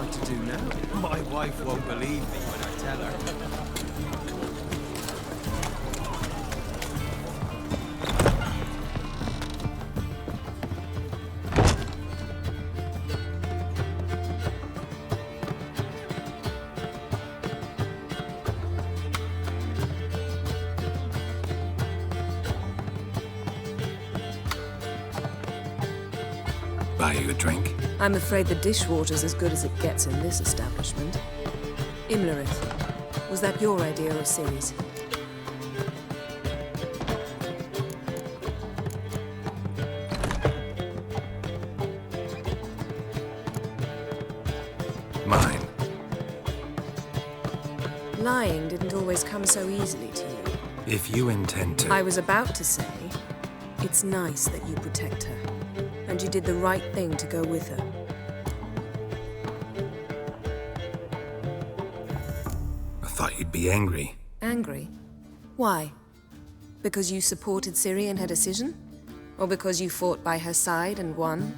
am I to do now? My wife won't believe me when I tell her. Buy you a drink? I'm afraid the dishwater's as good as it gets in this establishment. Imlerith, was that your idea or Ciri's? Mine. Lying didn't always come so easily to you. If you intend to... I was about to say, it's nice that you protect her. And you did the right thing to go with her. I thought you'd be angry. Angry? Why? Because you supported Ciri in her decision? Or because you fought by her side and won?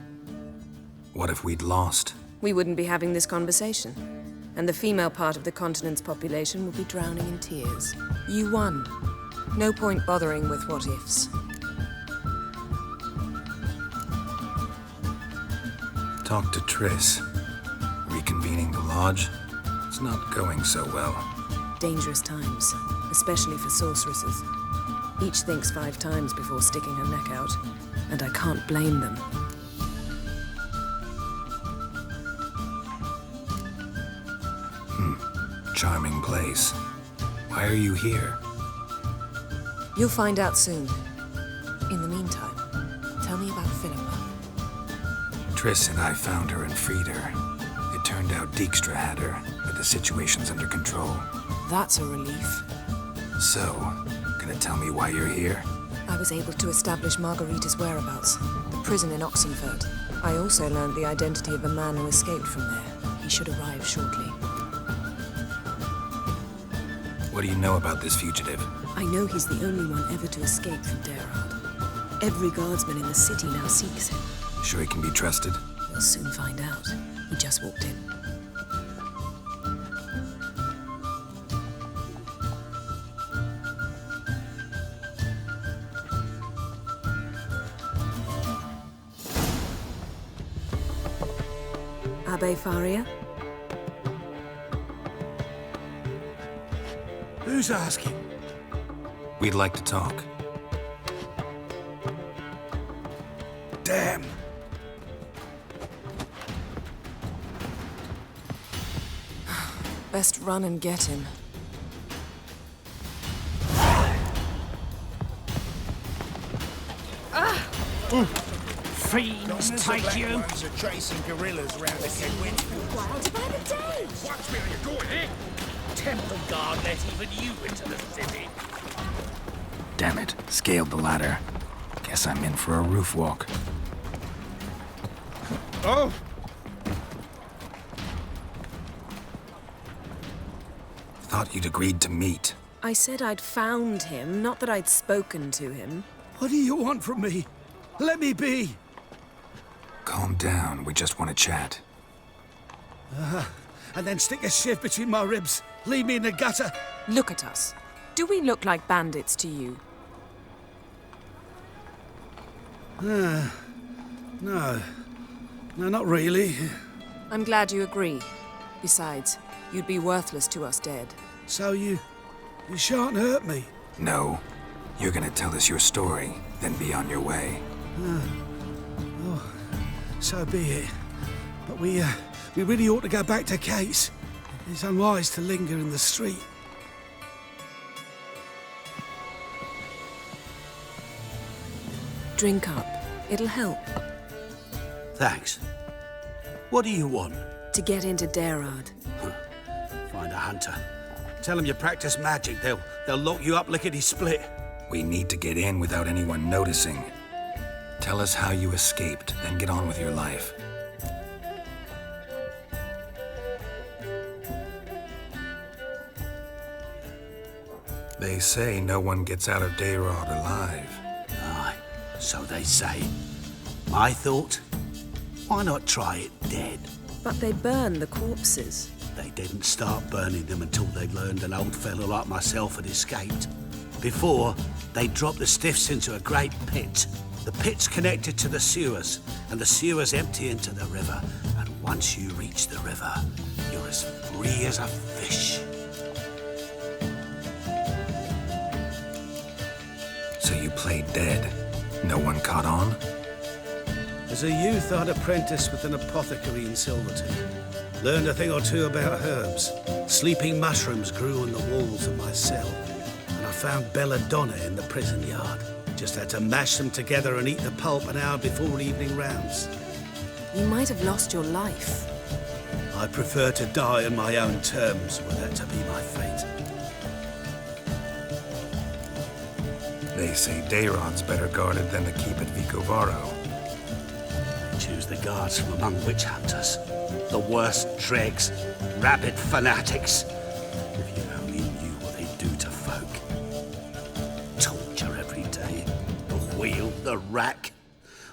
What if we'd lost? We wouldn't be having this conversation. And the female part of the continent's population would be drowning in tears. You won. No point bothering with what-ifs. Talk to Triss. Reconvening the lodge? It's not going so well. Dangerous times, especially for sorceresses. Each thinks 5 times before sticking her neck out, and I can't blame them. Charming place. Why are you here? You'll find out soon. In the meantime, tell me about Philippa. Triss and I found her and freed her. It turned out Dijkstra had her, but the situation's under control. That's a relief. So, gonna tell me why you're here? I was able to establish Margarita's whereabouts, the prison in Oxenfurt. I also learned the identity of a man who escaped from there. He should arrive shortly. What do you know about this fugitive? I know he's the only one ever to escape from Derard. Every guardsman in the city now seeks him. Sure he can be trusted? We'll soon find out. He just walked in. Abbe Faria? Who's asking? We'd like to talk. Damn. Best run and get him. Fiends take you! Are chasing gorillas around the Kenwich. Wild by the day! Watch where you're going, eh? Temple Guard let even you into the city. Damn it, scaled the ladder. Guess I'm in for a roof walk. Oh! Thought you'd agreed to meet. I said I'd found him, not that I'd spoken to him. What do you want from me? Let me be! Calm down, we just want to chat. And then stick a shiv between my ribs. Leave me in the gutter. Look at us. Do we look like bandits to you? No. No, not really. I'm glad you agree. Besides, you'd be worthless to us dead. So you shan't hurt me. No. You're gonna tell us your story, then be on your way. So be it. But we really ought to go back to Kate's. It's unwise to linger in the street. Drink up. It'll help. Thanks. What do you want? To get into Derard. Find a hunter. Tell them you practice magic. They'll lock you up lickety-split. We need to get in without anyone noticing. Tell us how you escaped, then get on with your life. They say no one gets out of Derard alive. Aye, so they say. My thought? Why not try it dead? But they burn the corpses. They didn't start burning them until they'd learned an old fellow like myself had escaped. Before, they dropped the stiffs into a great pit. The pit's connected to the sewers, and the sewers empty into the river. And once you reach the river, you're as free as a fish. So you played dead. No one caught on? As a youth, I'd apprenticed with an apothecary in Silverton. Learned a thing or two about herbs. Sleeping mushrooms grew on the walls of my cell. And I found belladonna in the prison yard. Just had to mash them together and eat the pulp an hour before evening rounds. You might have lost your life. I prefer to die on my own terms, were that to be my fate. They say Dayron's better guarded than the keep at Vicovaro. Choose the guards from among witch hunters. The worst dregs, rabid fanatics. If you only knew what they do to folk. Torture every day. The wheel, the rack.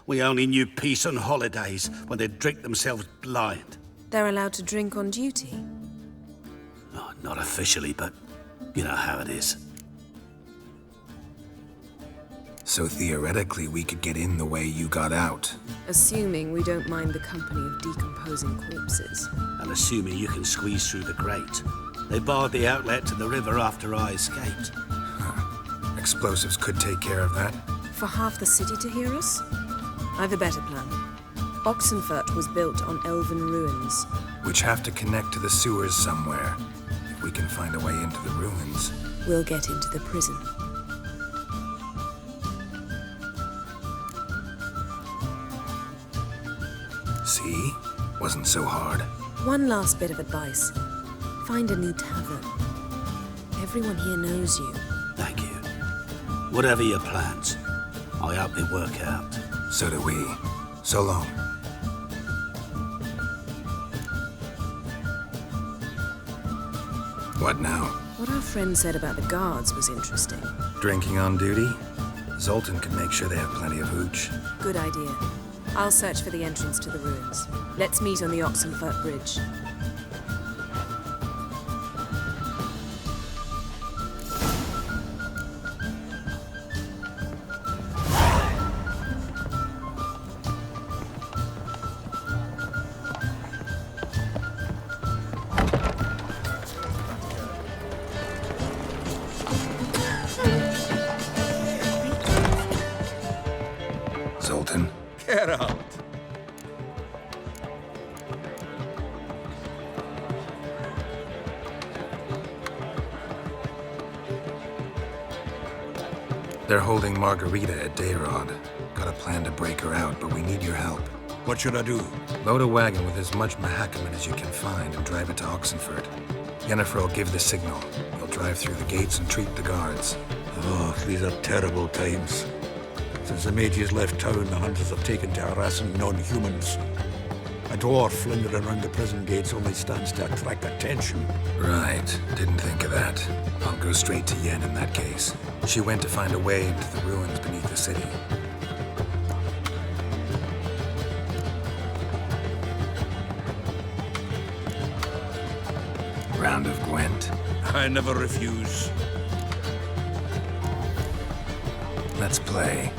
We only knew peace on holidays when they'd drink themselves blind. They're allowed to drink on duty. Oh, not officially, but you know how it is. So theoretically, we could get in the way you got out. Assuming we don't mind the company of decomposing corpses. And assuming you can squeeze through the grate. They barred the outlet to the river after I escaped. Explosives could take care of that. For half the city to hear us? I've a better plan. Oxenfurt was built on elven ruins. Which have to connect to the sewers somewhere. If we can find a way into the ruins. We'll get into the prison. See? Wasn't so hard. One last bit of advice. Find a new tavern. Everyone here knows you. Thank you. Whatever your plans, I hope they work out. So do we. So long. What now? What our friend said about the guards was interesting. Drinking on duty? Zoltan can make sure they have plenty of hooch. Good idea. I'll search for the entrance to the ruins. Let's meet on the Oxenfurt Bridge. Zoltan? Get out! They're holding Margarita at Dayrod. Got a plan to break her out, but we need your help. What should I do? Load a wagon with as much Mahakaman as you can find and drive it to Oxenfurt. Yennefer will give the signal. You'll drive through the gates and treat the guards. Oh, these are terrible times. Since the mages left town, the hunters have taken to harassing non-humans. A dwarf lingering around the prison gates only stands to attract attention. Right. Didn't think of that. I'll go straight to Yen in that case. She went to find a way into the ruins beneath the city. Round of Gwent. I never refuse. Let's play.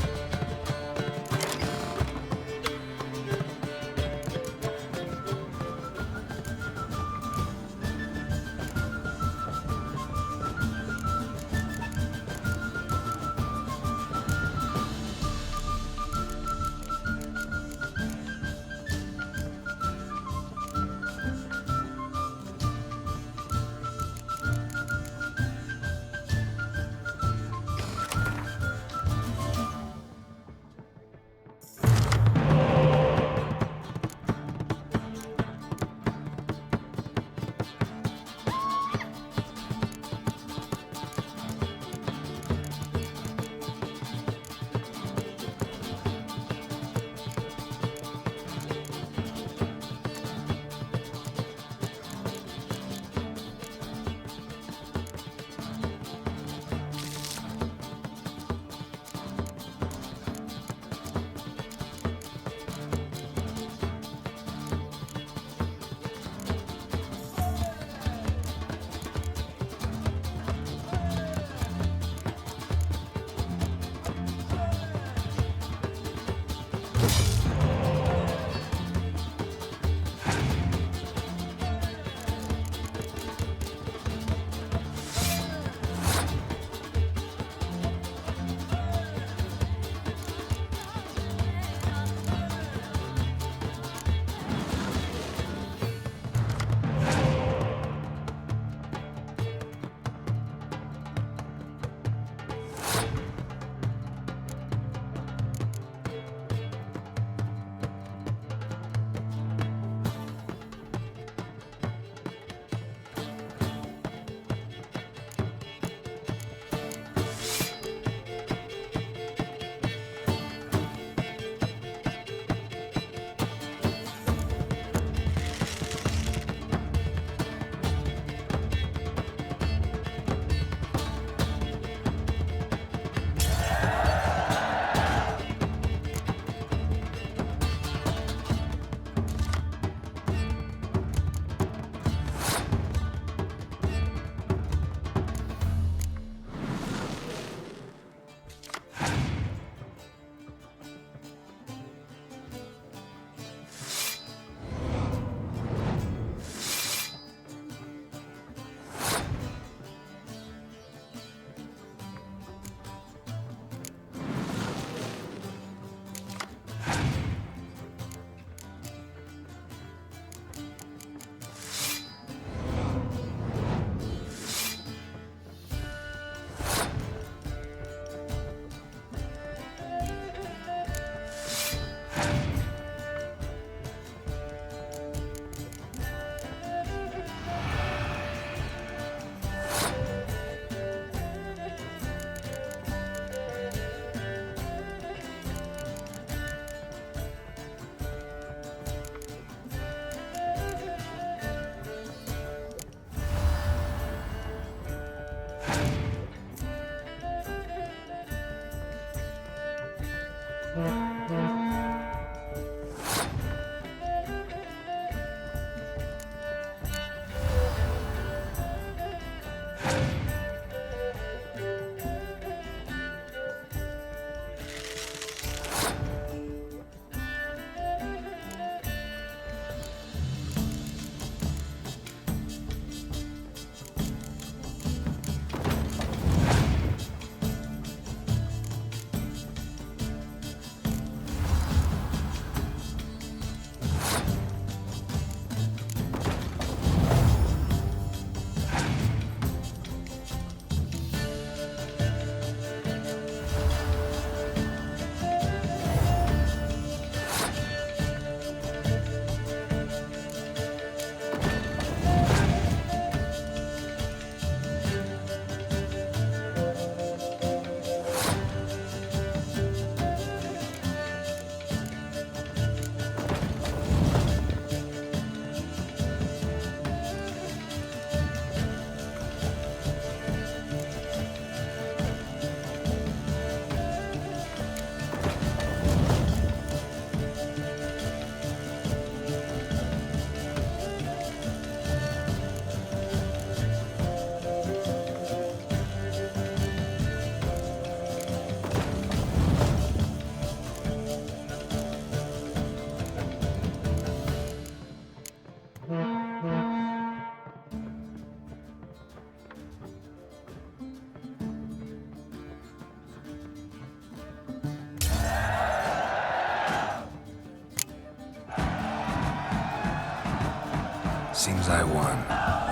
Seems I won.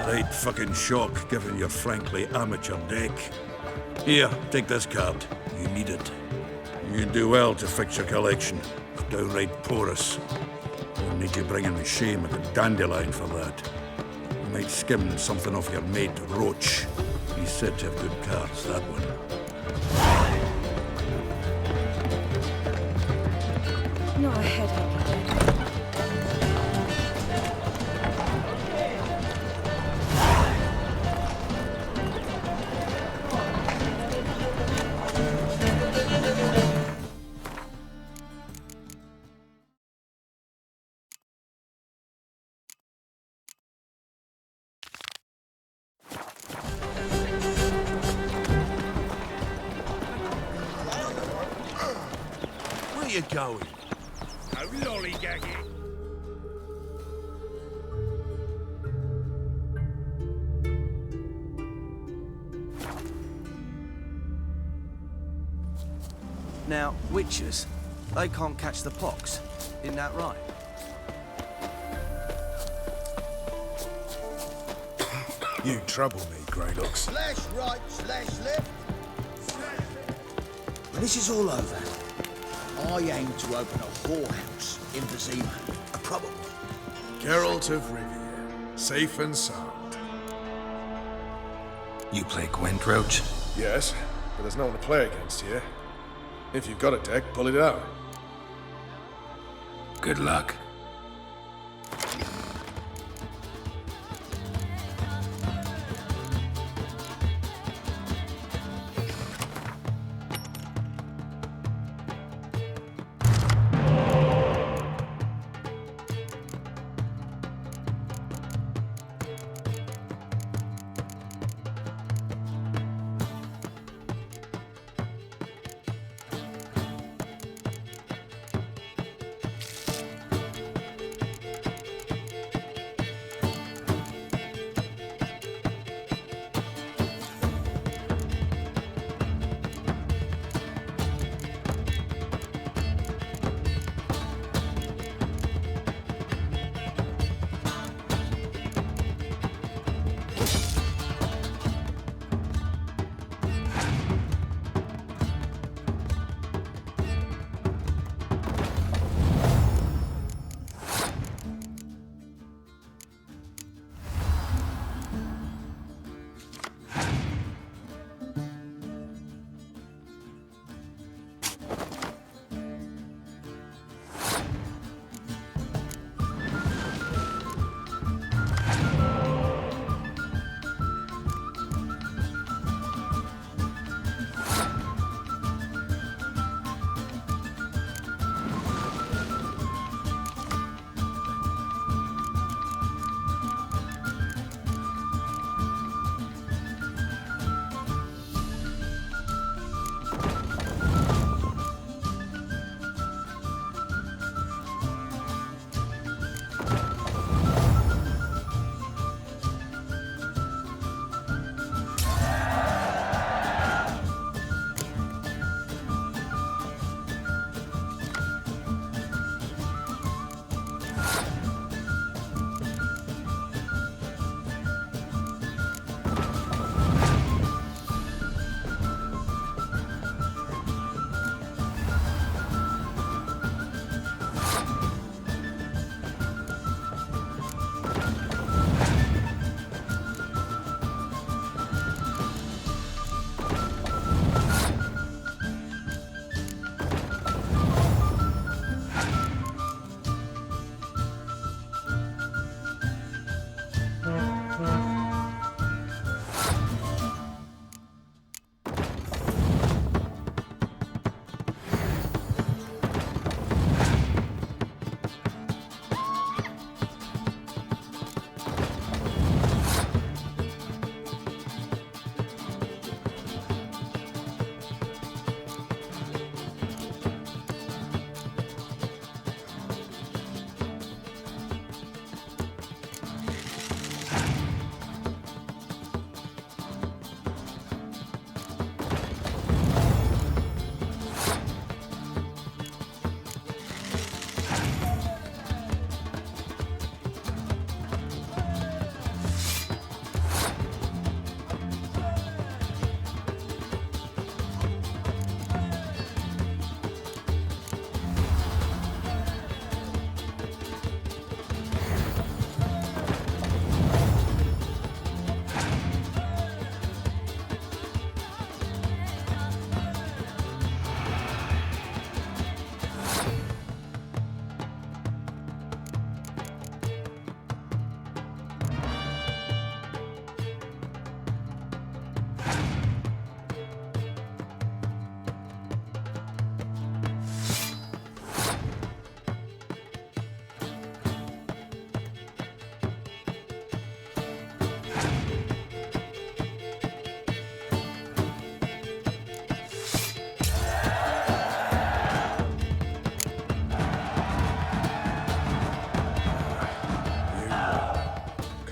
Right fucking shock, given your frankly amateur deck. Here, take this card. You need it. You'd do well to fix your collection. It's downright porous. You'll need you bringing me shame at the dandelion for that. You might skim something off your mate, Roach. He's said to have good cards, that one. Not a headache again. Where you going? No lollygagging. Now, witches, they can't catch the pox. Isn't that right? You trouble me, Greylocks. Slash right, slash left. When this is all over, I aim to open a whorehouse in Vizima. A proper one. Geralt of Rivia, safe and sound. You play Gwent, Roach? Yes, but there's no one to play against here. If you've got a deck, pull it out. Good luck.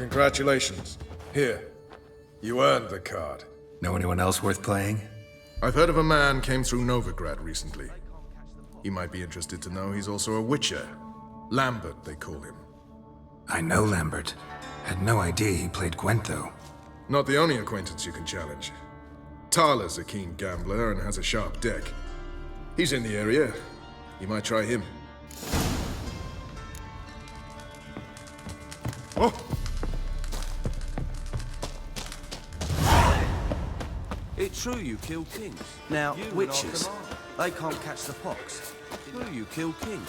Congratulations. Here. You earned the card. Know anyone else worth playing? I've heard of a man came through Novigrad recently. You might be interested to know he's also a witcher. Lambert, they call him. I know Lambert. Had no idea he played Gwent, though. Not the only acquaintance you can challenge. Tala's a keen gambler and has a sharp deck. He's in the area. You might try him. Oh! It's true you kill kings. Now, witches, they can't catch the pox. True you kill kings.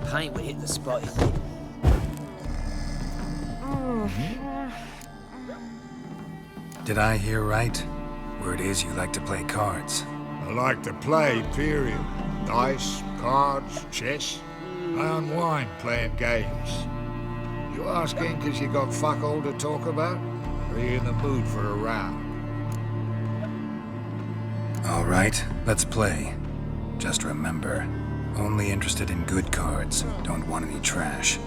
Paint would hit the spot, isn't it? Did I hear right? Word is you like to play cards. I like to play, period. Dice, cards, chess. I unwind playing games. You asking because you got fuck all to talk about? Or are you in the mood for a round? All right, let's play. Just remember, only interested in good cards. Don't want any trash.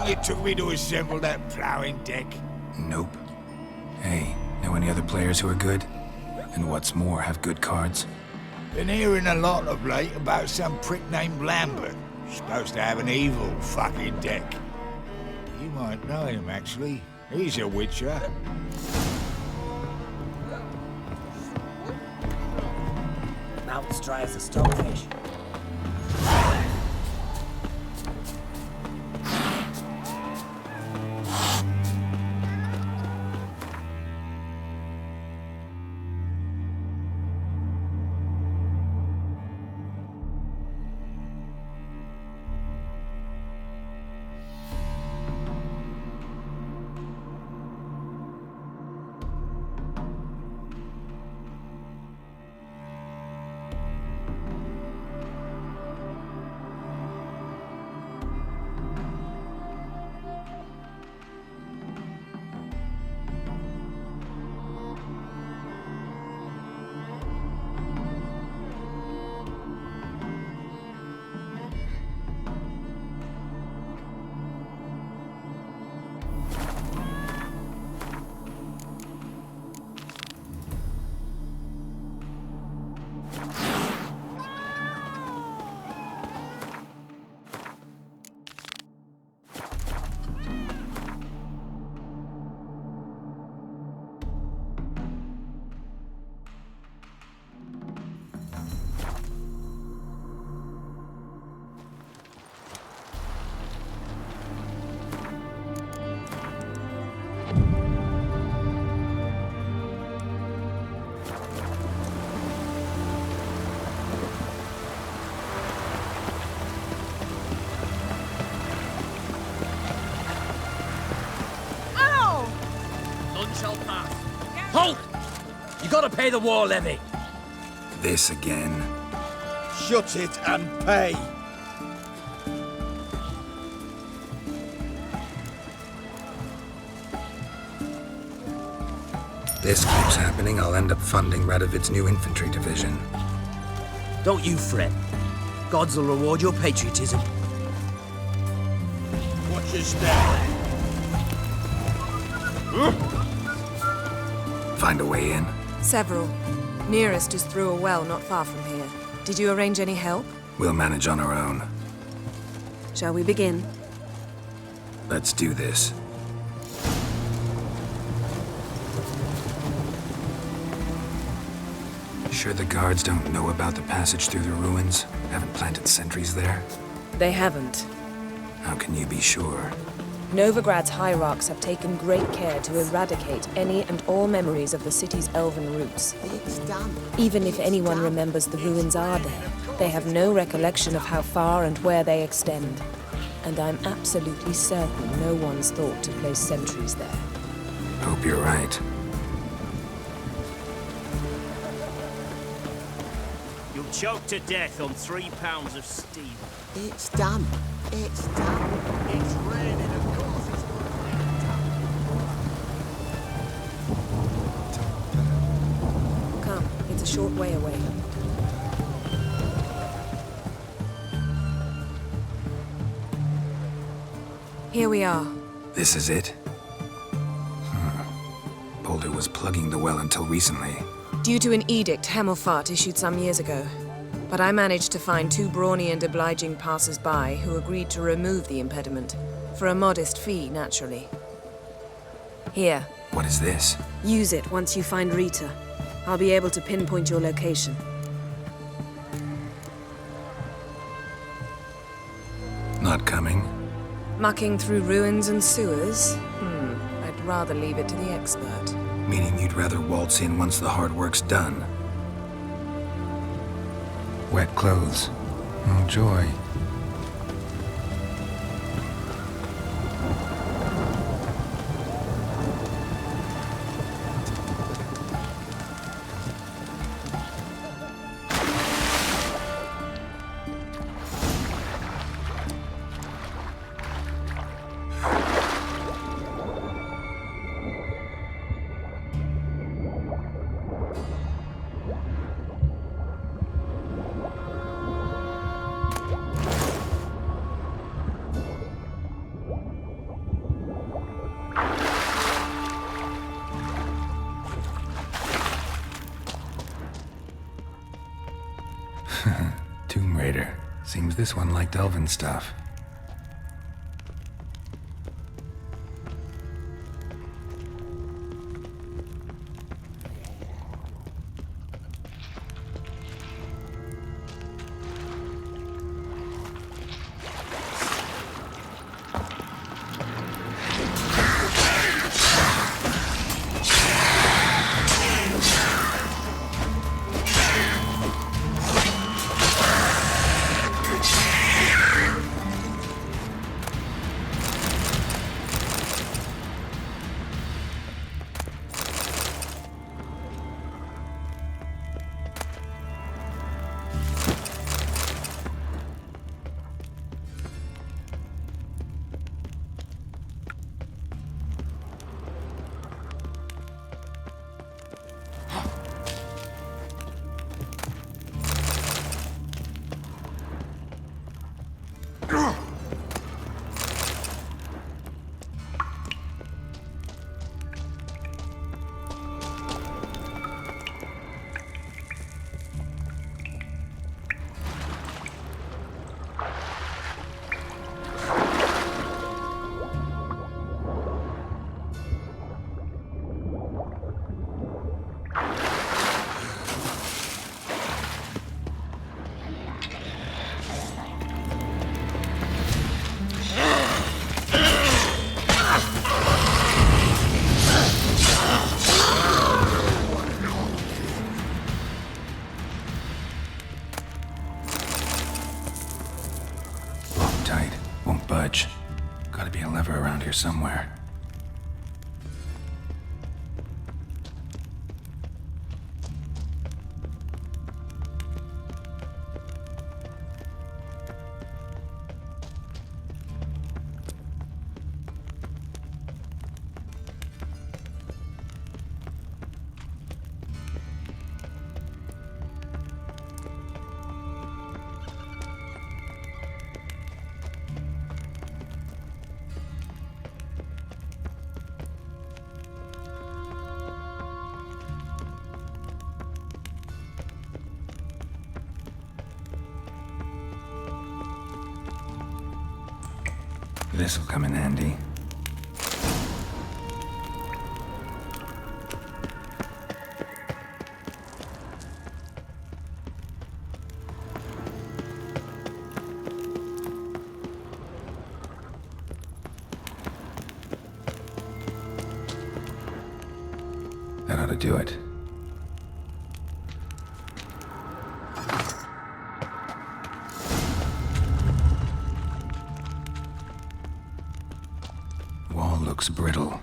long it took me to assemble that ploughing deck? Nope. Hey, know any other players who are good? And what's more, have good cards? Been hearing a lot of late about some prick named Lambert. Supposed to have an evil fucking deck. You might know him, actually. He's a witcher. Mouth's dry as a stonefish. Halt! You gotta pay the war levy. This again. Shut it and pay. This keeps happening, I'll end up funding Radovid's new infantry division. Don't you fret. Gods will reward your patriotism. Watch your step. Find a way in? Several. Nearest is through a well not far from here. Did you arrange any help? We'll manage on our own. Shall we begin? Let's do this. Sure the guards don't know about the passage through the ruins? Haven't planted sentries there? They haven't. How can you be sure? Novigrad's hierarchs have taken great care to eradicate any and all memories of the city's elven roots. It's done. Even if anyone remembers the ruins are there, they have no recollection of how far and where they extend. And I'm absolutely certain no one's thought to place sentries there. Hope you're right. You'll choke to death on 3 pounds of steam. It's done. It's done. It's raining, of course it's going to Come, it's a short way away. Here we are. This is it? Boulder was plugging the well until recently. Due to an edict Hemelfart issued some years ago. But I managed to find 2 brawny and obliging passers-by who agreed to remove the impediment. For a modest fee, naturally. Here. What is this? Use it once you find Rita. I'll be able to pinpoint your location. Not coming? Mucking through ruins and sewers? I'd rather leave it to the expert. Meaning you'd rather waltz in once the hard work's done? Wet clothes. Oh, joy. Seems this one liked elven stuff. Somewhere. This'll come in handy. That ought to do it. Wall looks brittle.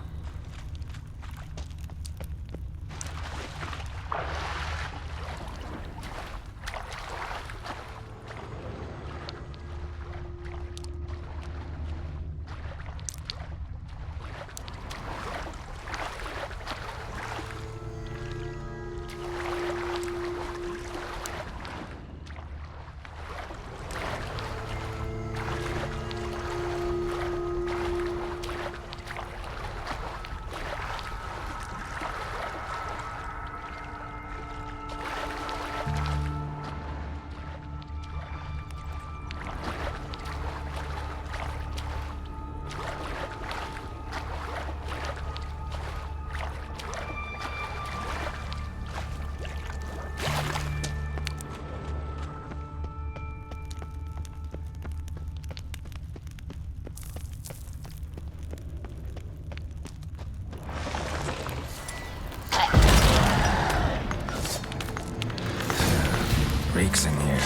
Reeks in here.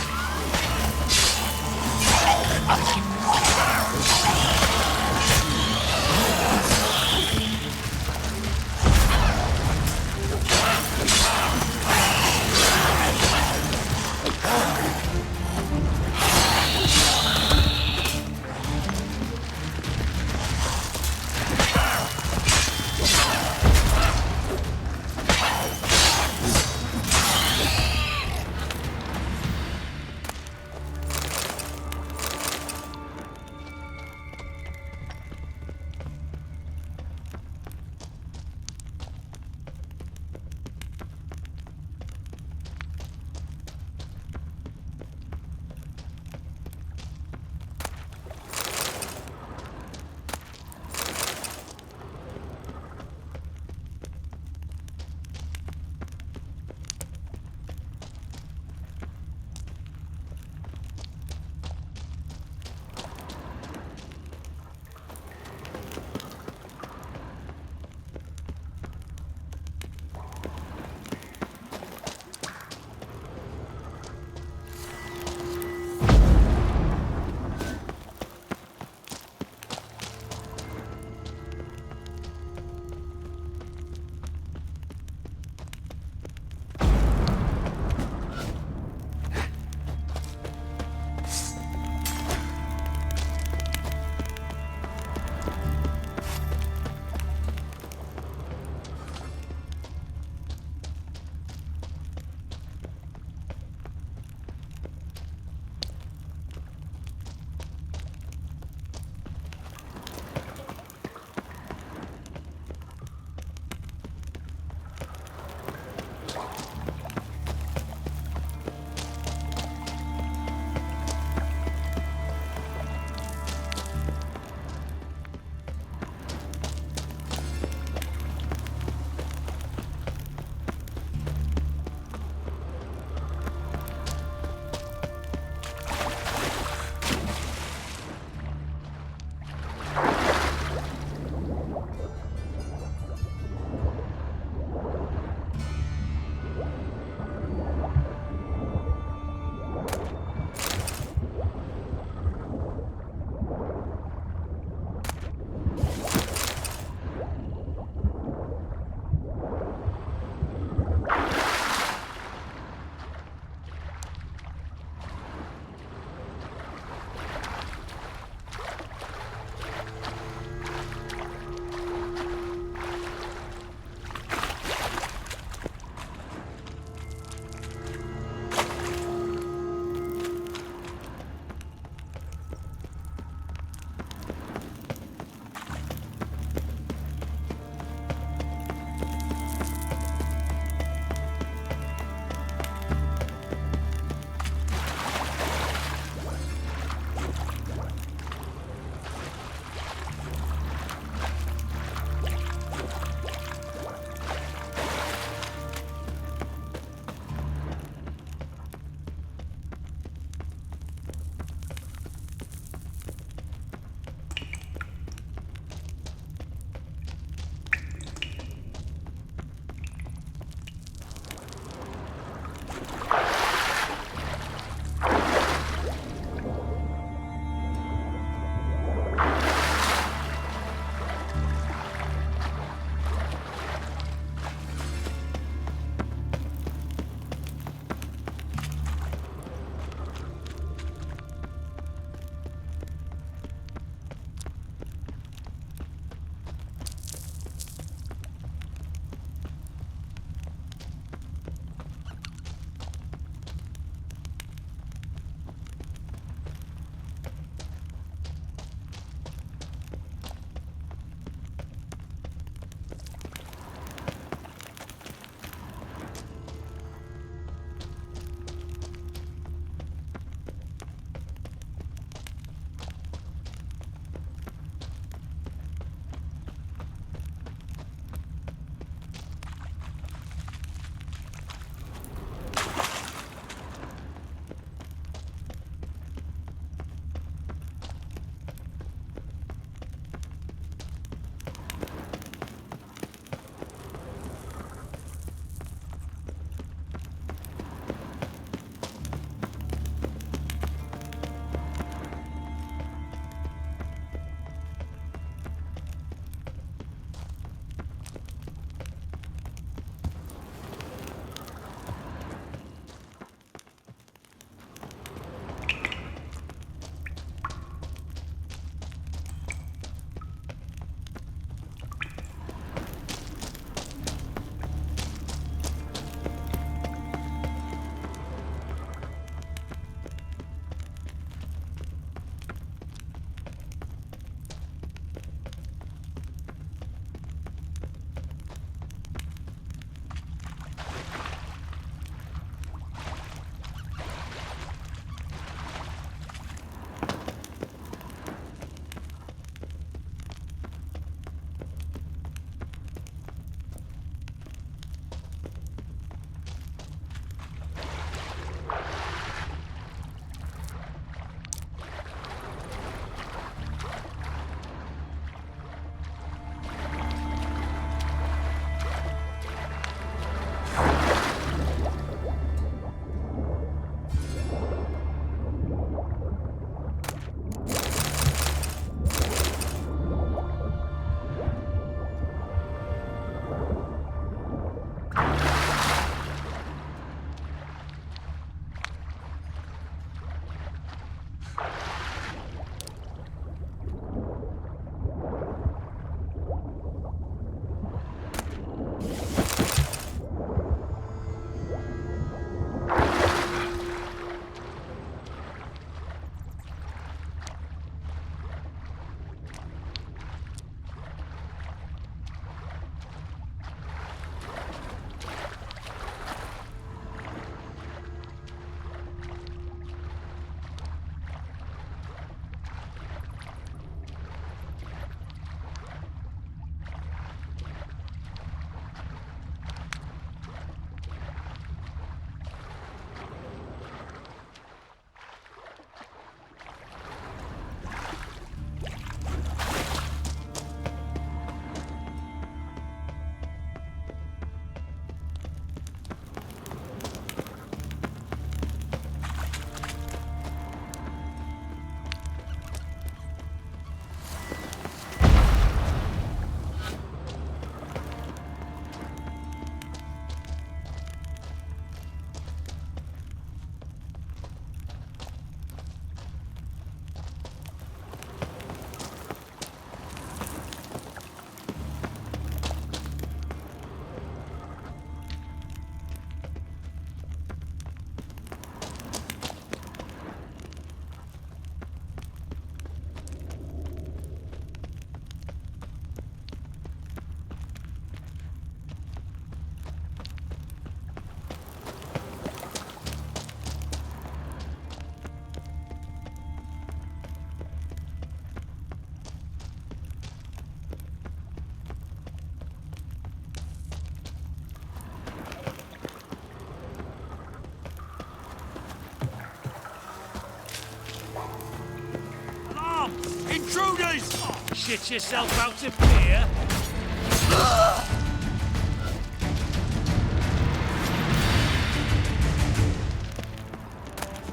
shit yourself out of fear?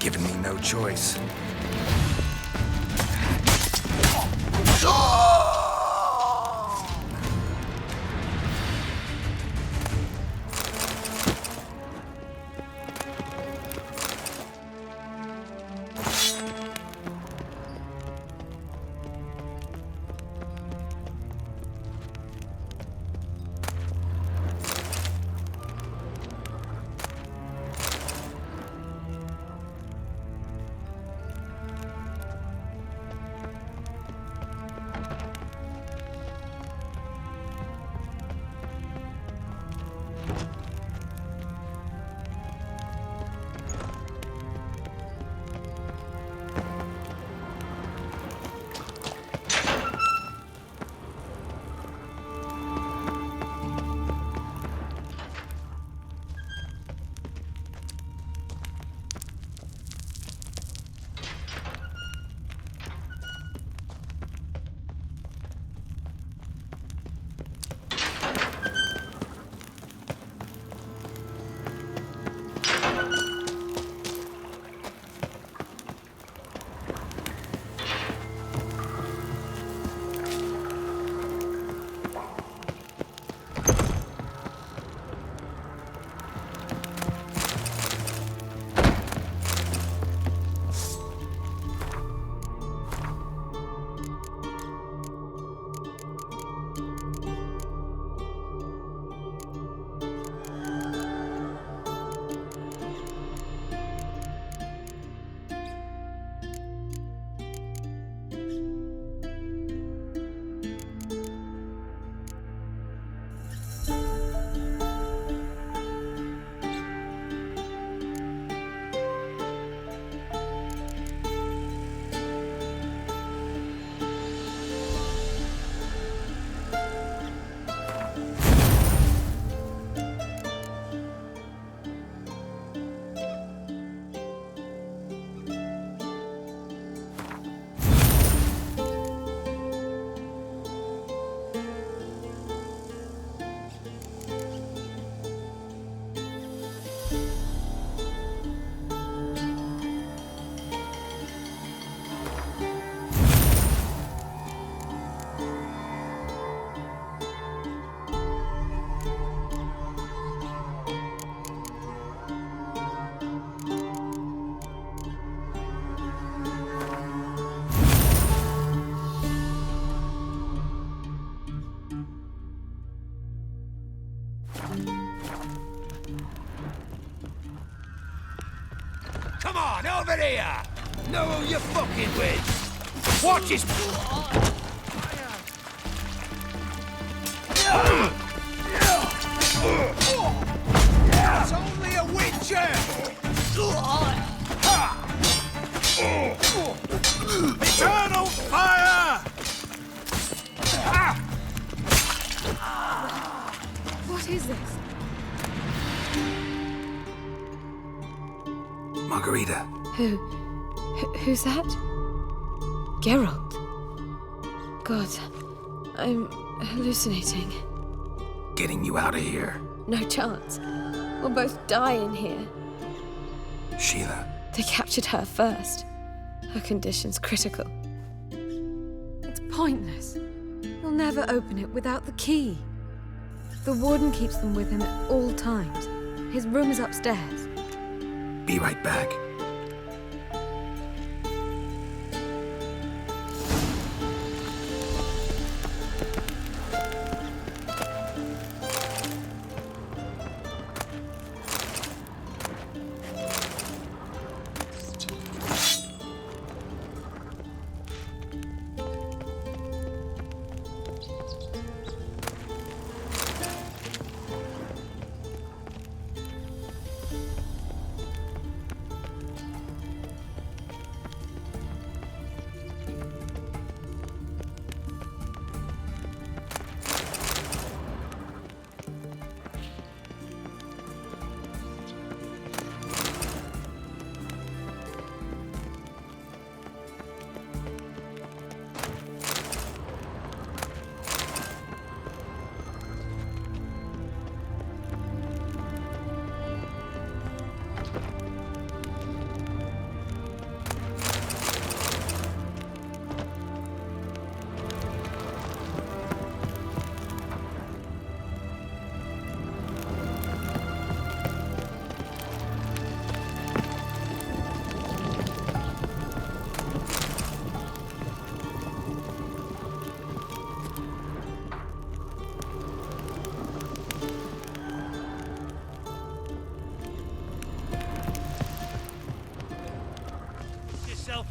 Giving me no choice. Come on, over here! Know who you're fucking with! Watch his... It's only a witcher! Eternal fire! What is this? Margarita. Who's that? Geralt. God, I'm hallucinating. Getting you out of here. No chance. We'll both die in here. Sheila. They captured her first. Her condition's critical. It's pointless. He'll never open it without the key. The warden keeps them with him at all times. His room is upstairs. Be right back.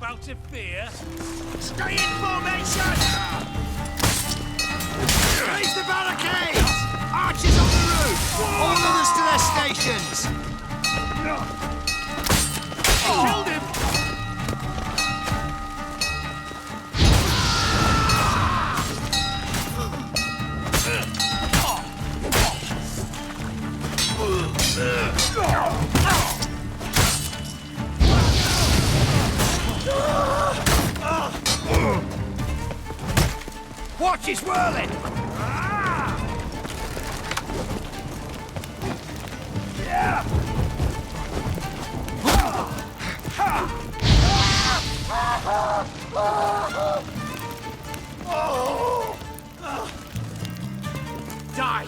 out of fear? Stay in formation! Raise the barricades! Archers on the roof! All others to their stations! Killed him! Watch his whirling! Die!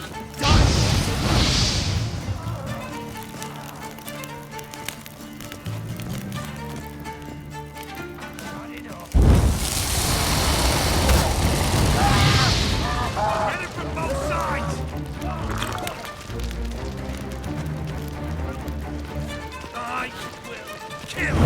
Get it from both sides! I will kill!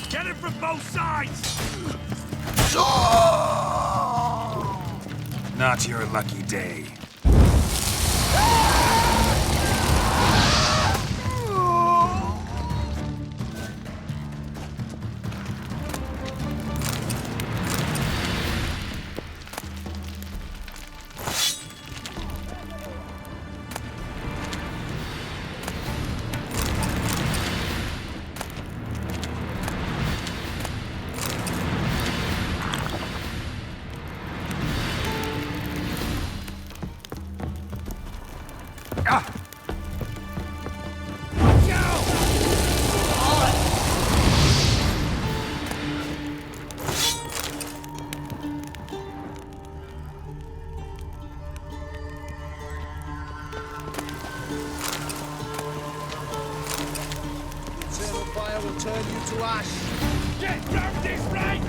Get it from both sides! Not your lucky day. Eternal fire will turn you to ash. Get down this right!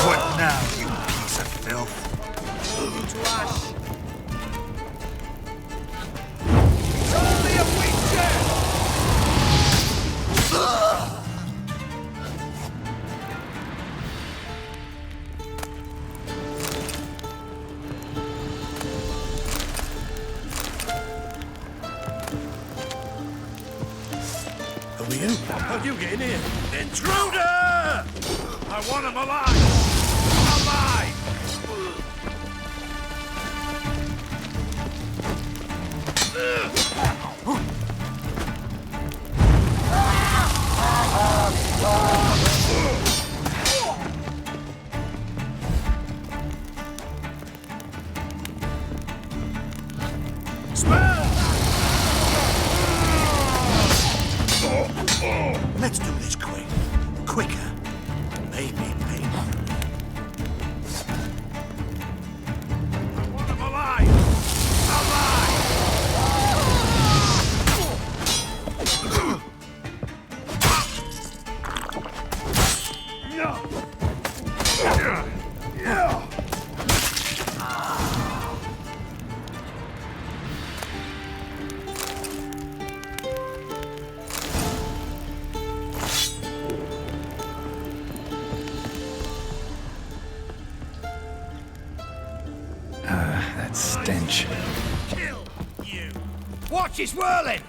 What now, you piece of filth? To ash. It's only a witcher! Who are you? How'd you get in here? Intruder! I want him alive! Alive! Let's do this quick. Quicker. Maybe painful. I want him alive! Alive! That stench. Kill you! Watch his whirling!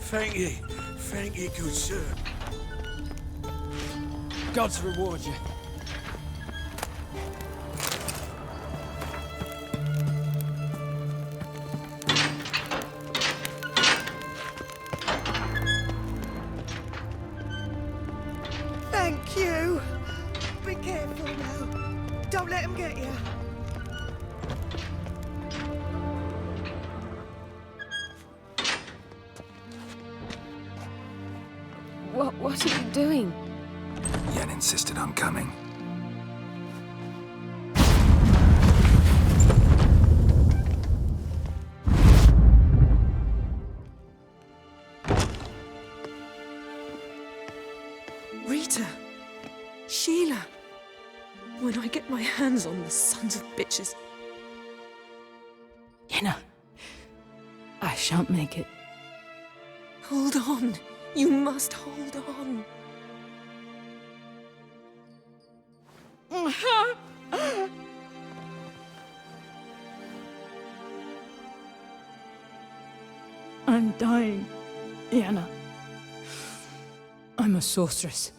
Thank you. Thank you, good sir. God's reward you. Thank you. Be careful now. Don't let him get you. What are you doing? Yen insisted on coming. Rita! Sheila! When I get my hands on the sons of bitches. Yenna, I shan't make it. Hold on. You must hold on. I'm dying, Yenna. I'm a sorceress.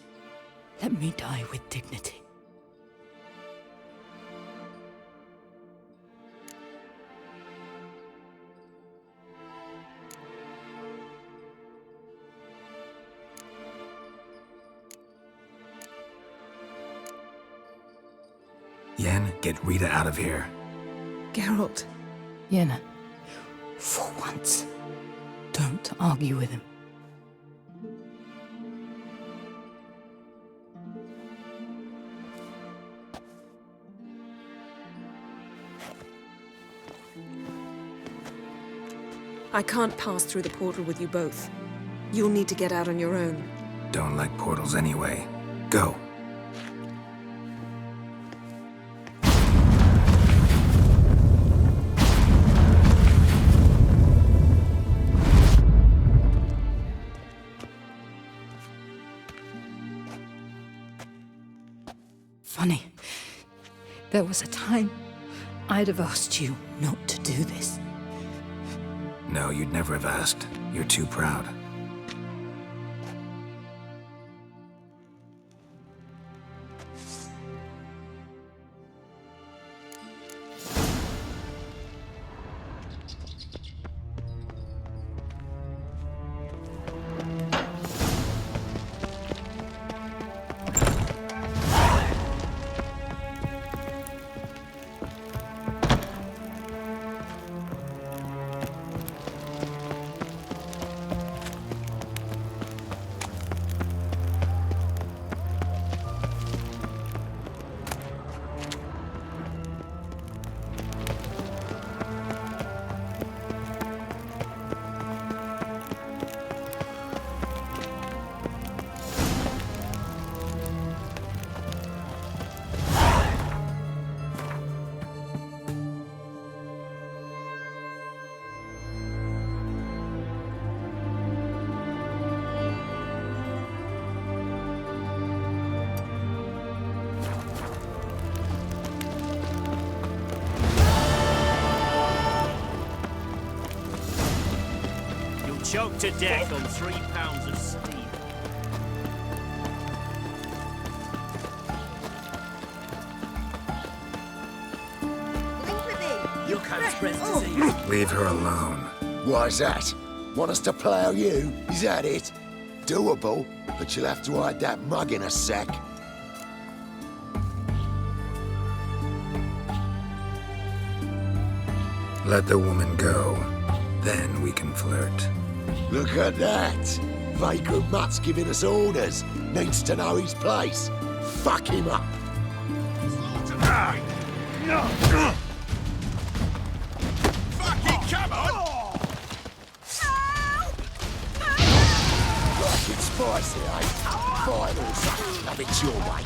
Let me die with dignity. Yen, get Rita out of here. Geralt. Yenna, for once, don't argue with him. I can't pass through the portal with you both. You'll need to get out on your own. Don't like portals anyway. Go. Funny. There was a time I'd have asked you not to do this. No, you'd never have asked. You're too proud. Choked to death on 3 pounds of steel. You can't spread disease. Leave her alone. Why's that? Want us to plough you? Is that it? Doable, but you'll have to hide that mug in a sack. Let the woman go. Then we can flirt. Look at that! Vagrant Mutt's giving us orders. Needs to know his place. Fuck him up! Fucking come on! Like it's spicy, eh? Fine or something. Have it your way.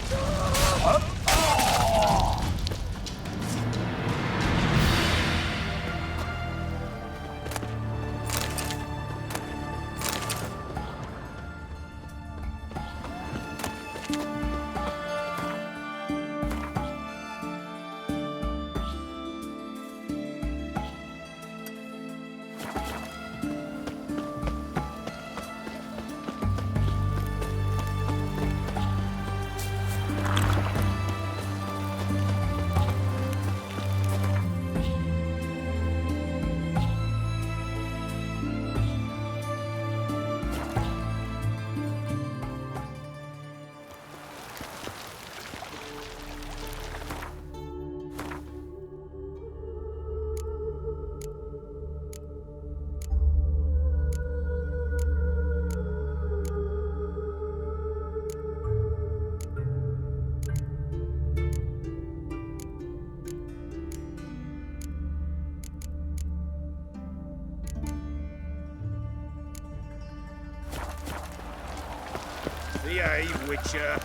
Behave, Witcher.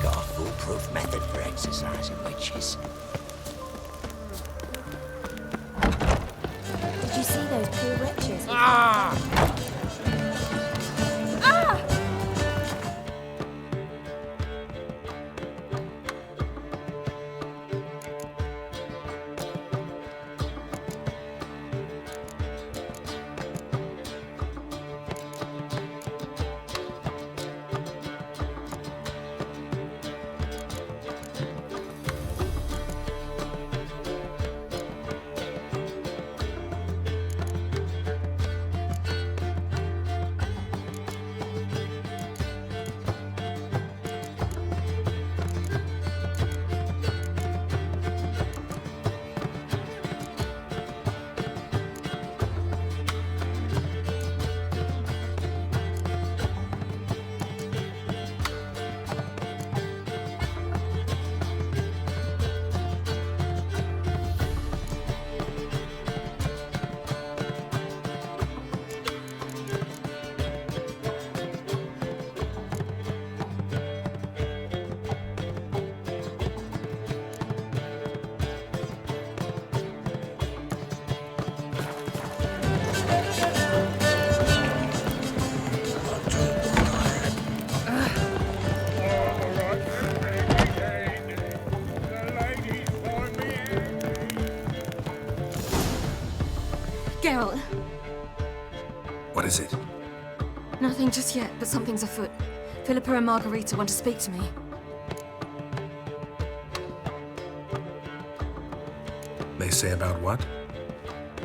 Got a foolproof method for exercising witches. Did you see those poor wretches? Ah! Geralt. What is it? Nothing just yet, but something's afoot. Philippa and Margarita want to speak to me. They say about what?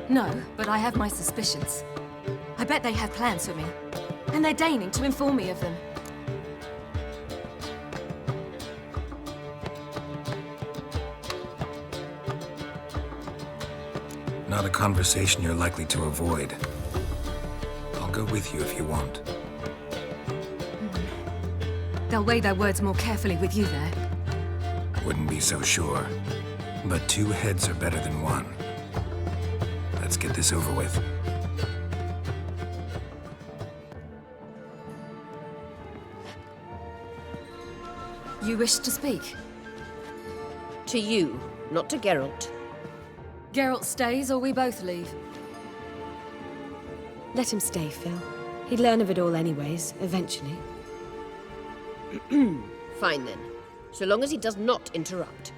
No, but I have my suspicions. I bet they have plans for me. And they're deigning to inform me of them. Not a conversation you're likely to avoid. I'll go with you if you want. They'll weigh their words more carefully with you there. Wouldn't be so sure. But two heads are better than one. Let's get this over with. You wish to speak? To you, not to Geralt. Geralt stays or we both leave? Let him stay, Phil. He'd learn of it all anyways, eventually. Fine then. So long as he does not interrupt.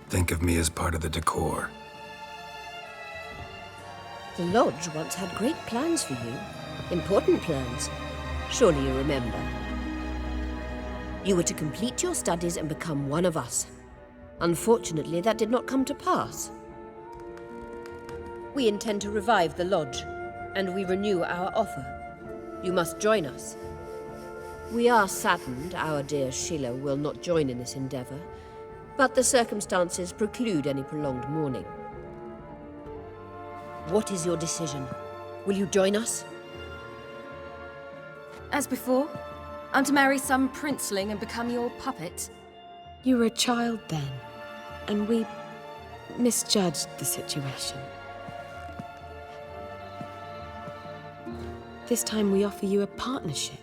Think of me as part of the decor. The Lodge once had great plans for you. Important plans. Surely you remember. You were to complete your studies and become one of us. Unfortunately, that did not come to pass. We intend to revive the Lodge, and we renew our offer. You must join us. We are saddened our dear Sheila will not join in this endeavor, but the circumstances preclude any prolonged mourning. What is your decision? Will you join us? As before, I'm to marry some princeling and become your puppet? You were a child then, and we misjudged the situation. This time we offer you a partnership.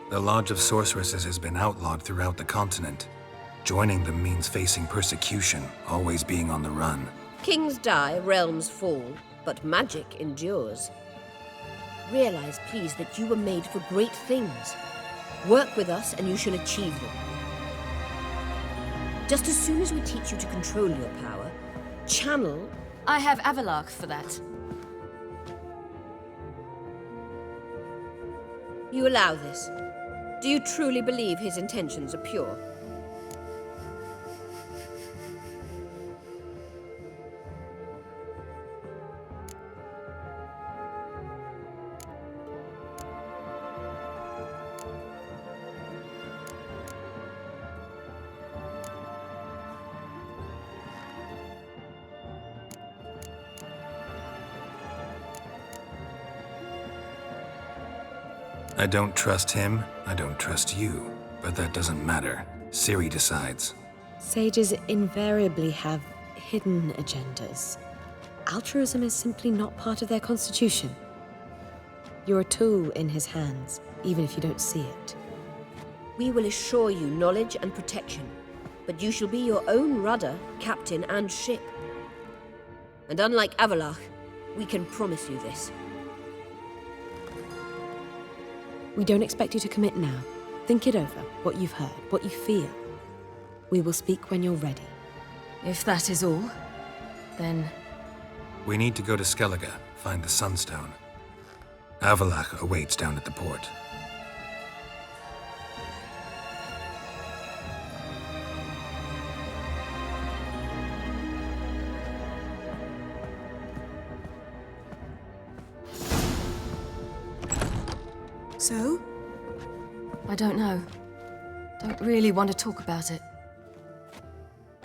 The Lodge of Sorceresses has been outlawed throughout the continent. Joining them means facing persecution, always being on the run. Kings die, realms fall, but magic endures. Realize, please, that you were made for great things. Work with us and you shall achieve them. Just as soon as we teach you to control your power, channel... I have Avalark for that. You allow this? Do you truly believe his intentions are pure? I don't trust him, I don't trust you. But that doesn't matter. Ciri decides. Sages invariably have hidden agendas. Altruism is simply not part of their constitution. You're a tool in his hands, even if you don't see it. We will assure you knowledge and protection, but you shall be your own rudder, captain, and ship. And unlike Avallac'h, we can promise you this. We don't expect you to commit now. Think it over, what you've heard, what you feel. We will speak when you're ready. If that is all, then... We need to go to Skellige, find the Sunstone. Avallac'h awaits down at the port. So? I don't know. Don't really want to talk about it.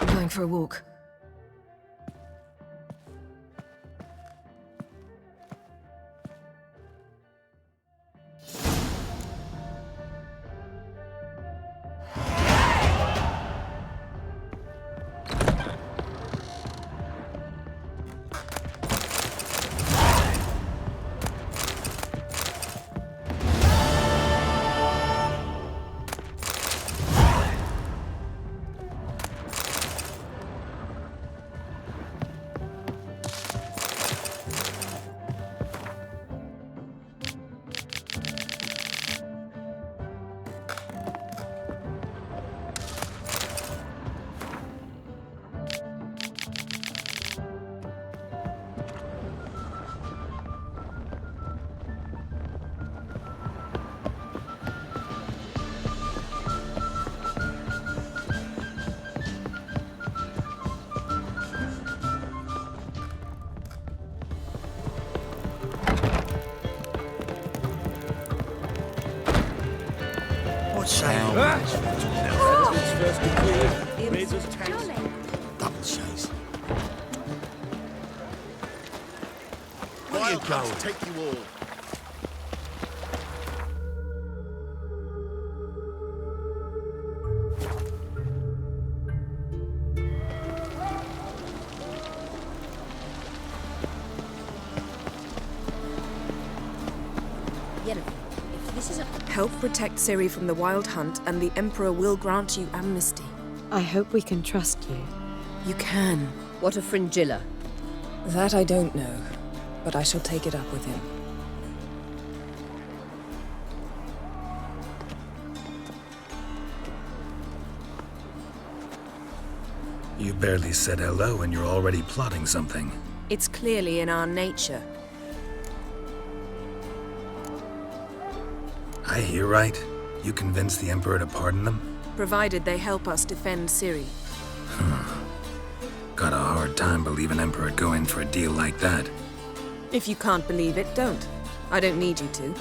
I'm going for a walk. Double chase. Where you go? Take you all. Help protect Ciri from the Wild Hunt, and the Emperor will grant you amnesty. I hope we can trust you. You can. What of Fringilla? That I don't know, but I shall take it up with him. You barely said hello and you're already plotting something. It's clearly in our nature. I hear right. You convinced the Emperor to pardon them? Provided they help us defend Ciri. Got a hard time believing Emperor'd go in for a deal like that. If you can't believe it, don't. I don't need you to.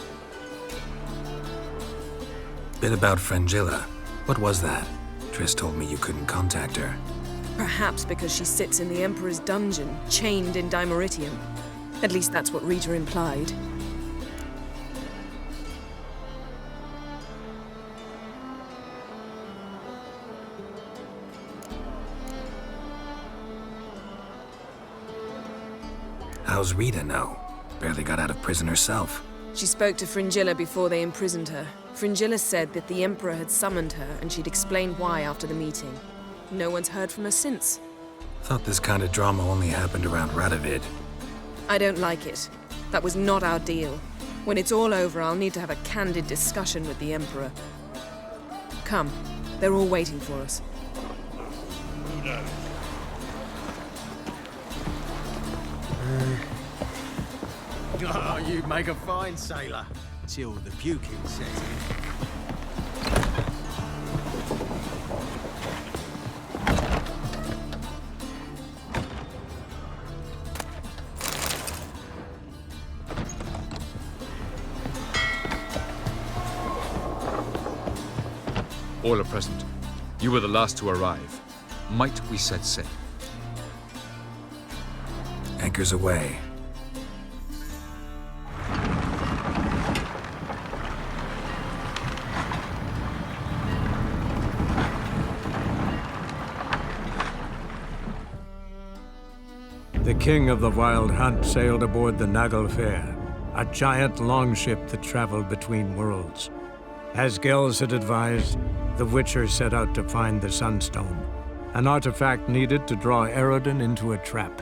Bit about Fringilla. What was that? Triss told me you couldn't contact her. Perhaps because she sits in the Emperor's dungeon, chained in Dimeritium. At least that's what Rita implied. How's Rita know? Barely got out of prison herself. She spoke to Fringilla before they imprisoned her. Fringilla said that the Emperor had summoned her and she'd explained why after the meeting. No one's heard from her since. Thought this kind of drama only happened around Radovid. I don't like it. That was not our deal. When it's all over, I'll need to have a candid discussion with the Emperor. Come. They're all waiting for us. Who knows? Oh, you make a fine sailor. Till the puking set in. All are present. You were the last to arrive. Might we set sail? Anchors away. king of the Wild Hunt sailed aboard the Naglfar, a giant longship that traveled between worlds. As Gels had advised, the Witcher set out to find the Sunstone, an artifact needed to draw Eredin into a trap.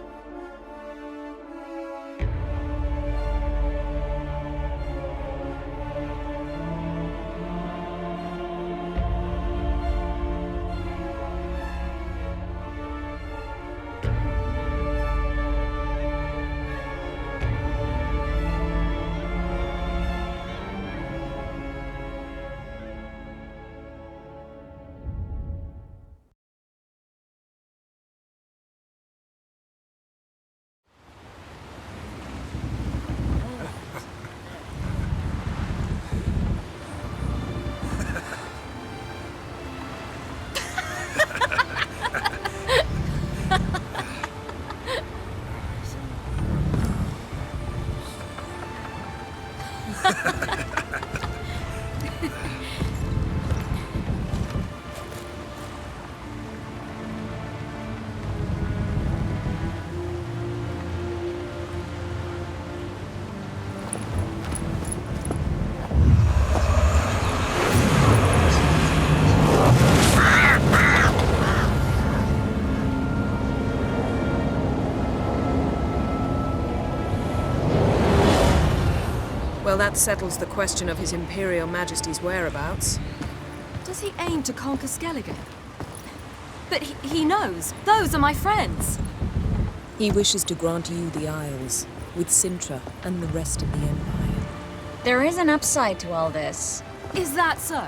Well, that settles the question of His Imperial Majesty's whereabouts. Does he aim to conquer Skellige? But he knows. Those are my friends. He wishes to grant you the Isles, with Sintra and the rest of the Empire. There is an upside to all this. Is that so?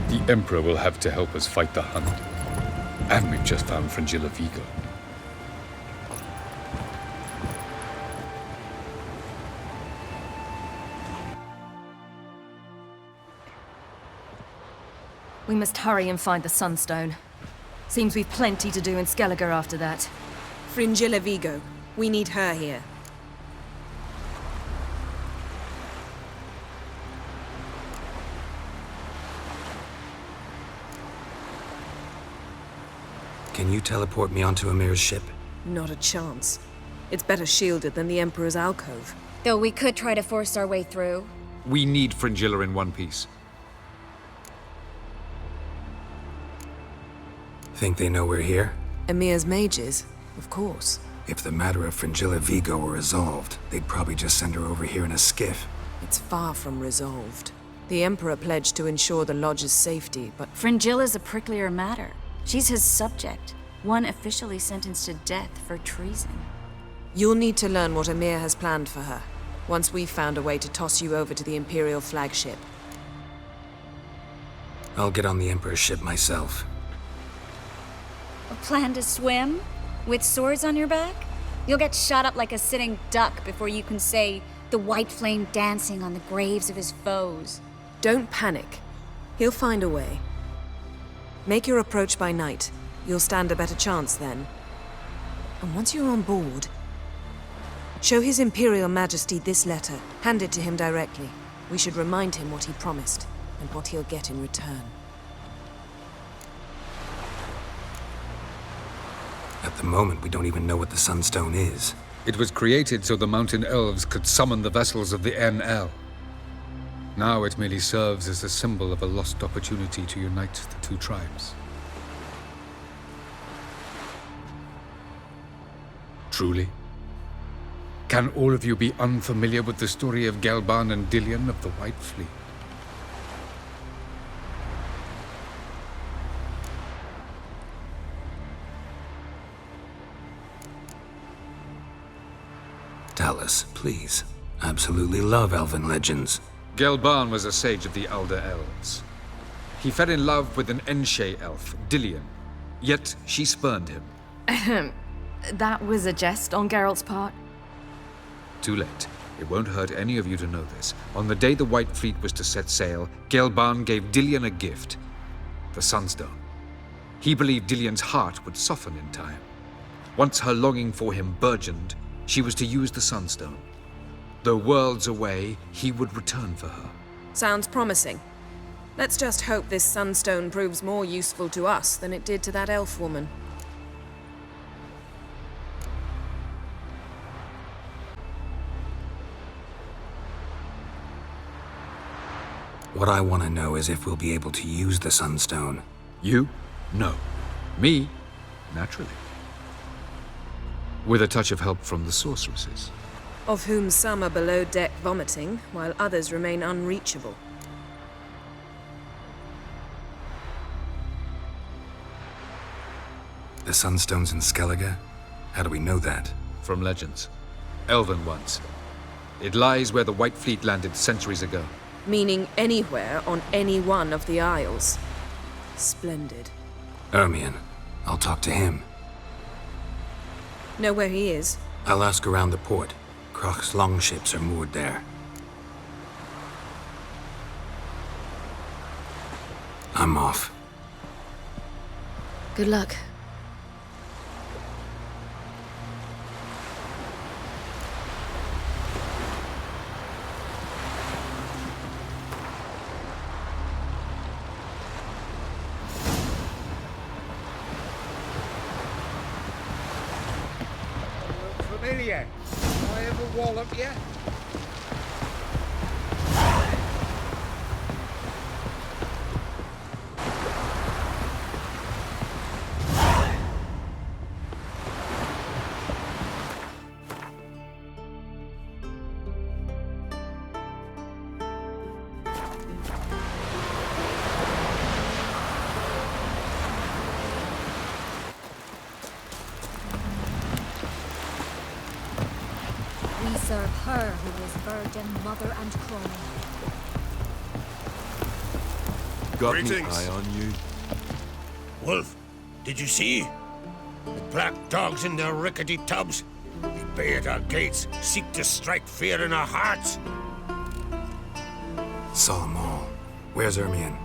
The Emperor will have to help us fight the Hunt. And we've just found Fringilla Vigo. We must hurry and find the Sunstone. Seems we've plenty to do in Skellige after that. Fringilla Vigo. We need her here. Can you teleport me onto Amir's ship? Not a chance. It's better shielded than the Emperor's alcove. Though we could try to force our way through. We need Fringilla in one piece. Think they know we're here? Amir's mages, of course. If the matter of Fringilla Vigo were resolved, they'd probably just send her over here in a skiff. It's far from resolved. The Emperor pledged to ensure the Lodge's safety, but... Fringilla's a pricklier matter. She's his subject, one officially sentenced to death for treason. You'll need to learn what Amir has planned for her, once we've found a way to toss you over to the Imperial flagship. I'll get on the Emperor's ship myself. A plan to swim? With swords on your back? You'll get shot up like a sitting duck before you can say, the white flame dancing on the graves of his foes. Don't panic. He'll find a way. Make your approach by night. You'll stand a better chance then. And once you're on board, show His Imperial Majesty this letter. Hand it to him directly. We should remind him what he promised, and what he'll get in return. At the moment, we don't even know what the Sunstone is. It was created so the Mountain Elves could summon the vessels of the NL. Now it merely serves as a symbol of a lost opportunity to unite the two tribes. Truly? Can all of you be unfamiliar with the story of Gelban and Dillion of the White Fleet? Tell us, please. Absolutely love elven legends. Gelban was a sage of the Elder Elves. He fell in love with an Enshe elf, Dillion, yet she spurned him. That was a jest on Geralt's part? Too late. It won't hurt any of you to know this. On the day the White Fleet was to set sail, Gelban gave Dillion a gift, the Sunstone. He believed Dillion's heart would soften in time. Once her longing for him burgeoned, she was to use the Sunstone. Though worlds away, he would return for her. Sounds promising. Let's just hope this Sunstone proves more useful to us than it did to that elf woman. What I want to know is if we'll be able to use the Sunstone. You? No. Me? Naturally. With a touch of help from the sorceresses. Of whom some are below deck vomiting, while others remain unreachable. The Sunstone's in Skellige? How do we know that? From legends. Elven ones. It lies where the White Fleet landed centuries ago. Meaning anywhere on any one of the Isles. Splendid. Ermion. I'll talk to him. Know where he is? I'll ask around the port. Krach's longships are moored there. I'm off. Good luck. Familiar. I ever wallop you? Serve her who is virgin, mother, and crone. Got Greetings. me eye on you. Wolf, did you see? The black dogs in their rickety tubs. They bay at our gates, seek to strike fear in our hearts. Saw them all. Where's Ermion?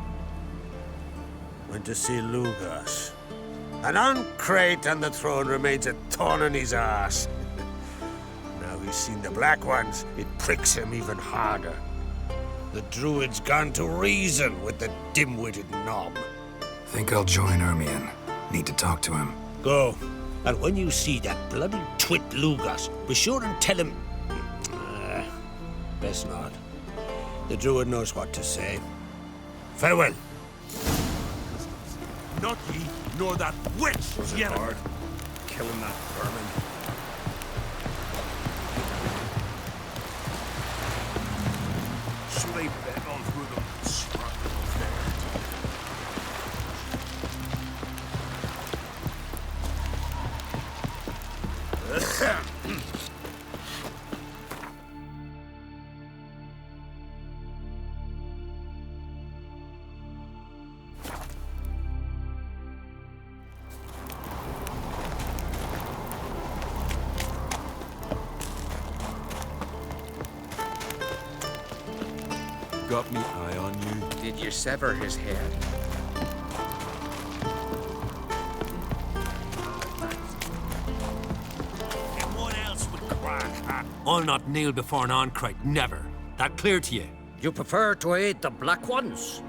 Went to see Lugas. An uncrate on the throne remains a thorn in his ass. He's seen the Black Ones, it pricks him even harder. The Druid's gone to reason with the dim-witted knob. Think I'll join Ermion. Need to talk to him. Go. And when you see that bloody twit Lugas, be sure and tell him... best not. The Druid knows what to say. Farewell. Not ye, nor that witch! Was it hard? Killing that vermin. So they bet on through them and struck them there. Got me eye on you. Did you sever his head? And what else would crack, huh? I'll not kneel before an Oncrite, never. That clear to you? You prefer to aid the Black Ones?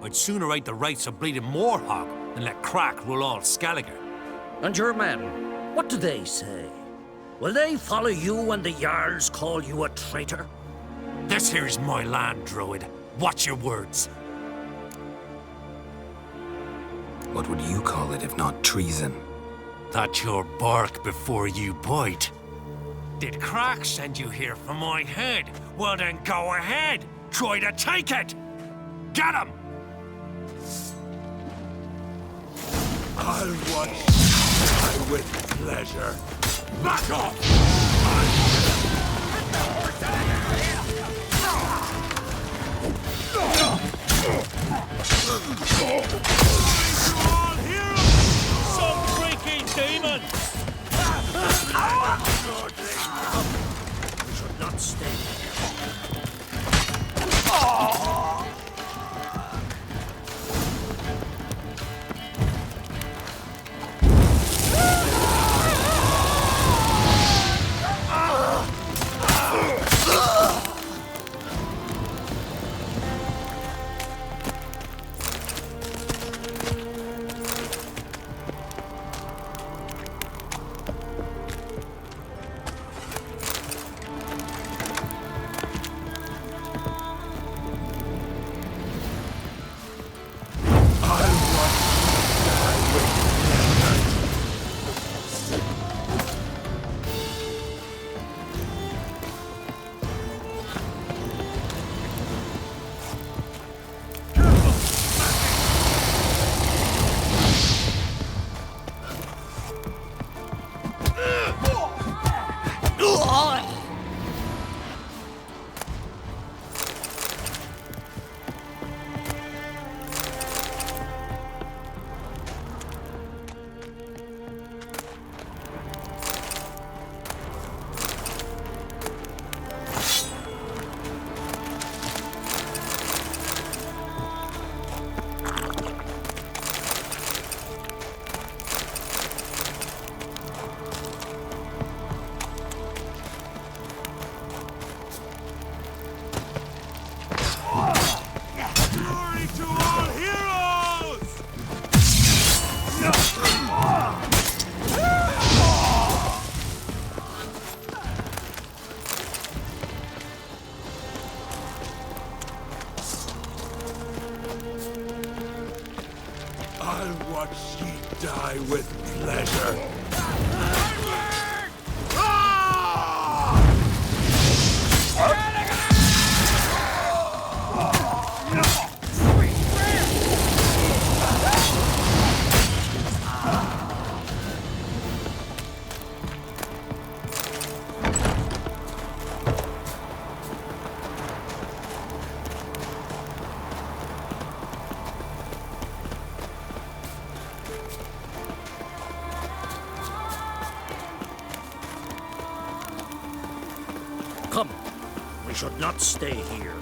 I'd sooner aid the rights of bleeding Moorhog than let Crack rule all Skellige. And your men, what do they say? Will they follow you when the Jarls call you a traitor? This here is my land, Druid. Watch your words. What would you call it if not treason? That's your bark before you bite. Did Crack send you here for my head? Well then go ahead. Try to take it. Get him! I'll watch with pleasure. Back off! All heroes! Some freaky demon! We should not stay here. I'll watch ye die with pleasure. Come, we should not stay here.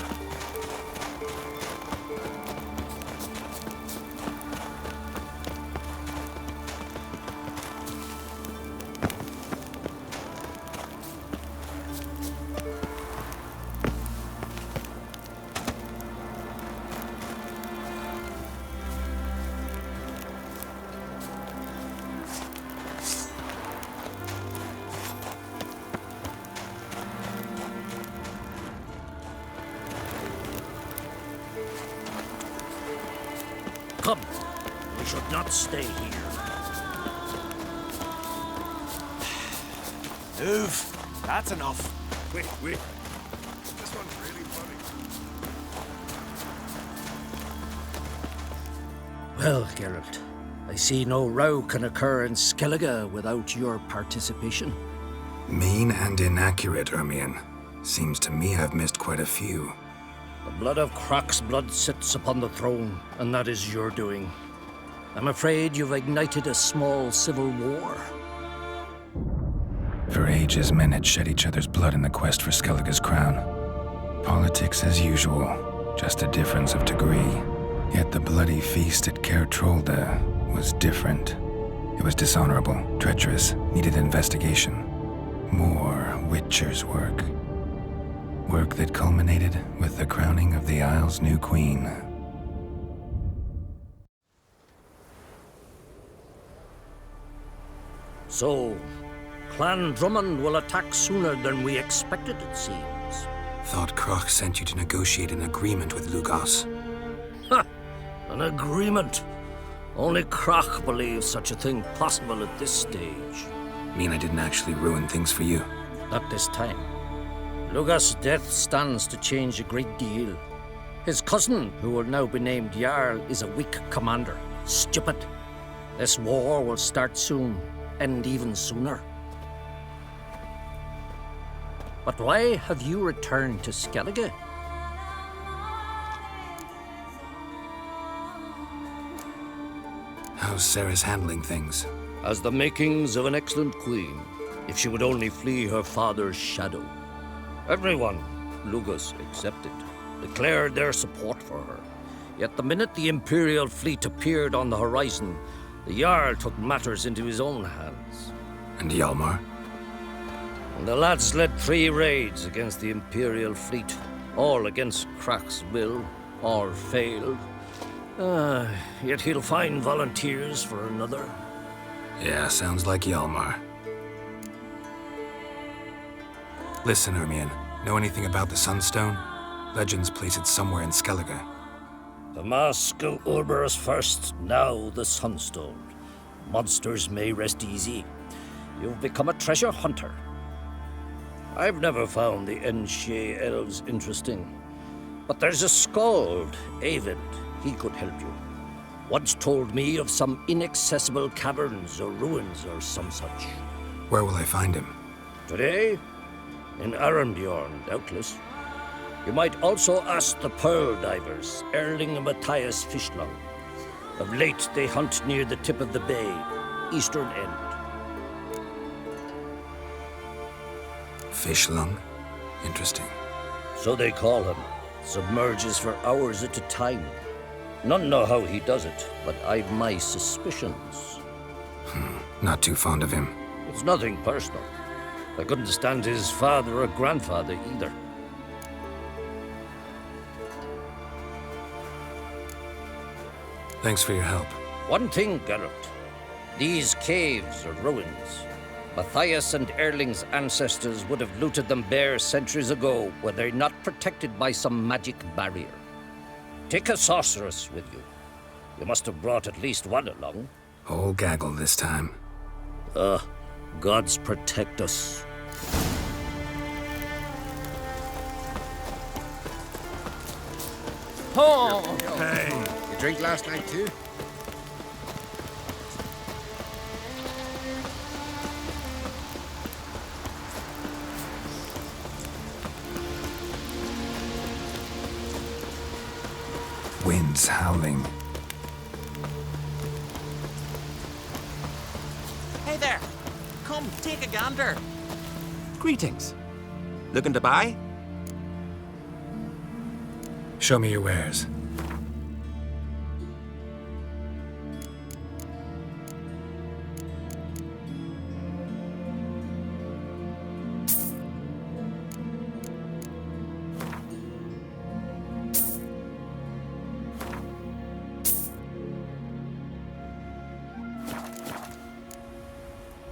Come, we should not stay here. Move. That's enough. Wait. This one's really funny. Well, Geralt, I see no row can occur in Skellige without your participation. Mean and inaccurate, Ermion. Seems to me I've missed quite a few. The blood of Crach's blood sits upon the throne, and that is your doing. I'm afraid you've ignited a small civil war. For ages, men had shed each other's blood in the quest for Skellige's crown. Politics as usual, just a difference of degree. Yet the bloody feast at Caer Trolda was different. It was dishonorable, treacherous, needed investigation. More Witcher's work. Work that culminated with the crowning of the Isle's new queen. So, Clan Drummond will attack sooner than we expected, it seems. Thought Crach sent you to negotiate an agreement with Lugos. Ha! An agreement? Only Crach believes such a thing possible at this stage. Mean I didn't actually ruin things for you? Not this time. Lugos' death stands to change a great deal. His cousin, who will now be named Jarl, is a weak commander. Stupid. This war will start soon, end even sooner. But why have you returned to Skellige? How's Sarah's handling things? As the makings of an excellent queen, if she would only flee her father's shadow. Everyone, Lugos excepted, declared their support for her. Yet the minute the Imperial fleet appeared on the horizon, the Jarl took matters into his own hands. And Hjalmar? And the lads led 3 raids against the Imperial fleet, all against Crach's will, all failed. Yet he'll find volunteers for another. Yeah, sounds like Hjalmar. Listen, Ermion, know anything about the Sunstone? Legends place it somewhere in Skellige. The mask of Urberus first, now the Sunstone. Monsters may rest easy. You've become a treasure hunter. I've never found the Enshe elves interesting. But there's a skald, Avid. He could help you. Once told me of some inaccessible caverns or ruins or some such. Where will I find him? Today? In Armbjorn, doubtless. You might also ask the pearl divers, Erling and Matthias Fishlung. Of late, they hunt near the tip of the bay, eastern end. Fishlung? Interesting. So they call him. Submerges for hours at a time. None know how he does it, but I've my suspicions. Not too fond of him. It's nothing personal. I couldn't stand his father or grandfather either. Thanks for your help. One thing, Geralt. These caves are ruins. Matthias and Erling's ancestors would have looted them bare centuries ago were they not protected by some magic barrier. Take a sorceress with you. You must have brought at least one along. Whole gaggle this time. Gods protect us. Oh! Hey, you drink last night too? Winds howling. Hey there! Come, take a gander. Greetings. Looking to buy? Show me your wares.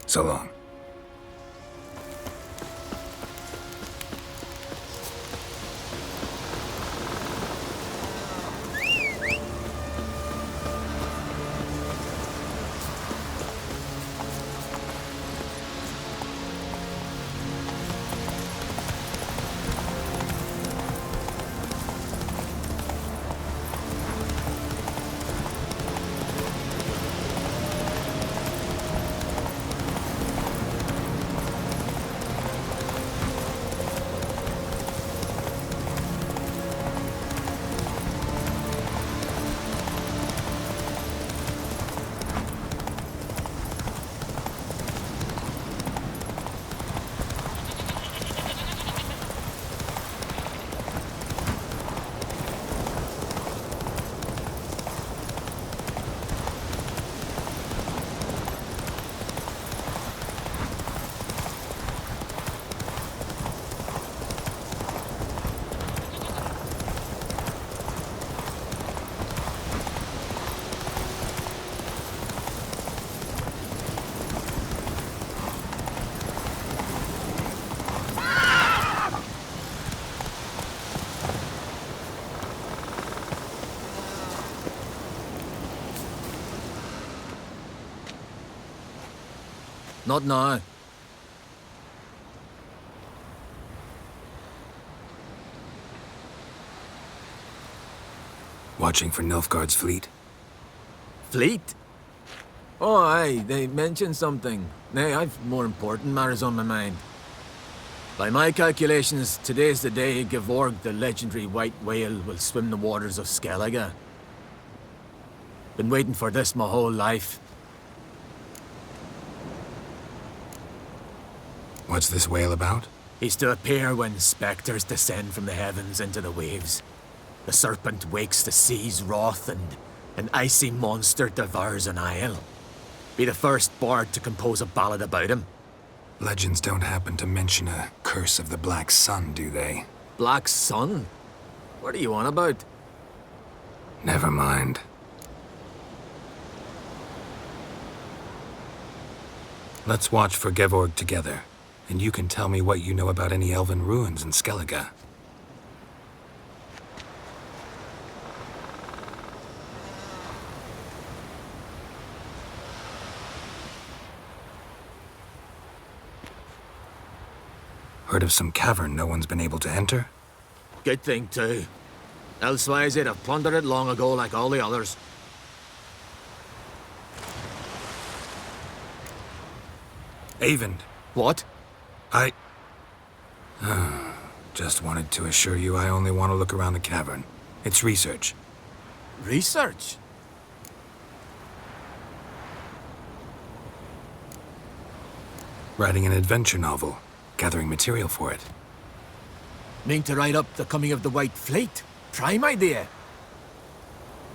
So long. Not now. Watching for Nilfgaard's fleet? Fleet? Oh, aye, they mentioned something. Nay, I've more important matters on my mind. By my calculations, today's the day Gevorg, the legendary white whale, will swim the waters of Skellige. Been waiting for this my whole life. What's this whale about? He's to appear when spectres descend from the heavens into the waves. The serpent wakes the sea's wrath and an icy monster devours an isle. Be the first bard to compose a ballad about him. Legends don't happen to mention a curse of the Black Sun, do they? Black Sun? What are you on about? Never mind. Let's watch for Gevorg together, and you can tell me what you know about any elven ruins in Skellige. Heard of some cavern no one's been able to enter? Good thing, too. Elsewise, they'd have plundered it long ago like all the others. Avend. What? Just wanted to assure you I only want to look around the cavern. It's research. Research? Writing an adventure novel. Gathering material for it. Mean to write up the coming of the White Fleet? Prime idea.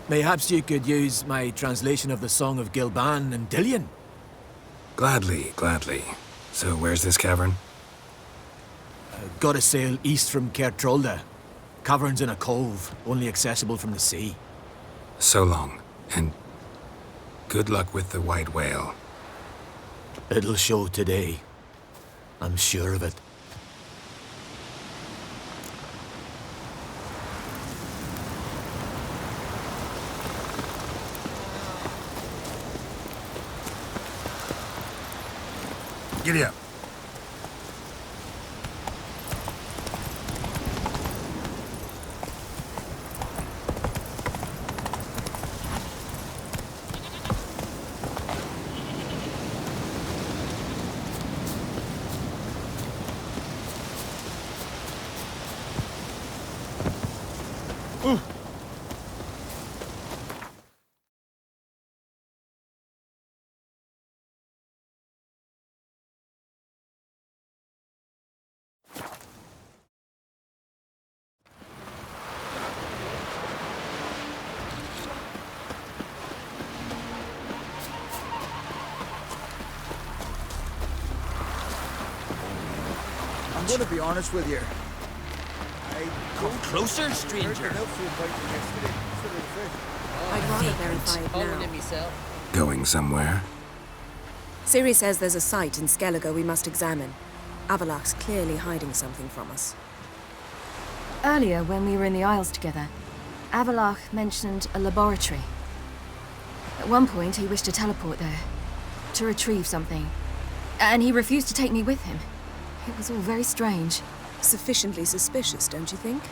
Mayhaps you could use my translation of the Song of Gilban and Dillion. Gladly, gladly. So where's this cavern? Gotta sail east from Cair Trolda. Cavern's in a cove, only accessible from the sea. So long, and good luck with the white whale. It'll show today. I'm sure of it. Giddy up. I'm going to be honest with you. Come closer, stranger. I'd rather verify it now. Going somewhere? Ciri says there's a site in Skellige we must examine. Avallach's clearly hiding something from us. Earlier, when we were in the Isles together, Avallach mentioned a laboratory. At one point, he wished to teleport there, to retrieve something. And he refused to take me with him. It was all very strange. Sufficiently suspicious, don't you think?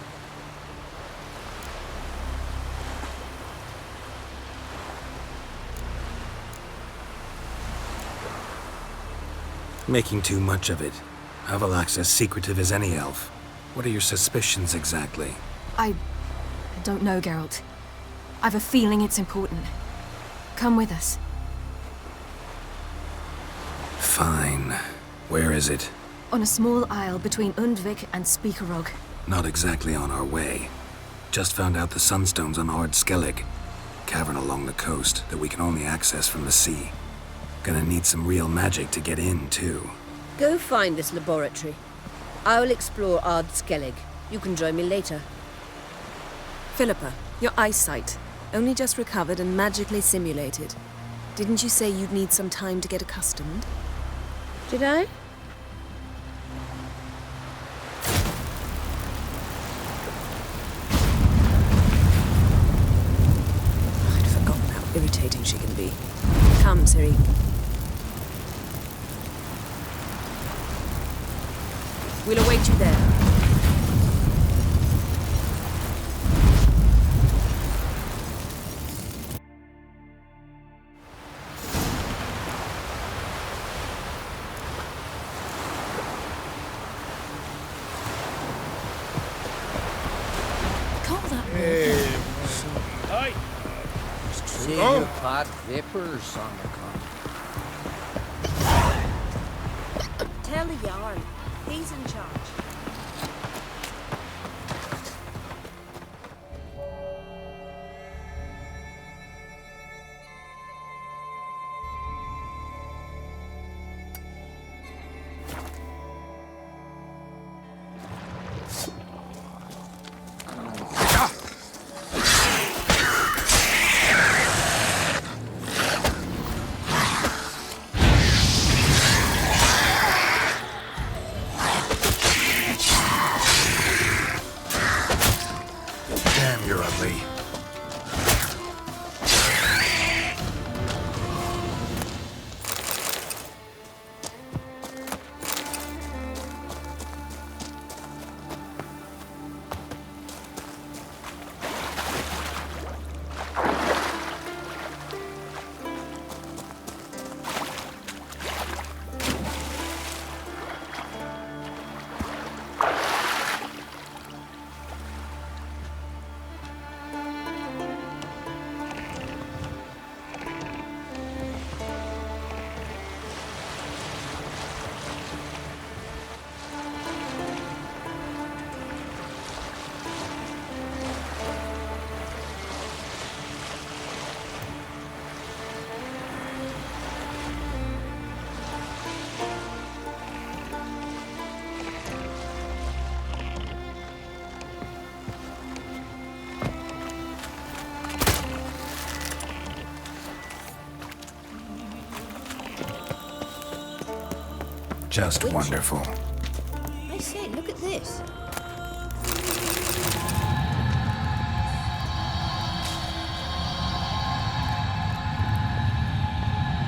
Making too much of it. Avallach's as secretive as any elf. What are your suspicions exactly? I don't know, Geralt. I've a feeling it's important. Come with us. Fine. Where is it? On a small isle between Undvik and Speakerog. Not exactly on our way. Just found out the sunstone's on Ard Skellig. Cavern along the coast that we can only access from the sea. Gonna need some real magic to get in, too. Go find this laboratory. I will explore Ard Skellig. You can join me later. Philippa, your eyesight. Only just recovered and magically simulated. Didn't you say you'd need some time to get accustomed? Did I? I'd forgotten how irritating she can be. Come, Ciri. We'll await you there. See your hot vapors on the car. Tell the Jarl. He's in charge. Just wonderful. I say, look at this.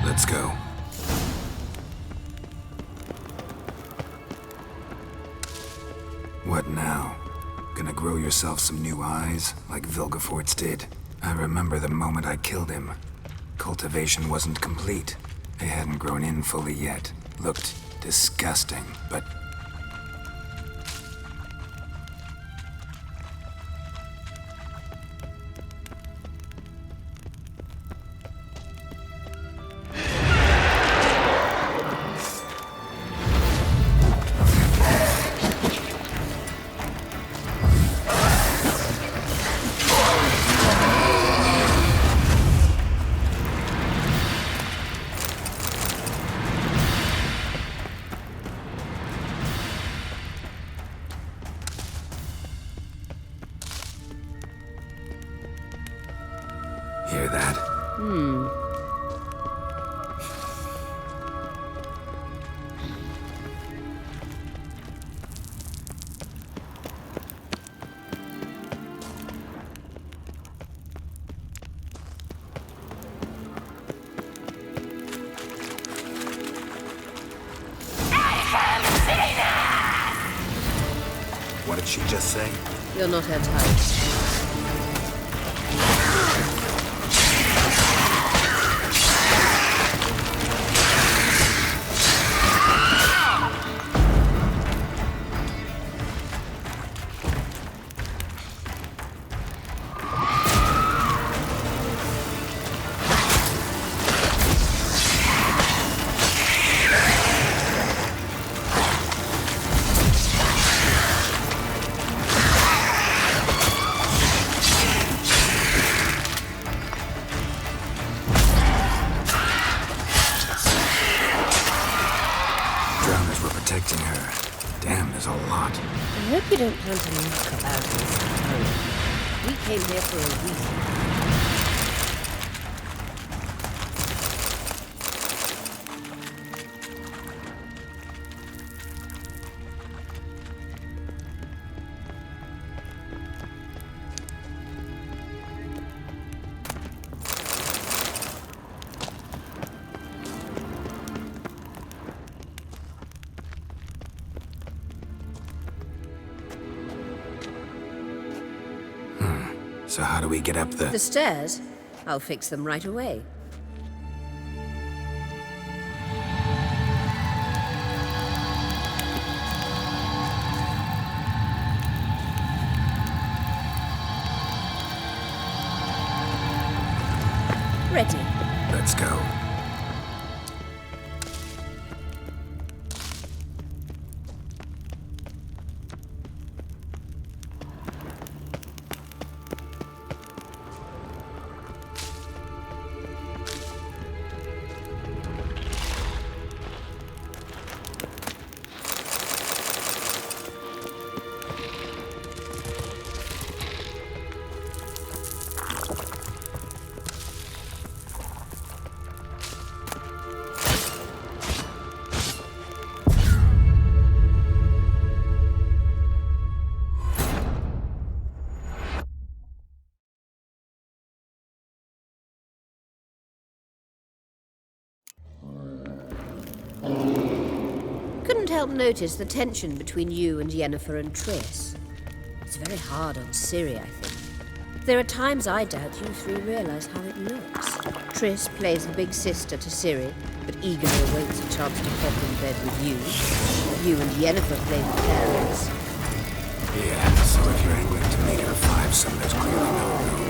Let's go. What now? Gonna grow yourself some new eyes, like Vilgefortz did? I remember the moment I killed him. Cultivation wasn't complete. They hadn't grown in fully yet. Looked disgusting, but... Hear that? What did she just say? You're not her type. Protecting her. Damn, there's a lot. I hope you don't plan to knock about this. We came here for a reason. So how do we get up The stairs? I'll fix them right away. Ready. Let's go. Couldn't help notice the tension between you and Yennefer and Triss. It's very hard on Ciri, I think. There are times I doubt you three realize how it looks. Triss plays the big sister to Ciri, but eagerly awaits a chance to pop in bed with you. You and Yennefer play the parents. Yeah, so if you're angling to make her five-some, there's clearly no room.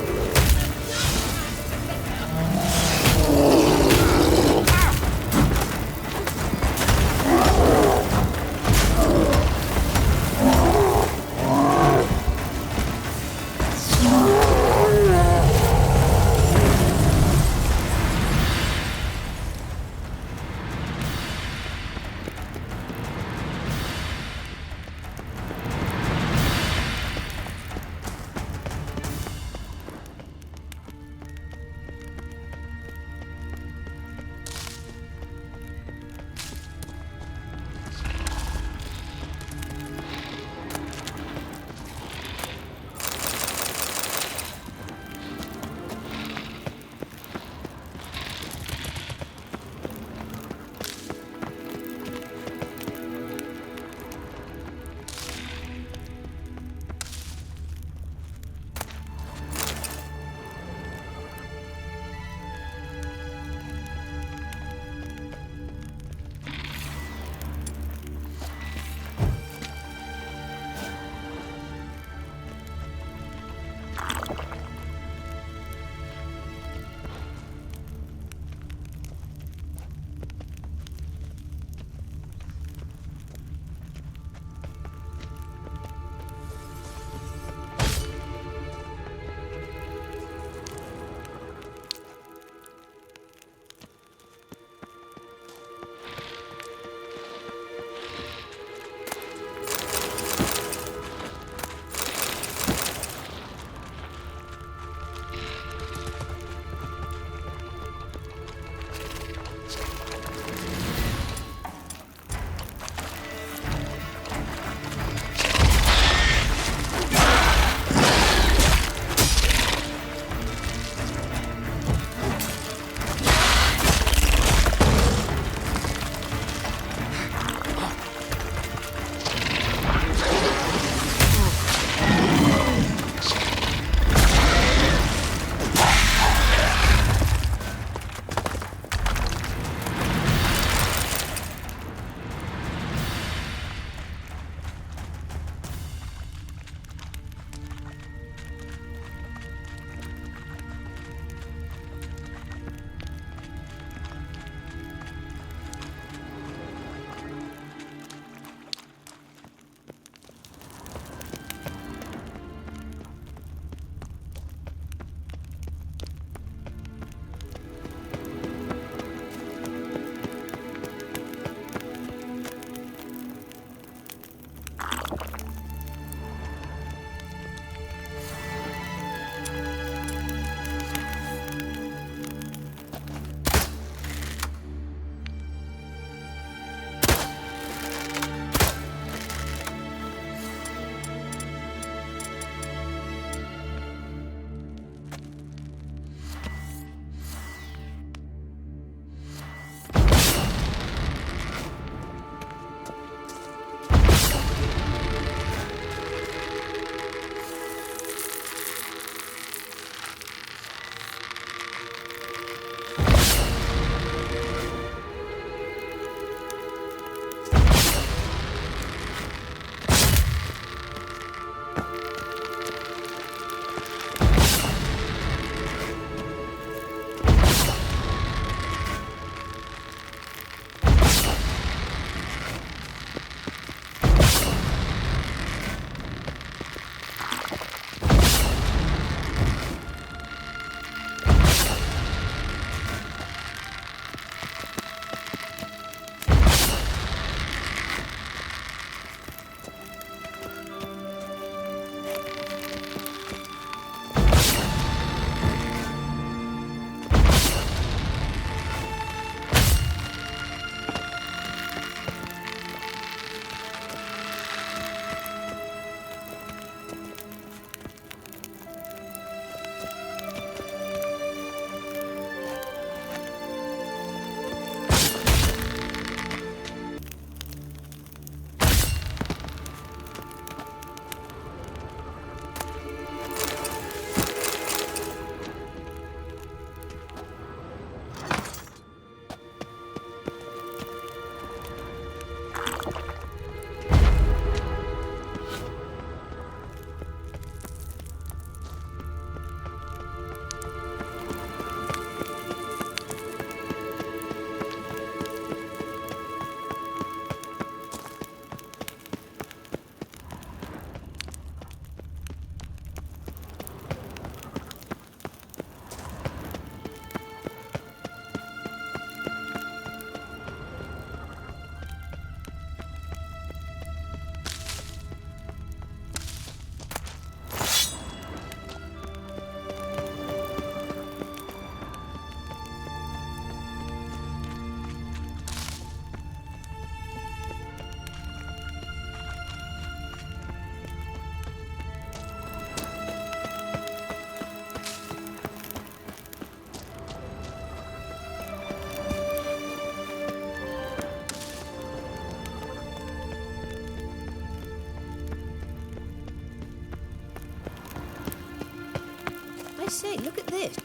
say, look at this.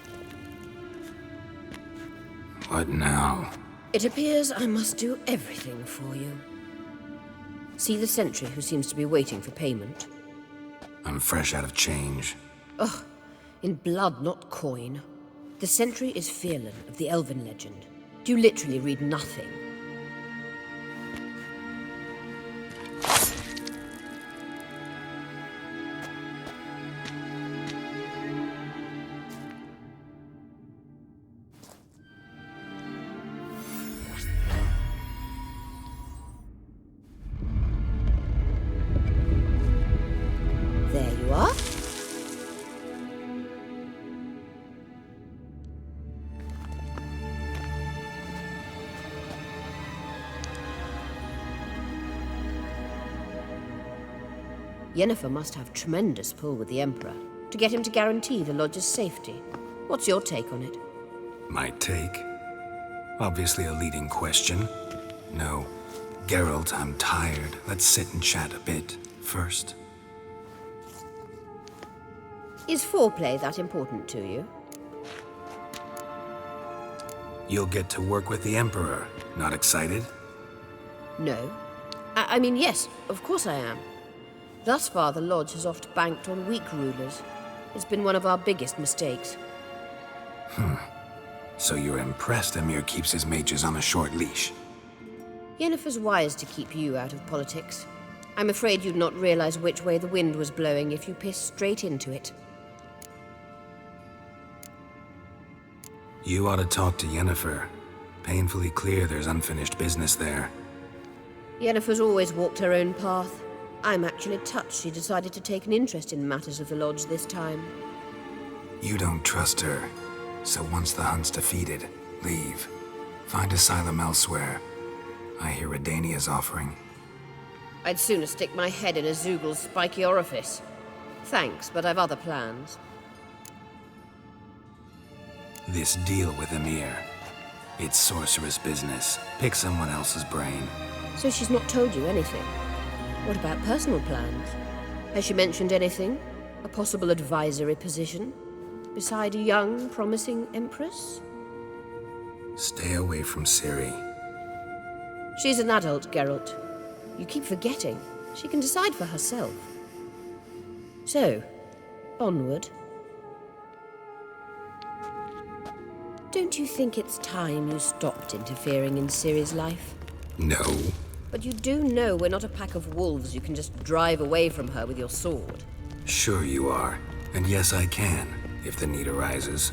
What now? It appears I must do everything for you. See the sentry who seems to be waiting for payment? I'm fresh out of change. Ugh, in blood, not coin. The sentry is Fearlan of the Elven legend. Do you literally read nothing? There you are. Yennefer must have tremendous pull with the Emperor to get him to guarantee the Lodge's safety. What's your take on it? My take? Obviously a leading question. No. Geralt, I'm tired. Let's sit and chat a bit first. Is foreplay that important to you? You'll get to work with the Emperor. Not excited? No. I mean, yes, of course I am. Thus far, the Lodge has oft banked on weak rulers. It's been one of our biggest mistakes. So you're impressed Emir keeps his mages on a short leash? Yennefer's wise to keep you out of politics. I'm afraid you'd not realize which way the wind was blowing if you pissed straight into it. You ought to talk to Yennefer. Painfully clear there's unfinished business there. Yennefer's always walked her own path. I'm actually touched she decided to take an interest in matters of the Lodge this time. You don't trust her. So once the hunt's defeated, leave. Find asylum elsewhere. I hear Redania's offering. I'd sooner stick my head in a Zoogl's spiky orifice. Thanks, but I've other plans. This deal with Emir. It's sorceress business. Pick someone else's brain. So she's not told you anything? What about personal plans? Has she mentioned anything? A possible advisory position? Beside a young, promising empress? Stay away from Ciri. She's an adult, Geralt. You keep forgetting. She can decide for herself. So, onward. Don't you think it's time you stopped interfering in Ciri's life? No. But you do know we're not a pack of wolves you can just drive away from her with your sword. Sure you are. And yes, I can, if the need arises.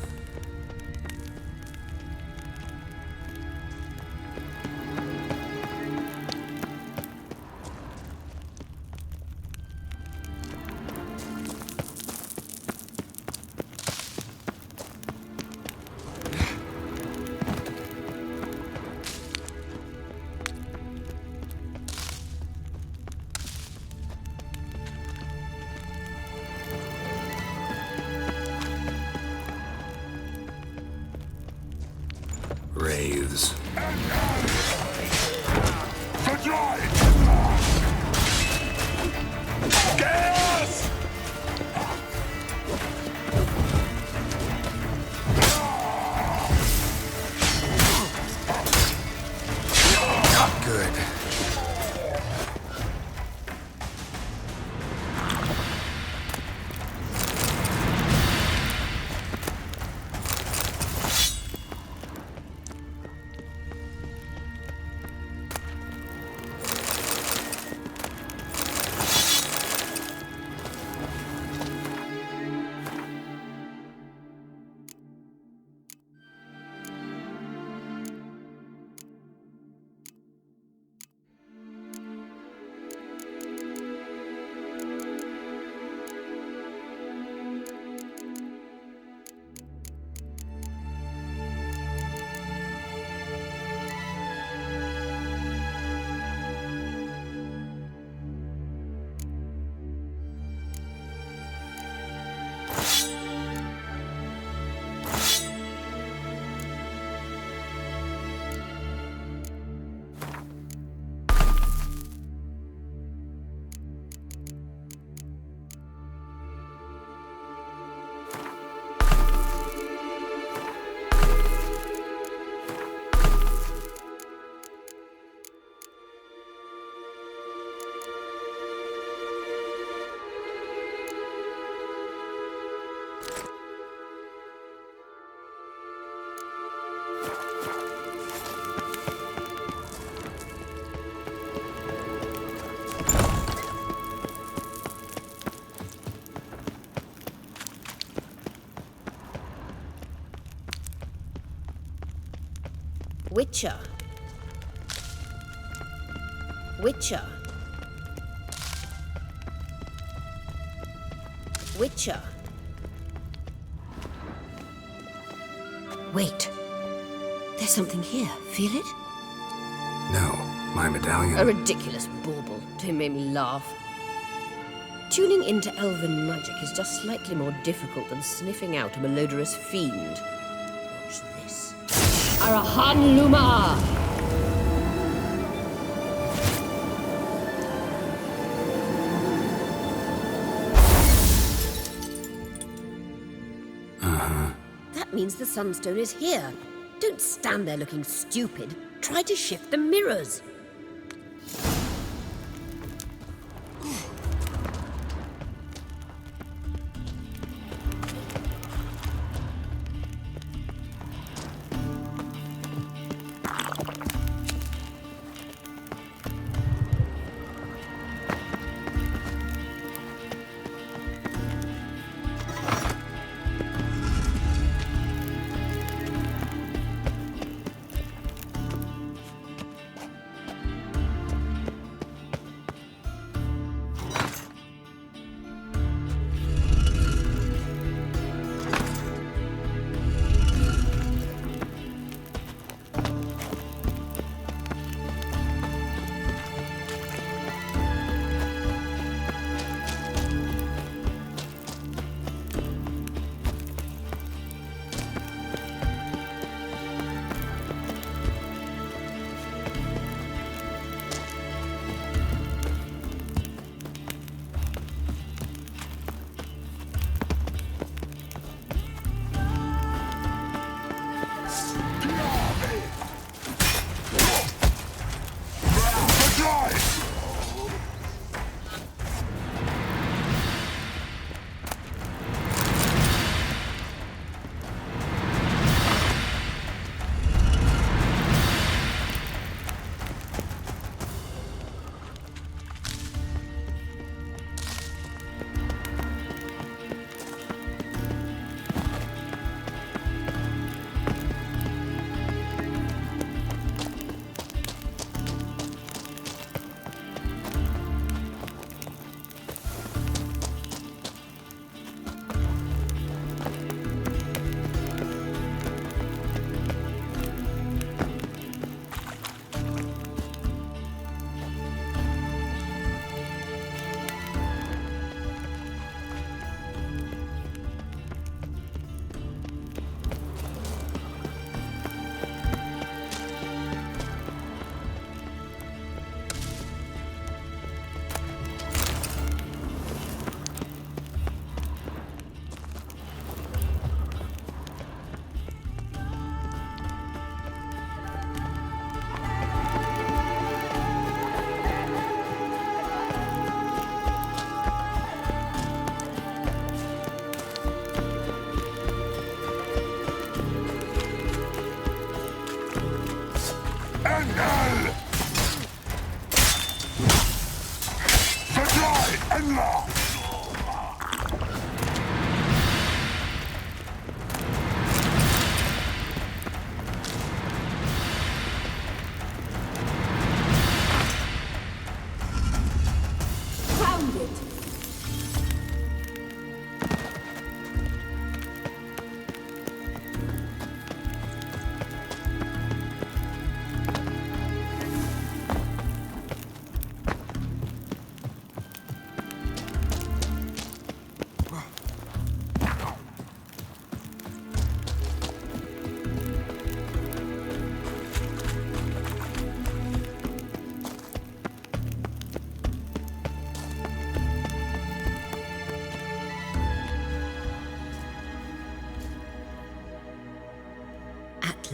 Wraiths. Gas! Not good. Witcher. Witcher. Witcher. Wait. There's something here. Feel it? No, my medallion. A ridiculous bauble. Don't make me laugh. Tuning into elven magic is just slightly more difficult than sniffing out a malodorous fiend. Watch this. Arahan Luma! That means the Sunstone is here. Don't stand there looking stupid. Try to shift the mirrors.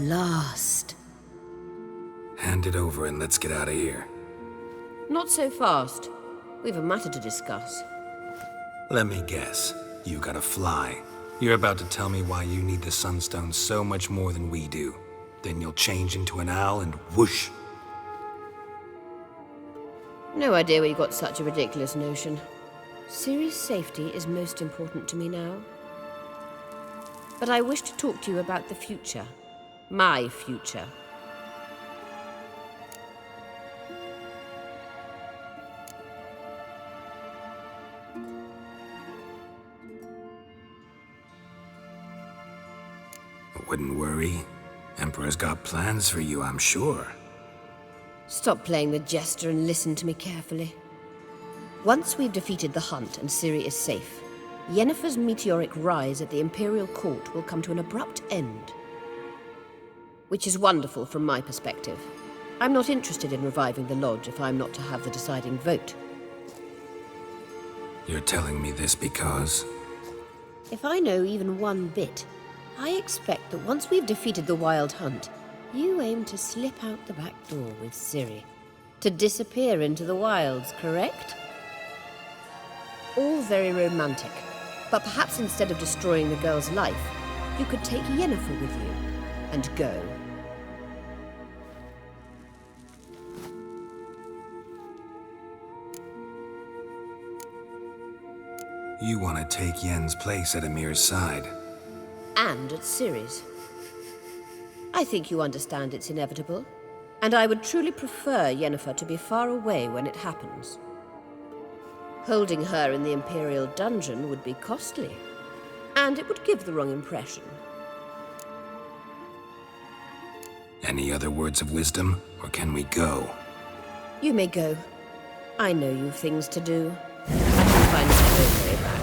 Last. Hand it over and let's get out of here. Not so fast. We've a matter to discuss. Let me guess. You gotta fly. You're about to tell me why you need the Sunstone so much more than we do. Then you'll change into an owl and whoosh. No idea where you got such a ridiculous notion. Ciri's safety is most important to me now. But I wish to talk to you about the future. My future. wouldn't worry. Emperor's got plans for you, I'm sure. Stop playing the jester and listen to me carefully. Once we've defeated the hunt and Ciri is safe, Yennefer's meteoric rise at the Imperial Court will come to an abrupt end. Which is wonderful from my perspective. I'm not interested in reviving the Lodge if I'm not to have the deciding vote. You're telling me this because... If I know even one bit, I expect that once we've defeated the Wild Hunt, you aim to slip out the back door with Ciri. To disappear into the wilds, correct? All very romantic, but perhaps instead of destroying the girl's life, you could take Yennefer with you and go. You want to take Yen's place at Emir's side. And at Ciri's. I think you understand it's inevitable, and I would truly prefer Yennefer to be far away when it happens. Holding her in the Imperial dungeon would be costly, and it would give the wrong impression. Any other words of wisdom, or can we go? You may go. I know you've things to do. I can find my own way back.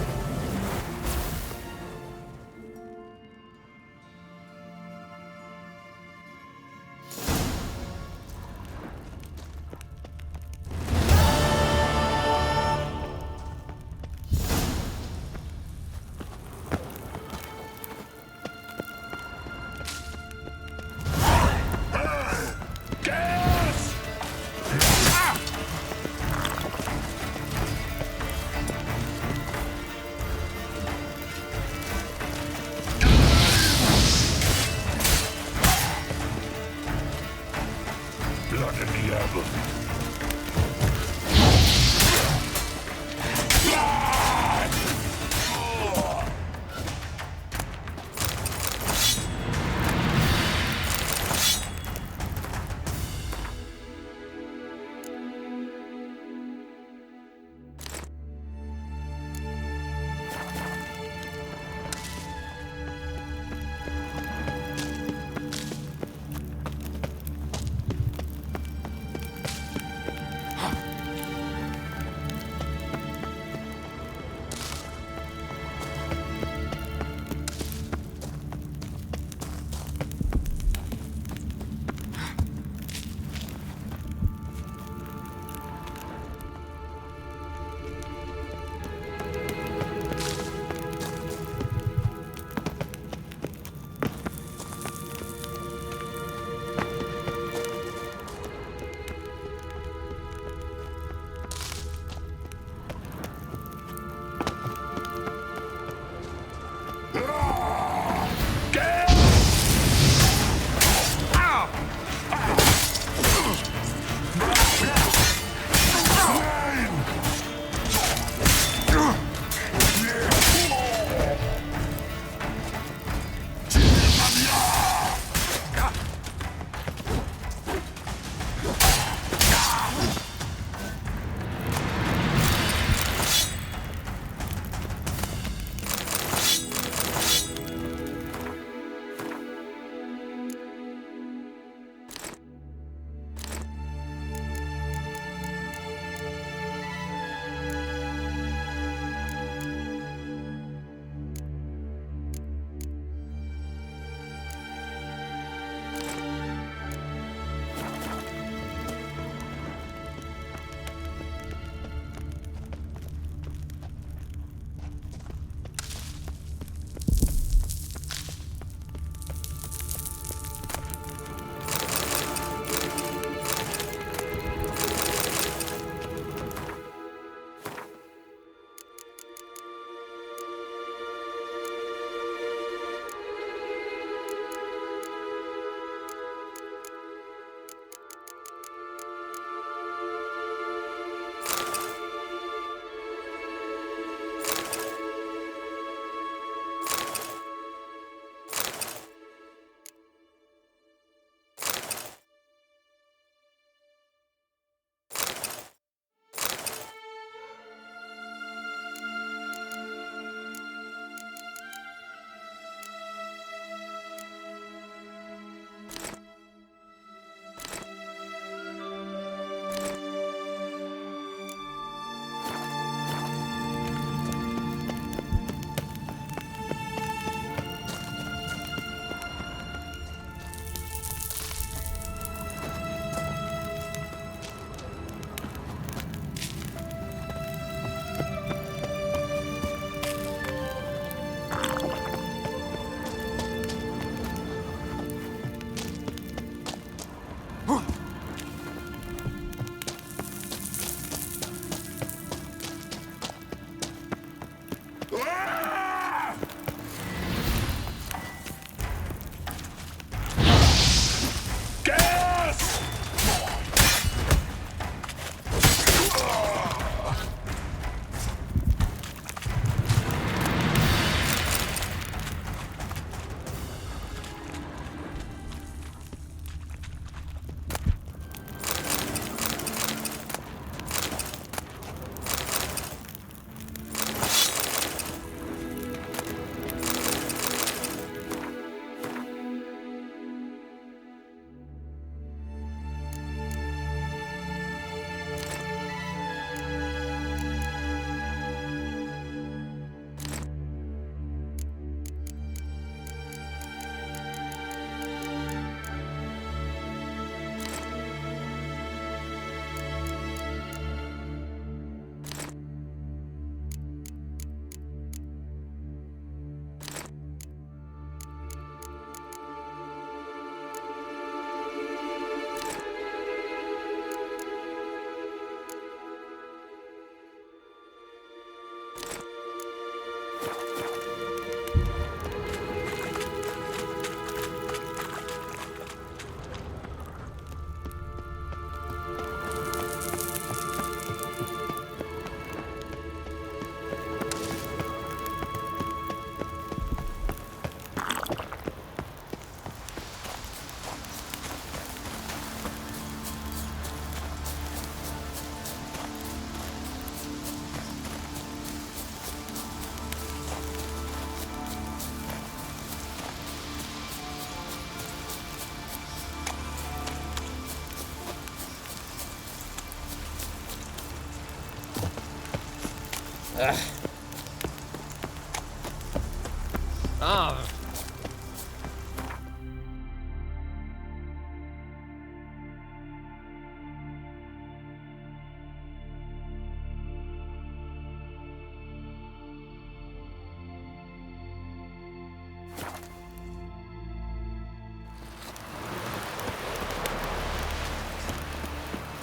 Ah.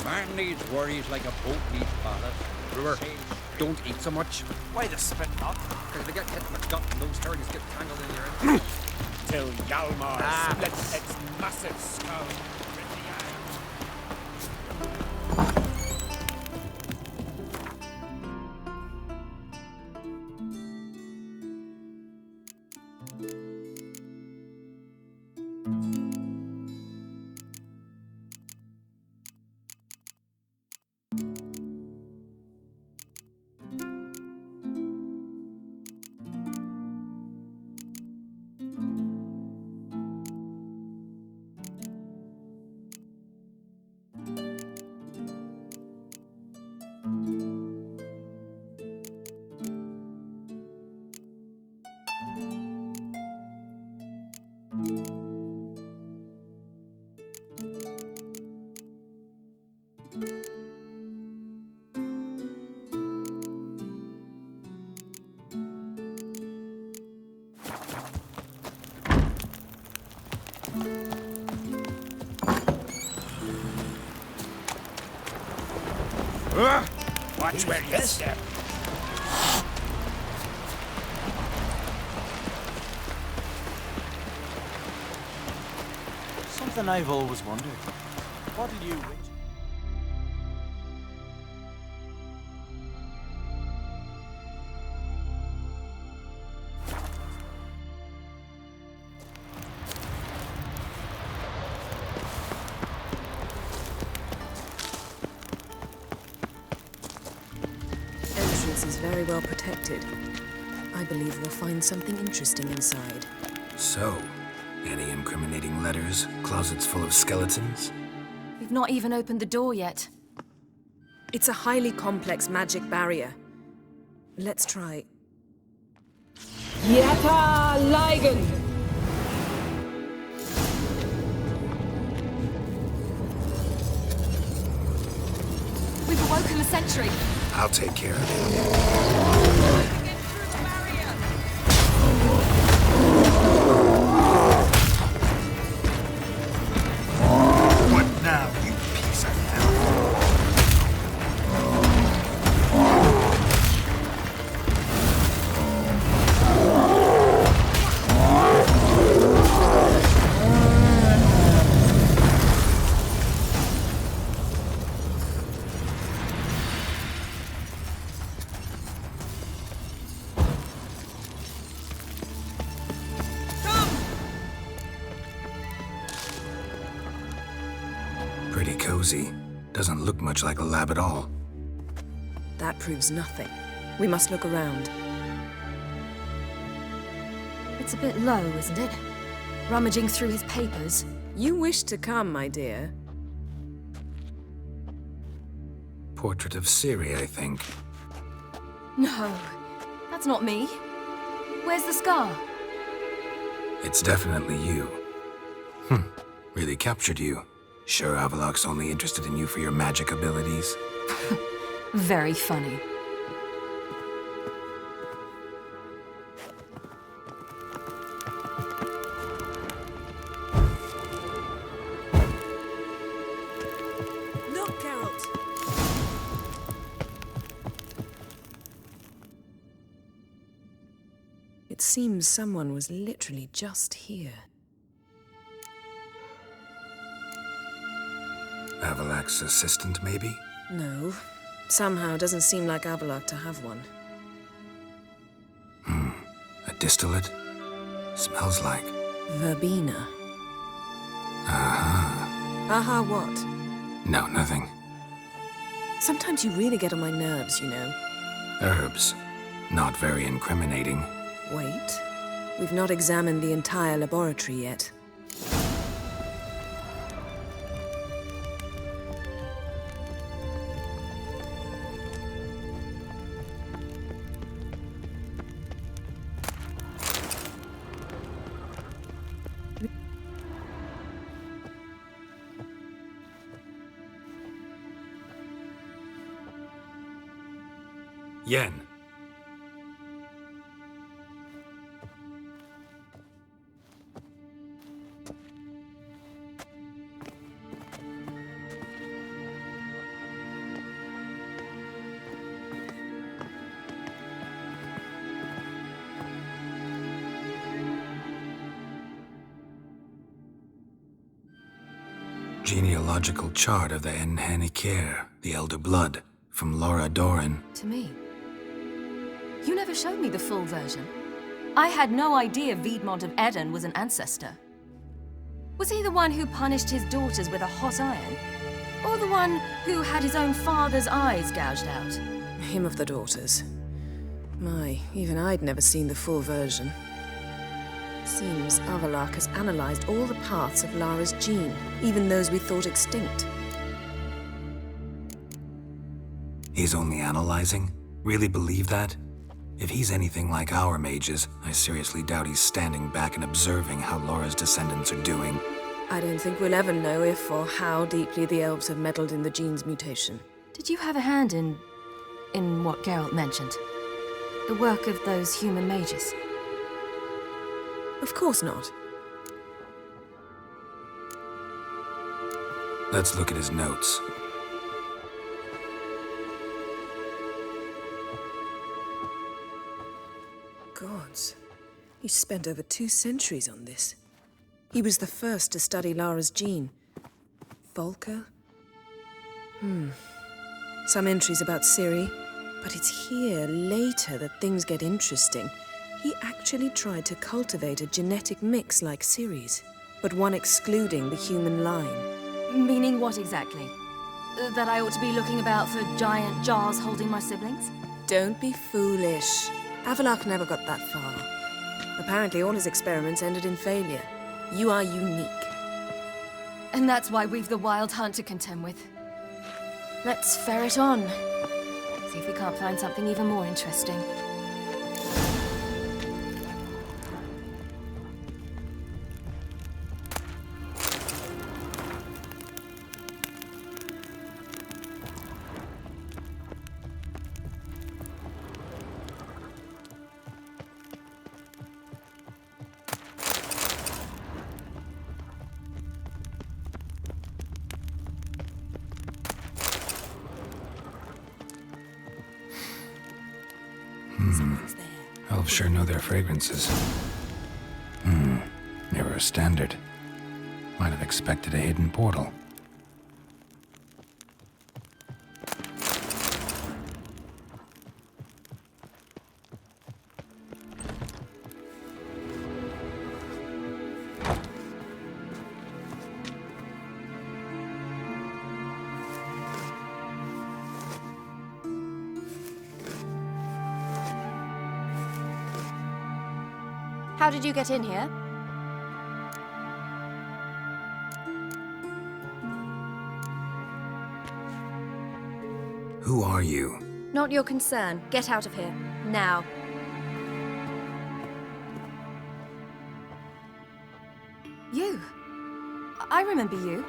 Man needs worries like a boat needs ballast. Brewer, don't eat so much. Why the spit not? Because they get hit in the gut and those herrings get tangled in your head. Till Yalmar splits its massive skull. Watch where you step. Something I've always wondered. What'll you... Is very well protected. I believe we'll find something interesting inside. So, any incriminating letters, closets full of skeletons? We've not even opened the door yet. It's a highly complex magic barrier. Let's try. Yeta Ligen! We've awoken the sentry. I'll take care of it. What now, you piece of hell? Pretty cozy. Doesn't look much like a lab at all. That proves nothing. We must look around. It's a bit low, isn't it? Rummaging through his papers. You wish to come, my dear. Portrait of Siri, I think. No, that's not me. Where's the scar? It's definitely you. Really captured you. Sure Avaloq's only interested in you for your magic abilities? Very funny. Look, Geralt! It seems someone was literally just here. Avaloq's assistant, maybe? No. Somehow doesn't seem like Avaloq to have one. A distillate? Smells like... Verbena. Aha. Aha what? No, nothing. Sometimes you really get on my nerves, you know. Herbs. Not very incriminating. Wait. We've not examined the entire laboratory yet. Yen. Genealogical chart of the Enhanikir, the Elder Blood, from Laura Doran. To me. You never showed me the full version. I had no idea Viedmont of Eden was an ancestor. Was he the one who punished his daughters with a hot iron? Or the one who had his own father's eyes gouged out? Him of the daughters. My, even I'd never seen the full version. Seems Avallac'h has analyzed all the parts of Lara's gene, even those we thought extinct. He's only analyzing? Really believe that? If he's anything like our mages, I seriously doubt he's standing back and observing how Laura's descendants are doing. I don't think we'll ever know if or how deeply the elves have meddled in the gene's mutation. Did you have a hand in what Geralt mentioned? The work of those human mages? Of course not. Let's look at his notes. Gods. He spent over 2 centuries on this. He was the first to study Lara's gene. Volker? Some entries about Ciri, but it's here, later, that things get interesting. He actually tried to cultivate a genetic mix like Ciri's, but one excluding the human line. Meaning what exactly? That I ought to be looking about for giant jars holding my siblings? Don't be foolish. Avallac'h never got that far. Apparently all his experiments ended in failure. You are unique. And that's why we've the Wild Hunt to contend with. Let's ferret on. See if we can't find something even more interesting. Elves sure know their fragrances. They were a standard. Might have expected a hidden portal. How did you get in here? Who are you? Not your concern. Get out of here. Now. You? I remember you.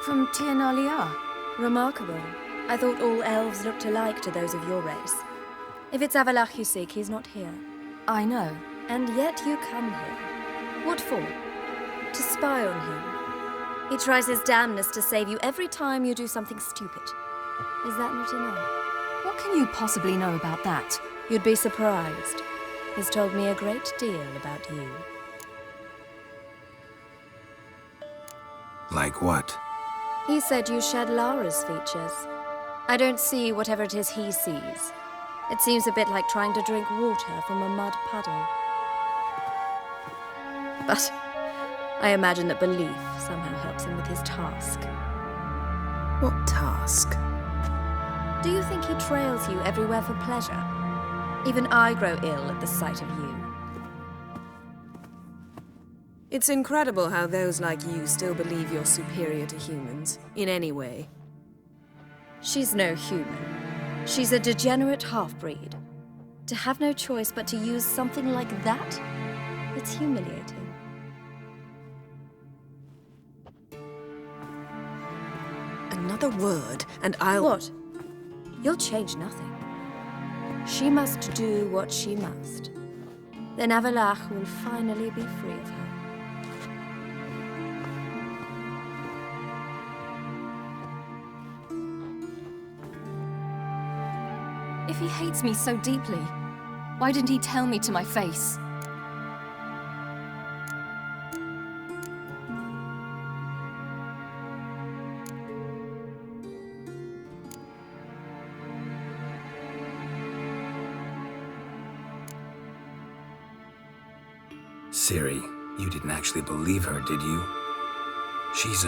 From Tir na Liar. Remarkable. I thought all elves looked alike to those of your race. If it's Avallac'h you seek, he's not here. I know. And yet you come here. What for? To spy on him. He tries his damnedest to save you every time you do something stupid. Is that not enough? What can you possibly know about that? You'd be surprised. He's told me a great deal about you. Like what? He said you shared Lara's features. I don't see whatever it is he sees. It seems a bit like trying to drink water from a mud puddle. But I imagine that belief somehow helps him with his task. What task? Do you think he trails you everywhere for pleasure? Even I grow ill at the sight of you. It's incredible how those like you still believe you're superior to humans, in any way. She's no human. She's a degenerate half-breed. To have no choice but to use something like that, it's humiliating. Another word, and I'll... What? You'll change nothing. She must do what she must. Then Avallac'h will finally be free of her. If he hates me so deeply, why didn't he tell me to my face? Ciri, you didn't actually believe her, did you? She's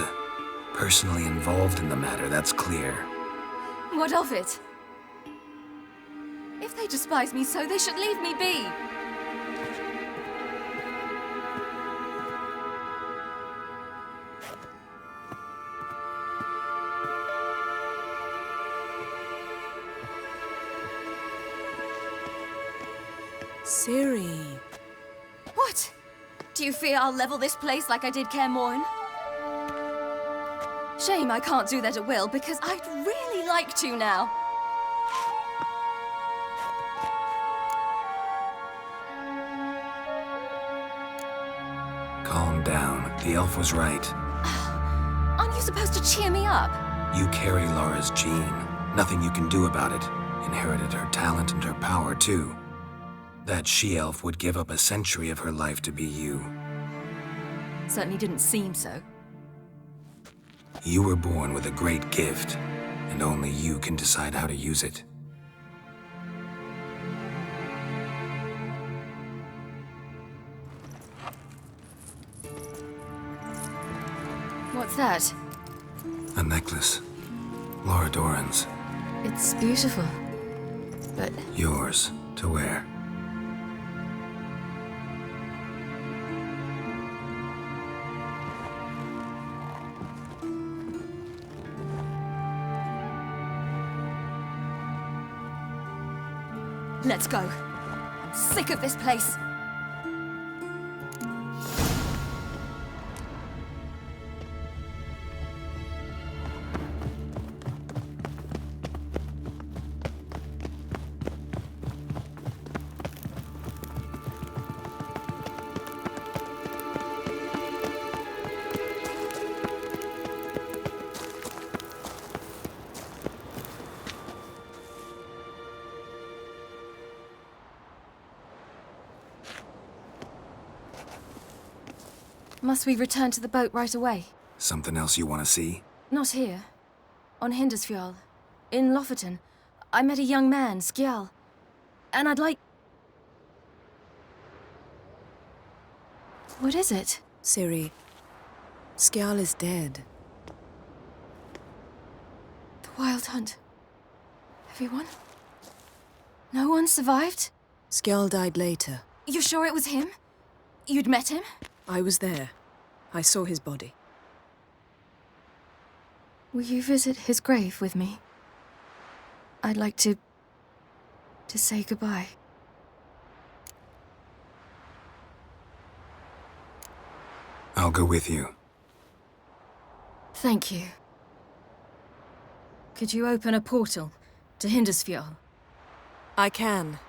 personally involved in the matter, that's clear. What of it? If they despise me so, they should leave me be. Ciri. What? Do you fear I'll level this place like I did Kaer Morhen? Shame I can't do that at will, because I'd really like to now. Calm down. The elf was right. Aren't you supposed to cheer me up? You carry Laura's gene. Nothing you can do about it. Inherited her talent and her power, too. That she-elf would give up a century of her life to be you. Certainly didn't seem so. You were born with a great gift, and only you can decide how to use it. What's that? A necklace. Laura Doran's. It's beautiful, but... Yours to wear. Let's go. I'm sick of this place. Must we return to the boat right away? Something else you want to see? Not here. On Hindisfjall. In Lofoten. I met a young man, Skjal. And I'd like... What is it? Ciri, Skjal is dead. The Wild Hunt. Everyone? No one survived? Skjal died later. You sure it was him? You'd met him? I was there. I saw his body. Will you visit his grave with me? I'd like to say goodbye. I'll go with you. Thank you. Could you open a portal to Hindisfjall? I can.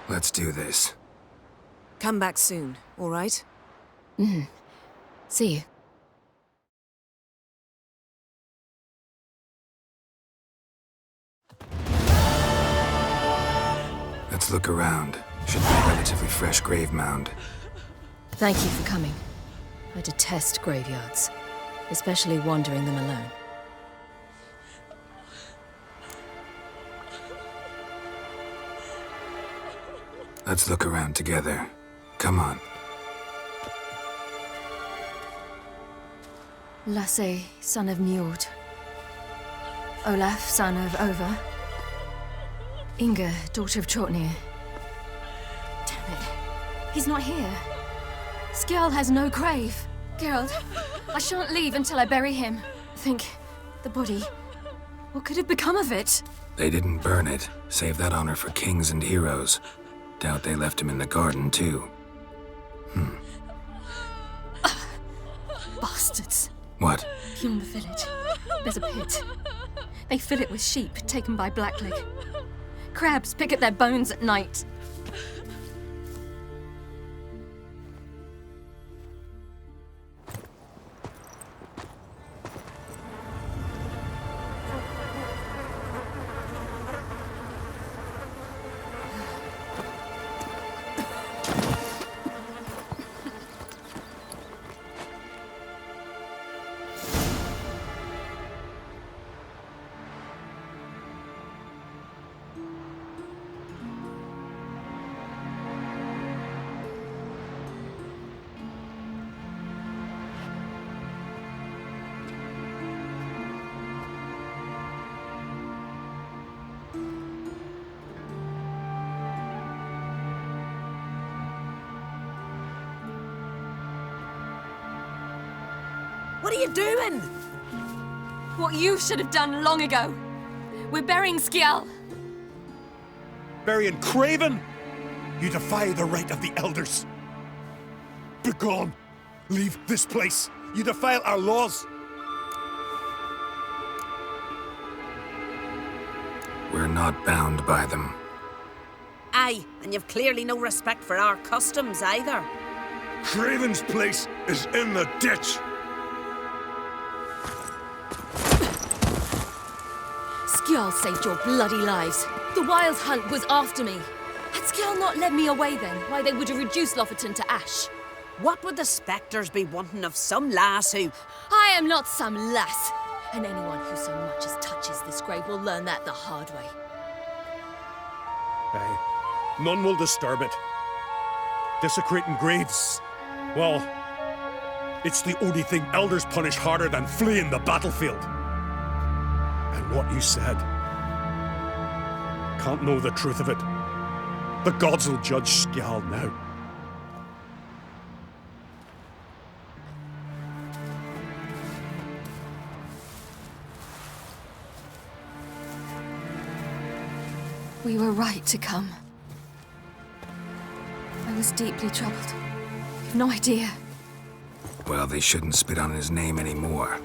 Let's do this. Come back soon, all right? See you. Let's look around. Should be a relatively fresh grave mound. Thank you for coming. I detest graveyards, especially wandering them alone. Let's look around together. Come on. Lasse, son of Njord. Olaf, son of Over. Inga, daughter of Trotnir. Damn it. He's not here. Skjal has no grave. Geralt, I shan't leave until I bury him. Think, the body. What could have become of it? They didn't burn it. Save that honor for kings and heroes. Doubt they left him in the garden, too. Bastards. bastards. What? Beyond the village, there's a pit. They fill it with sheep taken by Blackleg. Crabs pick at their bones at night. What are you doing? What you should have done long ago. We're burying Skjall. Burying Craven? You defy the right of the elders. Begone. Leave this place. You defile our laws. We're not bound by them. Aye, and you've clearly no respect for our customs either. Craven's place is in the ditch. Skjall saved your bloody lives. The Wild Hunt was after me. Had Skjall not led me away then, why they would have reduced Lofoten to ash. What would the spectres be wanting of some lass who... I am not some lass, and anyone who so much as touches this grave will learn that the hard way. Aye. None will disturb it. Desecrating graves, well, it's the only thing elders punish harder than fleeing the battlefield. And what you said, can't know the truth of it. The gods will judge Skjall now. We were right to come. I was deeply troubled. You've no idea. Well, they shouldn't spit on his name anymore.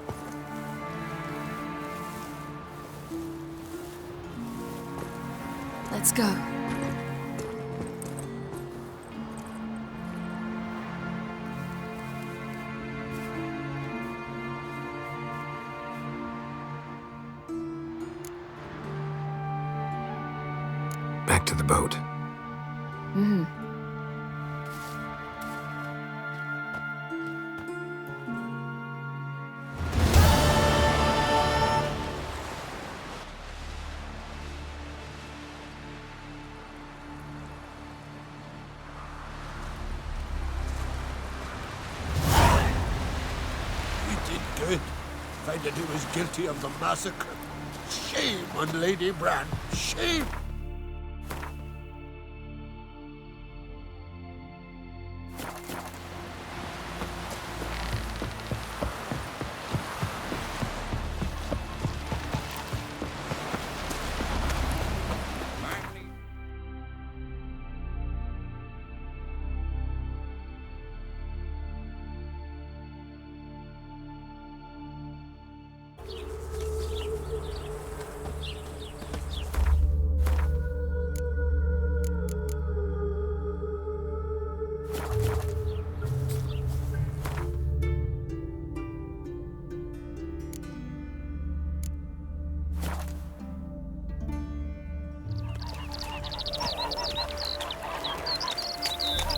Let's go. Back to the boat. Mm-hmm. Good. Find that he was guilty of the massacre. Shame on Lady Bran. Shame!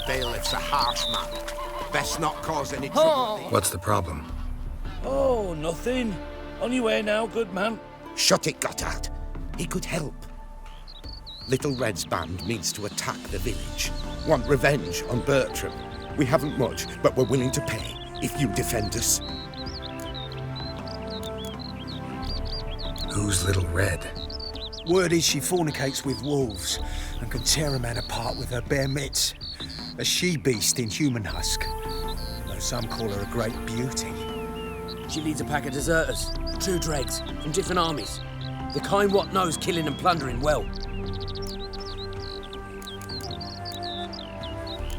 Bailiff's a harsh man. Best not cause any trouble. What's the problem? Oh, nothing. On your way now, good man. Shut it, Gotthard. He could help. Little Red's band means to attack the village. Want revenge on Bertram. We haven't much, but we're willing to pay if you defend us. Who's Little Red? Word is she fornicates with wolves and can tear a man apart with her bare mitts. A she-beast in human husk, though some call her a great beauty. She leads a pack of deserters, true dregs, from different armies. The kind what knows killing and plundering well.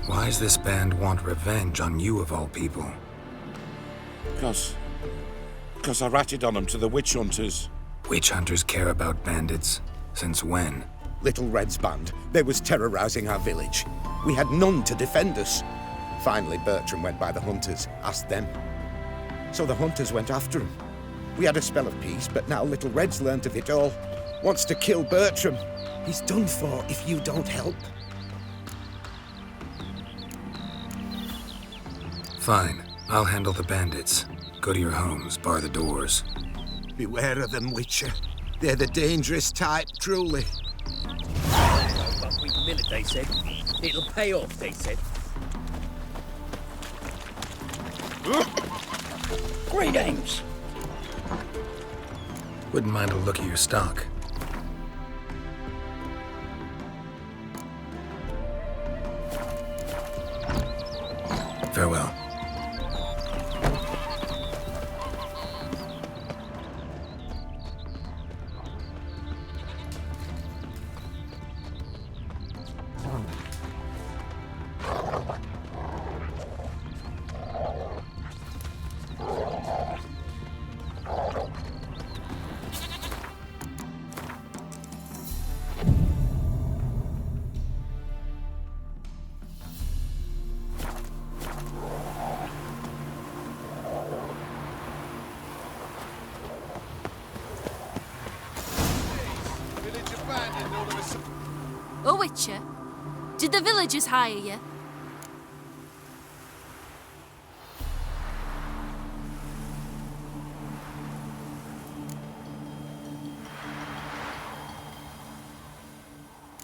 Why's this band want revenge on you of all people? Because I ratted on them to the witch hunters. Witch hunters care about bandits? Since when? Little Red's band, they was terrorizing our village. We had none to defend us. Finally, Bertram went by the hunters, asked them. So the hunters went after him. We had a spell of peace, but now Little Red's learnt of it all. Wants to kill Bertram. He's done for if you don't help. Fine. I'll handle the bandits. Go to your homes, bar the doors. Beware of them, Witcher. They're the dangerous type, truly. About 3 minutes, they said. It'll pay off, they said. Great aims. Wouldn't mind a look at your stock. Farewell. Oh, Witcher, did the villagers hire you?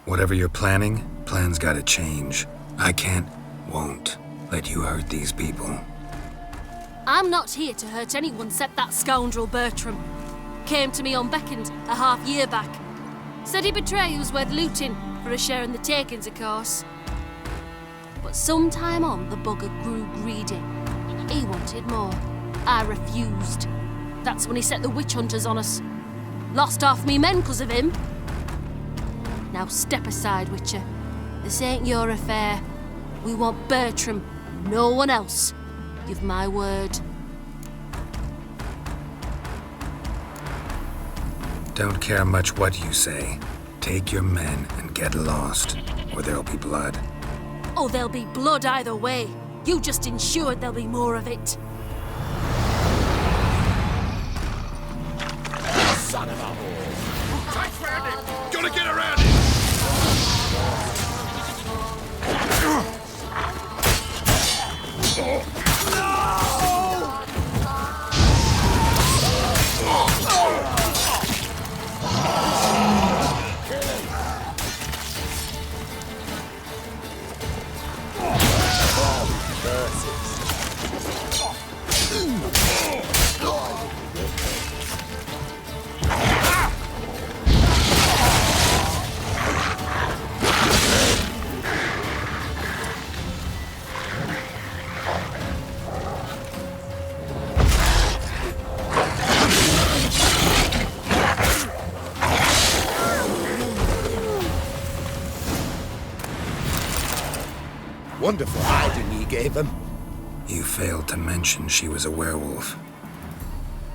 Whatever you're planning, plans gotta change. I can't, won't let you hurt these people. I'm not here to hurt anyone except that scoundrel Bertram. Came to me unbeckoned a half-year back. Said he'd betray who's worth looting, for a share in the takings, of course. But some time on, the bugger grew greedy. He wanted more. I refused. That's when he set the witch hunters on us. Lost half me men 'cause of him. Now step aside, Witcher. This ain't your affair. We want Bertram, no one else. You've my word. Don't care much what you say. Take your men and get lost, or there'll be blood. Oh, there'll be blood either way. You just ensured there'll be more of it. Son of a whore! Tight round him! Gotta get around him! Wonderful hiding you gave him. You failed to mention she was a werewolf.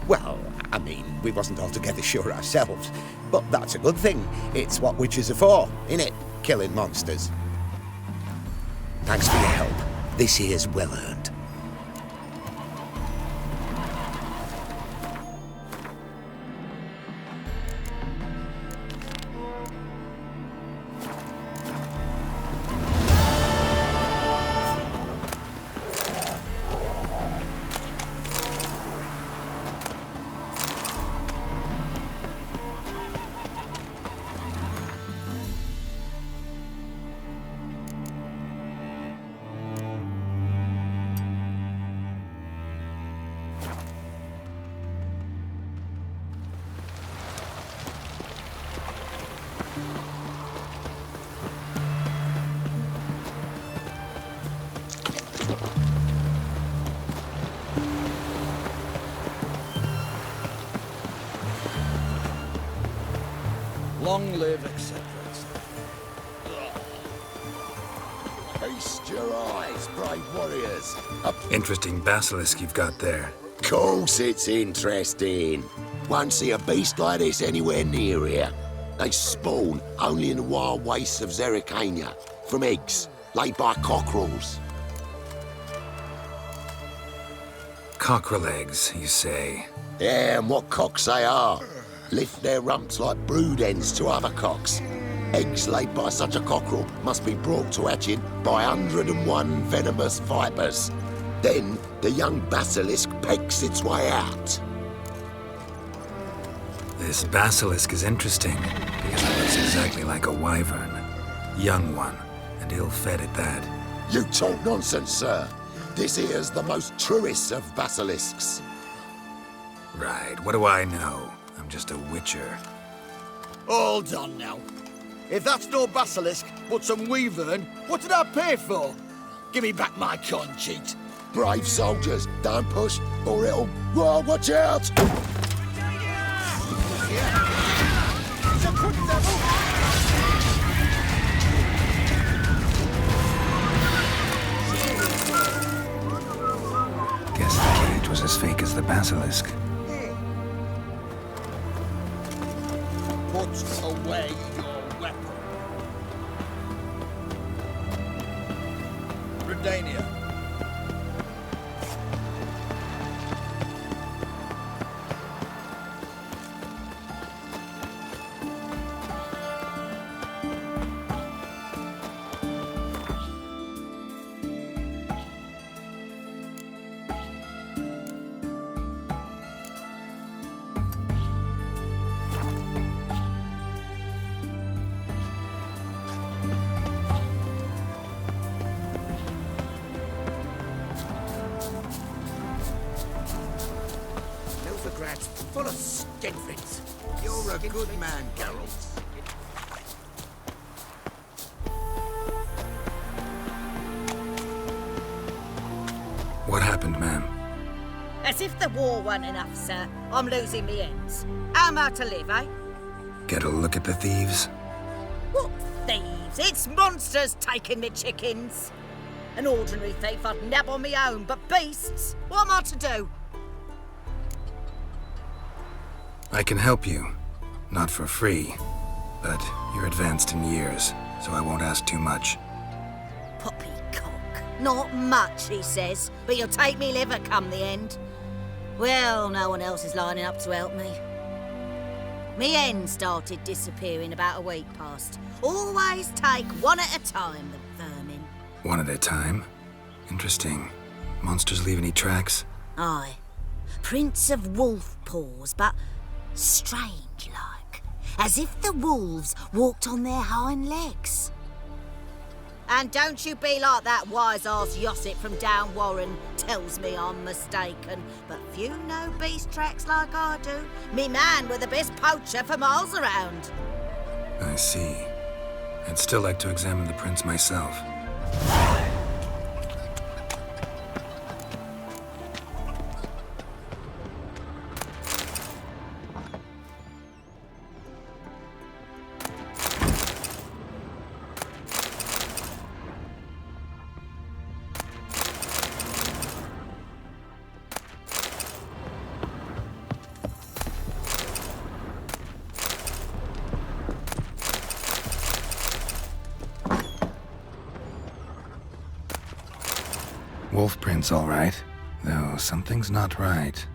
Well, I mean, we wasn't altogether sure ourselves. But that's a good thing. It's what witches are for, innit? Killing monsters. Thanks for your help. This here's well earned. Long live, etc. Feast your eyes, brave warriors. Interesting basilisk you've got there. Course it's interesting. Won't see a beast like this anywhere near here. They spawn only in the wild wastes of Zerrikania, from eggs laid by cockerels. Cockerel eggs, you say? Yeah, and what cocks they are. Lift their rumps like brood hens to other cocks. Eggs laid by such a cockerel must be brought to hatching by 101 venomous vipers. Then the young basilisk pecks its way out. This basilisk is interesting, because it looks exactly like a wyvern. Young one, and ill-fed at that. You talk nonsense, sir. This here's the most truest of basilisks. Right, what do I know? I'm just a witcher. Hold on now. If that's no basilisk, but some wyvern, what did I pay for? Give me back my con, cheat. Brave soldiers, don't push, or it'll... Whoa, watch out! It's a quick devil! Guess the cage was as fake as the basilisk. Put away your weapon. Redania. Full of skinflings. You're a good man, Geralt. What happened, ma'am? As if the war weren't enough, sir. I'm losing me ends. How am I to live, eh? Get a look at the thieves? What thieves? It's monsters taking me chickens. An ordinary thief I'd nab on me own, but beasts? What am I to do? I can help you. Not for free. But you're advanced in years, so I won't ask too much. Poppycock. Not much, he says, but you'll take me liver come the end. Well, no one else is lining up to help me. Me hen started disappearing about a week past. Always take one at a time, the vermin. One at a time? Interesting. Monsters leave any tracks? Aye. Prints of wolf paws, but strange-like. As if the wolves walked on their hind legs. And don't you be like that wise-ass Yossip from down Warren tells me I'm mistaken. But few know beast tracks like I do. Me man were the best poacher for miles around. I see. I'd still like to examine the prints myself. Wolf prints, all right. Though something's not right.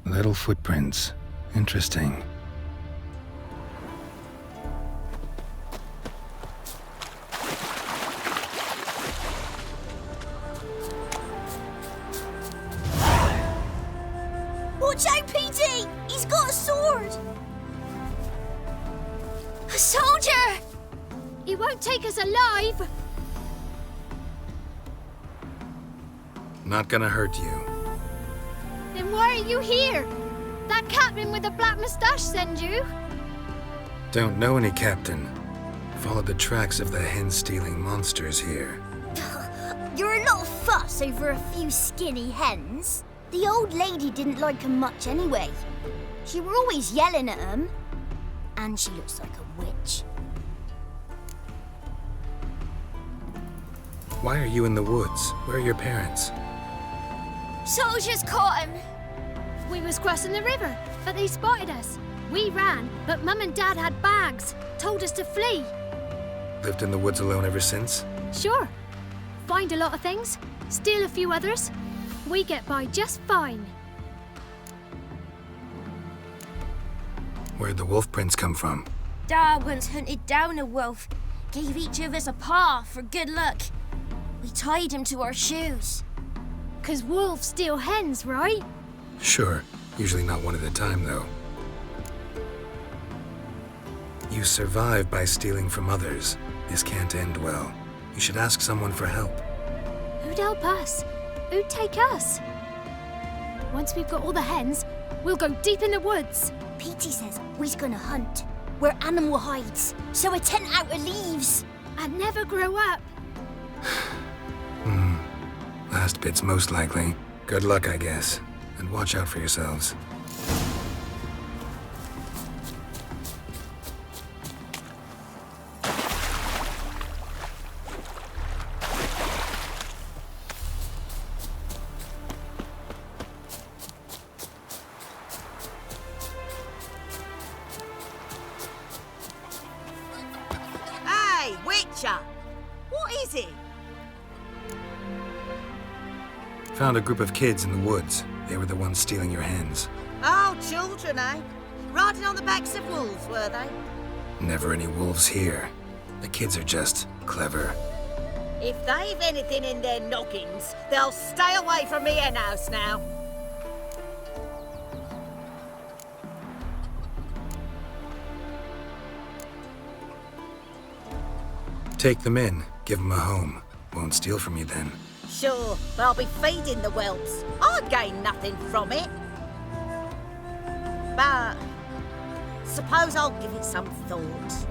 Little footprints. Interesting. Watch out, PD! He's got a sword! A soldier! He won't take us alive! Not gonna hurt you. Then why are you here? that captain with the black moustache send you? Don't know any captain. Followed the tracks of the hen-stealing monsters here. You're a lot of fuss over a few skinny hens. The old lady didn't like 'em much anyway. She were always yelling at 'em. And she looks like a witch. Why are you in the woods? Where are your parents? Soldiers caught 'em. We was crossing the river, but they spotted us. We ran, but Mum and Dad had bags, told us to flee. Lived in the woods alone ever since? Sure. Find a lot of things, steal a few others. We get by just fine. Where'd the wolf prints come from? Dad once hunted down a wolf, gave each of us a paw for good luck. We tied him to our shoes. 'Cause wolves steal hens, right? Sure. Usually not one at a time, though. You survive by stealing from others. This can't end well. You should ask someone for help. Who'd help us? Who'd take us? Once we've got all the hens, we'll go deep in the woods. Petey says we's gonna hunt. We're animal hides, so a tent out of leaves. And never grow up. Last bit's most likely. Good luck, I guess. And watch out for yourselves. Hey, Witcher! What is it? Found a group of kids in the woods. They were the ones stealing your hens. Oh, children, eh? Riding on the backs of wolves, were they? Never any wolves here. The kids are just clever. If they've anything in their noggins, they'll stay away from me hen house now. Take them in. Give them a home. Won't steal from you then. Sure, but I'll be feeding the whelps. I'll gain nothing from it. But suppose I'll give it some thought.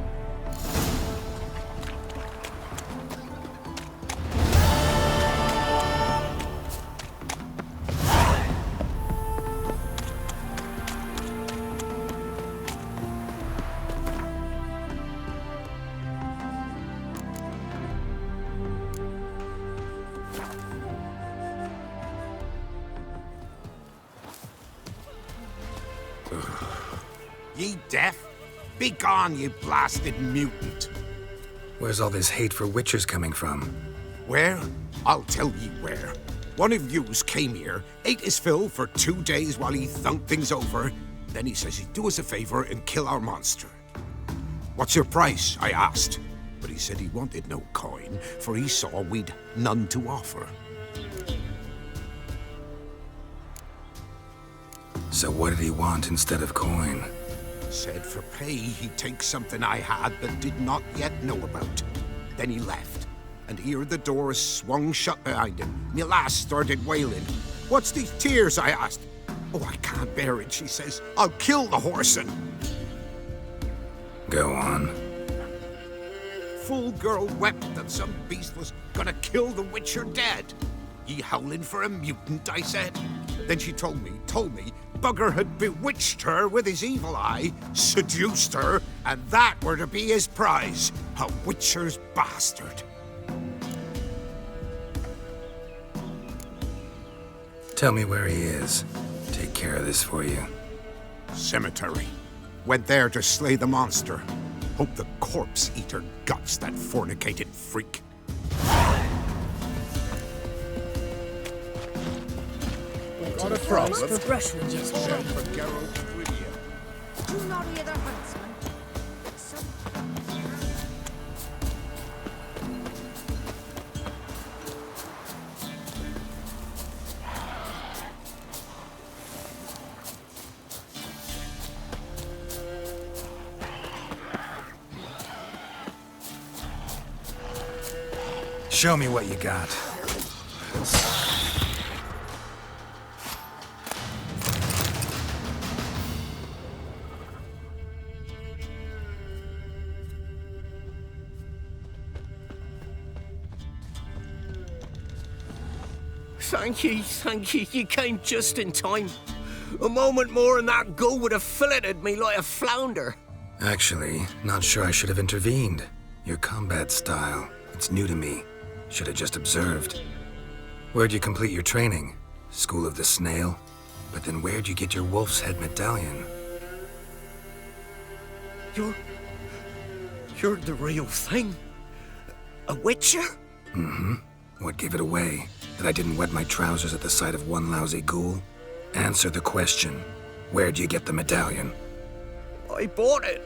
Ye deaf? Be gone, you blasted mutant! Where's all this hate for witchers coming from? Where? I'll tell ye where. One of yous came here, ate his fill for 2 days while he thunked things over. Then he says he'd do us a favor and kill our monster. What's your price? I asked. But he said he wanted no coin, for he saw we'd none to offer. So what did he want instead of coin? Said for pay he'd take something I had but did not yet know about. Then he left, and here the door swung shut behind him. Me lass started wailing. What's these tears? I asked. Oh, I can't bear it, she says. I'll kill the whoreson. Go on. Fool girl wept that some beast was gonna kill the witcher dead. Ye howling for a mutant, I said. Then she told me, Bugger had bewitched her with his evil eye, seduced her, and that were to be his prize, a witcher's bastard. Tell me where he is. Take care of this for you. Cemetery. Went there to slay the monster. Hope the corpse eat her guts, that fornicated freak. Got a problem? For brushwood yesterday. For Geralt Do not hear the huntsman. Show me what you got. Thank you. You came just in time. A moment more and that gull would have filleted me like a flounder. Actually, not sure I should have intervened. Your combat style, it's new to me. Should have just observed. Where'd you complete your training? School of the Snail? But then where'd you get your wolf's head medallion? You're the real thing? A witcher? Mm-hmm. What gave it away? That I didn't wet my trousers at the sight of one lousy ghoul? Answer the question. Where'd you get the medallion? I bought it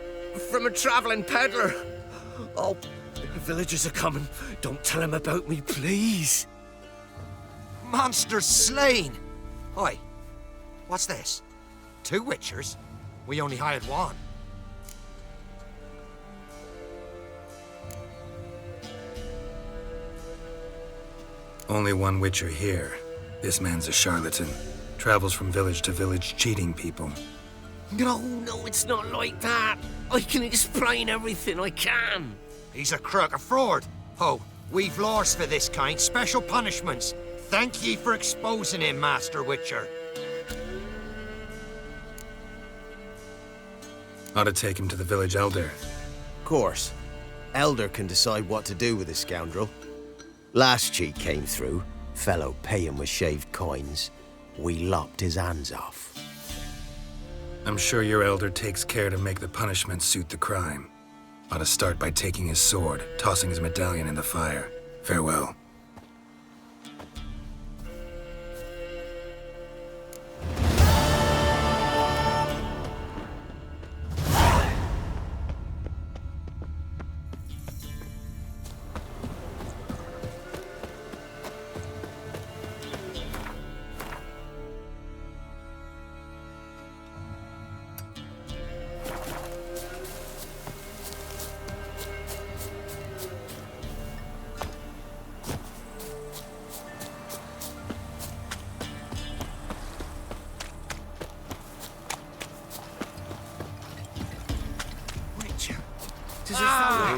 from a traveling peddler. Oh, the villagers are coming. Don't tell them about me, please. Monsters slain! Oi, what's this? 2 witchers? We only hired one. Only one witcher here. This man's a charlatan. Travels from village to village cheating people. No, it's not like that. I can explain everything, I can. He's a crook, a fraud. Oh, we've laws for this kind, special punishments. Thank ye for exposing him, Master Witcher. Ought to take him to the village elder. Course. Elder can decide what to do with the scoundrel. Last cheat came through. Fellow pay him with shaved coins. We lopped his hands off. I'm sure your elder takes care to make the punishment suit the crime. Ought to start by taking his sword, tossing his medallion in the fire. Farewell.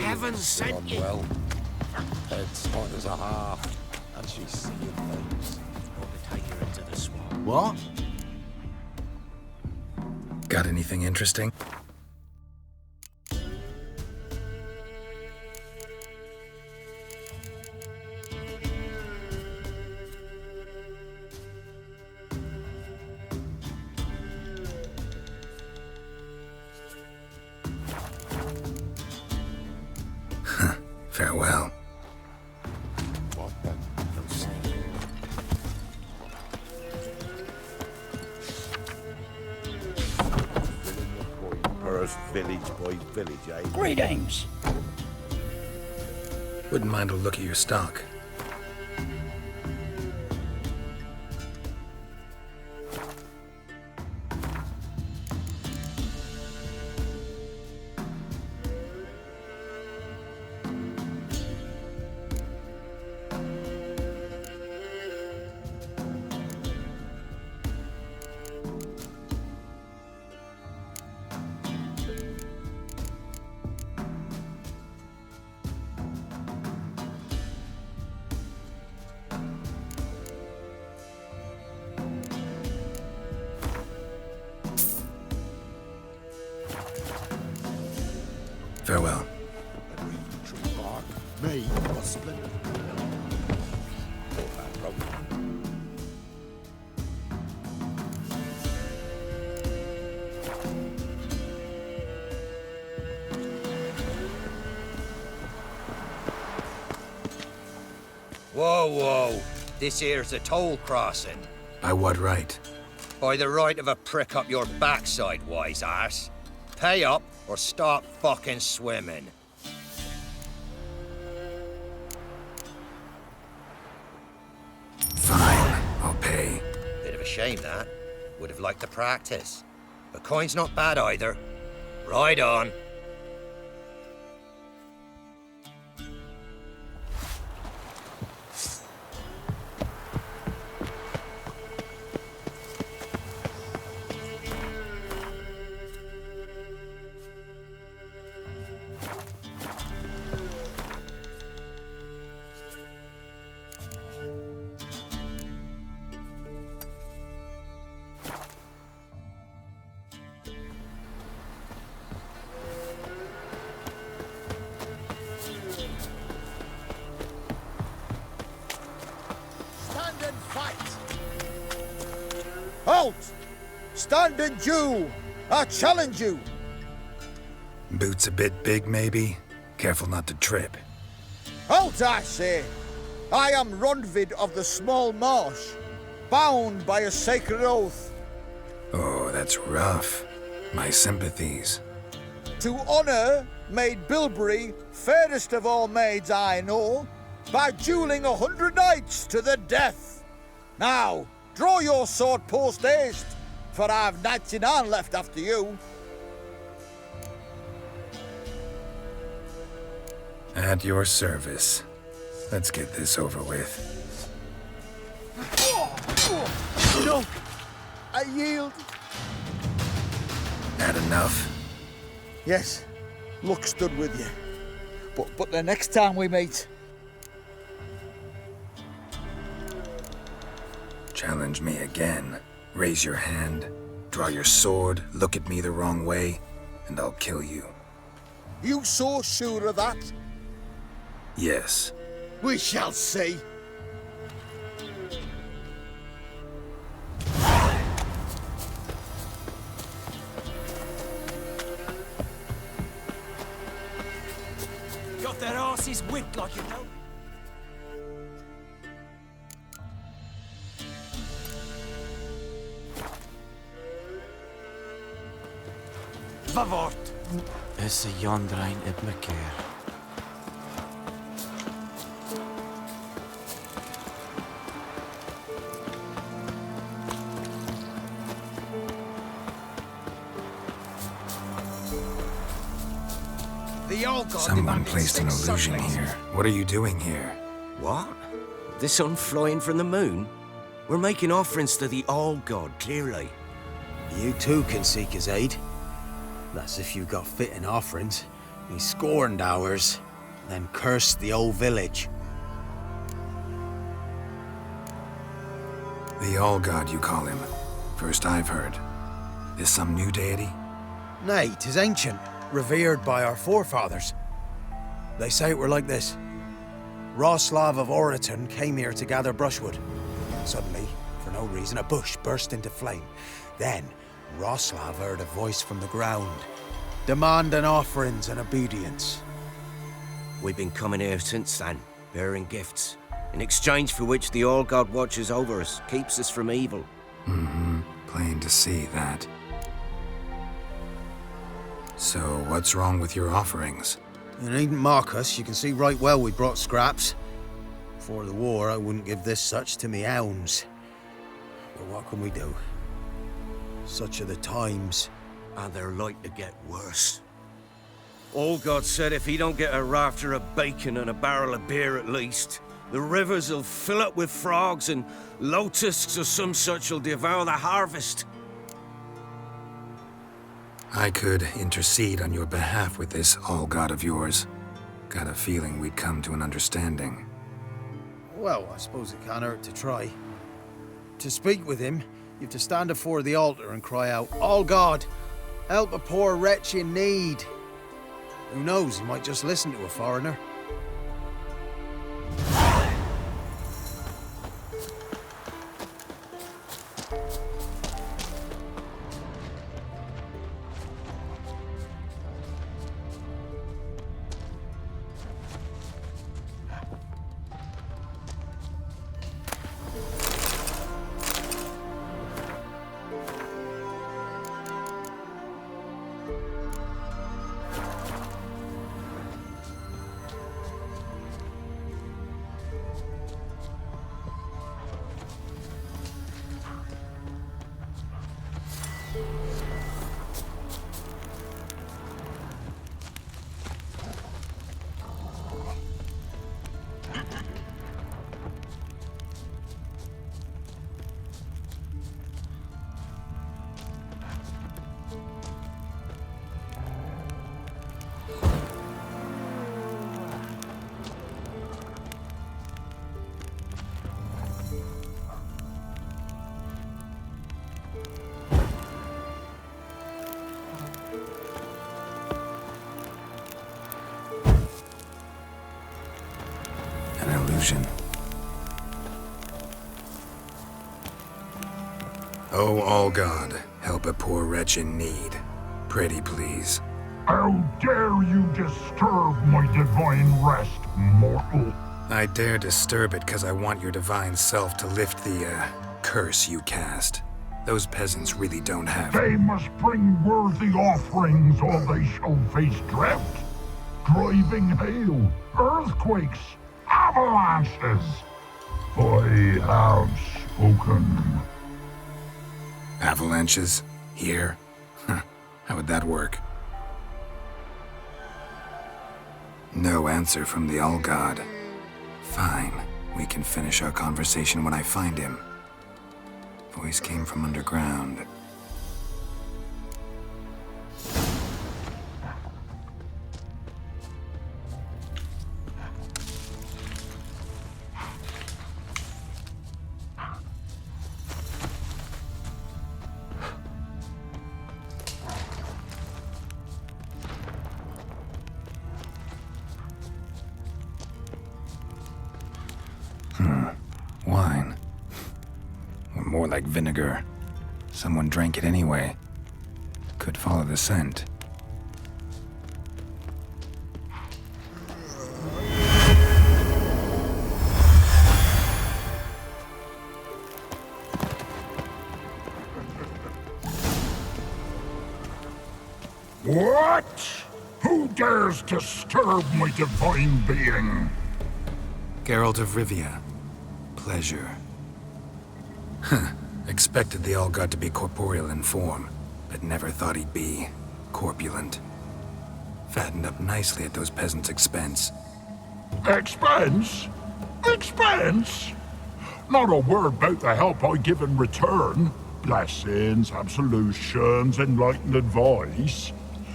Heaven sent you. Well, head's hot as a half, and she's seeing things. Want to take her into the swamp. What? Got anything interesting? Farewell. What then? We'll see. First village by village, eh? Greetings. Wouldn't mind a look at your stock. Farewell. Me, a splendid. Whoa. This here's a toll crossing. By what right? By the right of a prick up your backside, wise ass. Pay up or stop fucking swimming. Fine, I'll pay. Bit of a shame, that. Would have liked to practice. But coin's not bad either. Ride on. Halt! Stand and do! I challenge you! Boots a bit big, maybe? Careful not to trip. Halt, I say! I am Rundvid of the Small Marsh, bound by a sacred oath. Oh, that's rough. My sympathies. To honour Maid Bilberry, fairest of all maids I know, by duelling 100 knights to the death. Now, draw your sword post haste, for I've 99 left after you. At your service. Let's get this over with. No! I yield. Had enough? Yes, luck stood with you. But the next time we meet... Challenge me again. Raise your hand, draw your sword, look at me the wrong way, and I'll kill you. You so sure of that? Yes. We shall see. Got their asses whipped like you know. Vavort. Is Jandrain op mekaar. Someone placed an illusion here. What are you doing here? What? The sun flying from the moon? We're making offerings to the All-God, clearly. You too can seek his aid. That's if you got fitting offerings. He scorned ours, then cursed the old village. The All-God, you call him. First I've heard. Is some new deity? Nay, 'tis ancient, revered by our forefathers. They say it were like this. Roslav of Oriton came here to gather brushwood. Suddenly, for no reason, a bush burst into flame. Then, Roslav heard a voice from the ground, demanding offerings and obedience. We've been coming here since then, bearing gifts, in exchange for which the All-God watches over us, keeps us from evil. Mm-hmm. Plain to see that. So, what's wrong with your offerings? You needn't mock us. You can see right well we brought scraps. Before the war, I wouldn't give this such to me hounds. But what can we do? Such are the times. And they're like to get worse. All-God said if he don't get a rafter of bacon and a barrel of beer at least, the rivers will fill up with frogs and locusts or some such will devour the harvest. I could intercede on your behalf with this All-God of yours. Got a feeling we'd come to an understanding. Well, I suppose it can't hurt to try. To speak with him, you have to stand before the altar and cry out, All-God, help a poor wretch in need. Who knows, he might just listen to a foreigner. Oh, all God, help a poor wretch in need. Pretty please. How dare you disturb my divine rest, mortal? I dare disturb it because I want your divine self to lift the, curse you cast. Those peasants really don't have... They must bring worthy offerings or they shall face drought, driving hail, earthquakes, avalanches. I have spoken. Avalanches? Here? Huh. How would that work? No answer from the All-God. Fine. We can finish our conversation when I find him. Voice came from underground. Wine. Or more like vinegar. Someone drank it anyway. Could follow the scent. What? Who dares disturb my divine being? Geralt of Rivia. Pleasure. Huh. Expected the All-God to be corporeal in form, but never thought he'd be corpulent. Fattened up nicely at those peasants' expense. Expense? Expense? Not a word about the help I give in return. Blessings, absolutions, enlightened advice.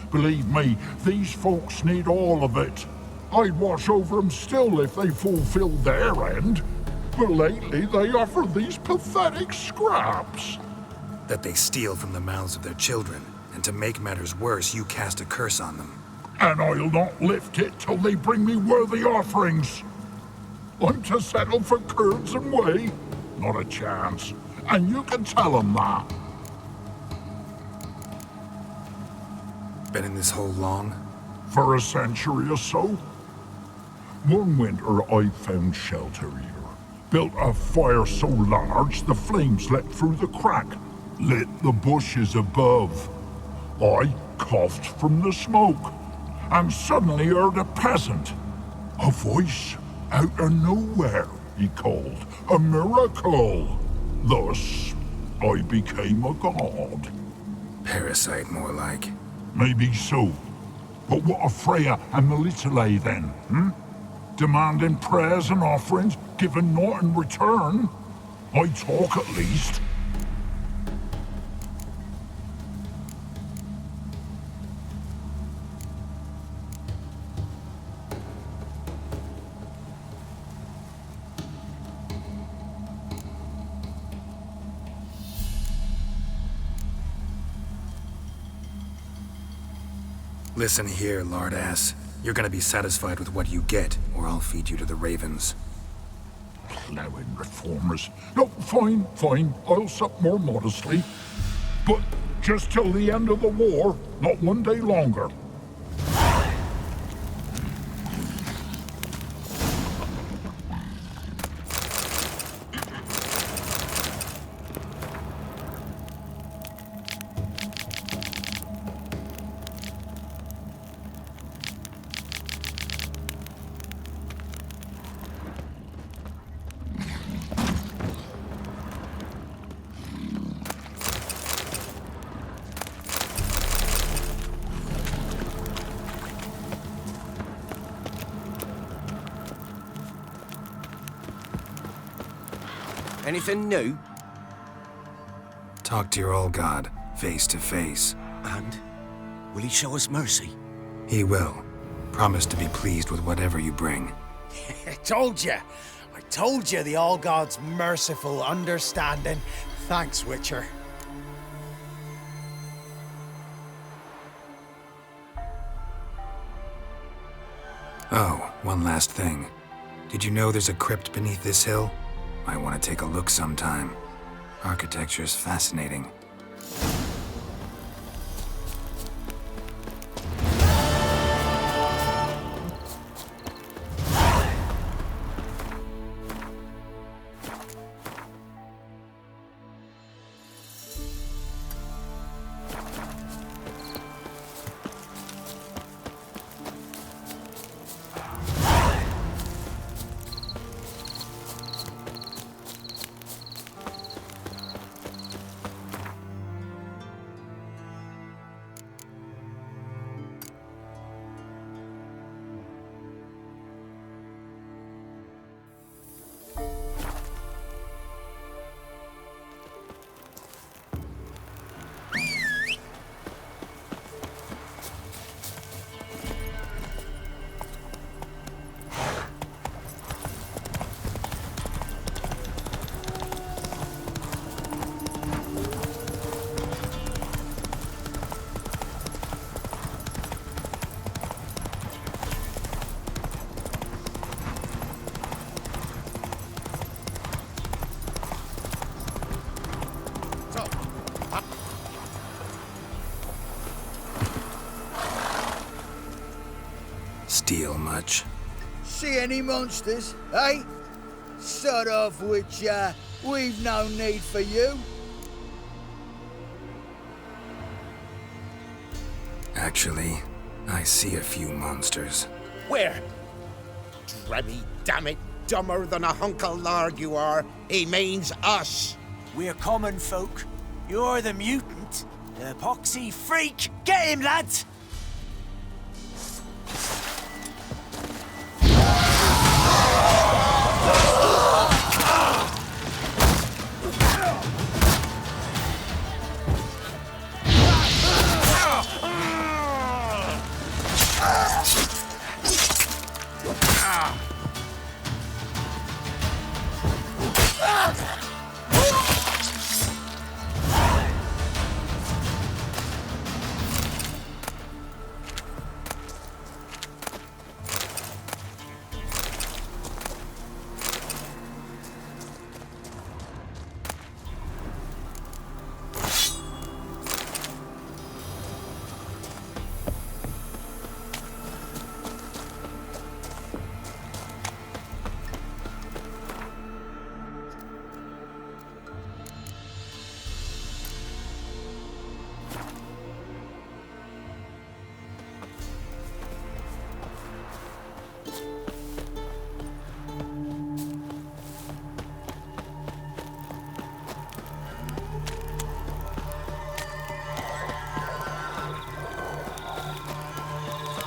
Believe me, these folks need all of it. I'd watch over them still if they fulfilled their end. But lately they offer these pathetic scraps. That they steal from the mouths of their children, and to make matters worse, you cast a curse on them. And I'll not lift it till they bring me worthy offerings. I'm to settle for curds and whey? Not a chance. And you can tell them that. Been in this hole long? For a century or so. One winter I found shelter here. Built a fire so large the flames leapt through the crack, lit the bushes above. I coughed from the smoke, and suddenly heard a peasant. A voice out of nowhere, he called. A miracle. Thus, I became a god. Parasite, more like. Maybe so. But what of Freya and Melitele then, Demanding prayers and offerings, given naught in return. I talk at least. Listen here, lardass. You're gonna be satisfied with what you get, or I'll feed you to the ravens. Plowing reformers. No, fine, fine. I'll sup more modestly. But just till the end of the war, not one day longer. Anything new? Talk to your old god, face to face. And? Will he show us mercy? He will. Promise to be pleased with whatever you bring. I told you the All-God's merciful, understanding. Thanks, Witcher. Oh, one last thing. Did you know there's a crypt beneath this hill? Might want to take a look sometime. Architecture's fascinating. Steal much? See any monsters, eh? Sort of which, we've no need for you. Actually, I see a few monsters. Where? Dremmy, damn it, dumber than a hunk of lard you are. He means us. We're common folk. You're the mutant. The poxy freak. Get him, lads!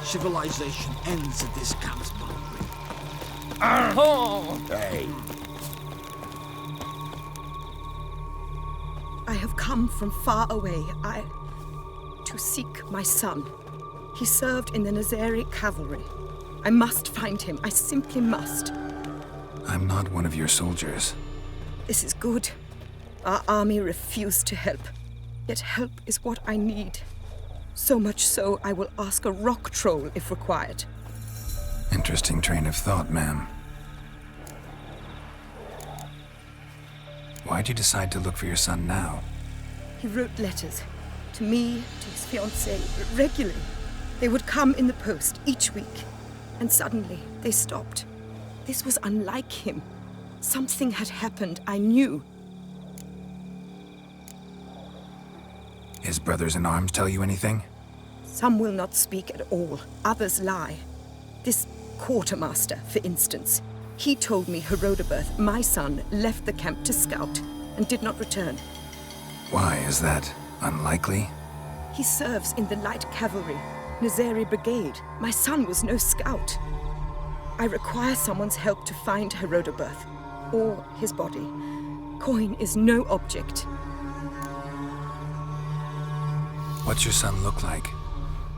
Civilization ends at this camp's boundary. Hey. I have come from far away, to seek my son. He served in the Nazari cavalry. I must find him. I simply must. I'm not one of your soldiers. This is good. Our army refused to help. Yet help is what I need. So much so, I will ask a rock troll if required. Interesting train of thought, ma'am. Why'd you decide to look for your son now? He wrote letters. To me, to his fiancée, regularly. They would come in the post each week. And suddenly, they stopped. This was unlike him. Something had happened, I knew. His brothers in arms tell you anything? Some will not speak at all. Others lie. This quartermaster, for instance. He told me Herodoberth, my son, left the camp to scout and did not return. Why is that? Unlikely? He serves in the light cavalry, Nazari brigade. My son was no scout. I require someone's help to find Herodoberth, or his body. Coin is no object. What's your son look like?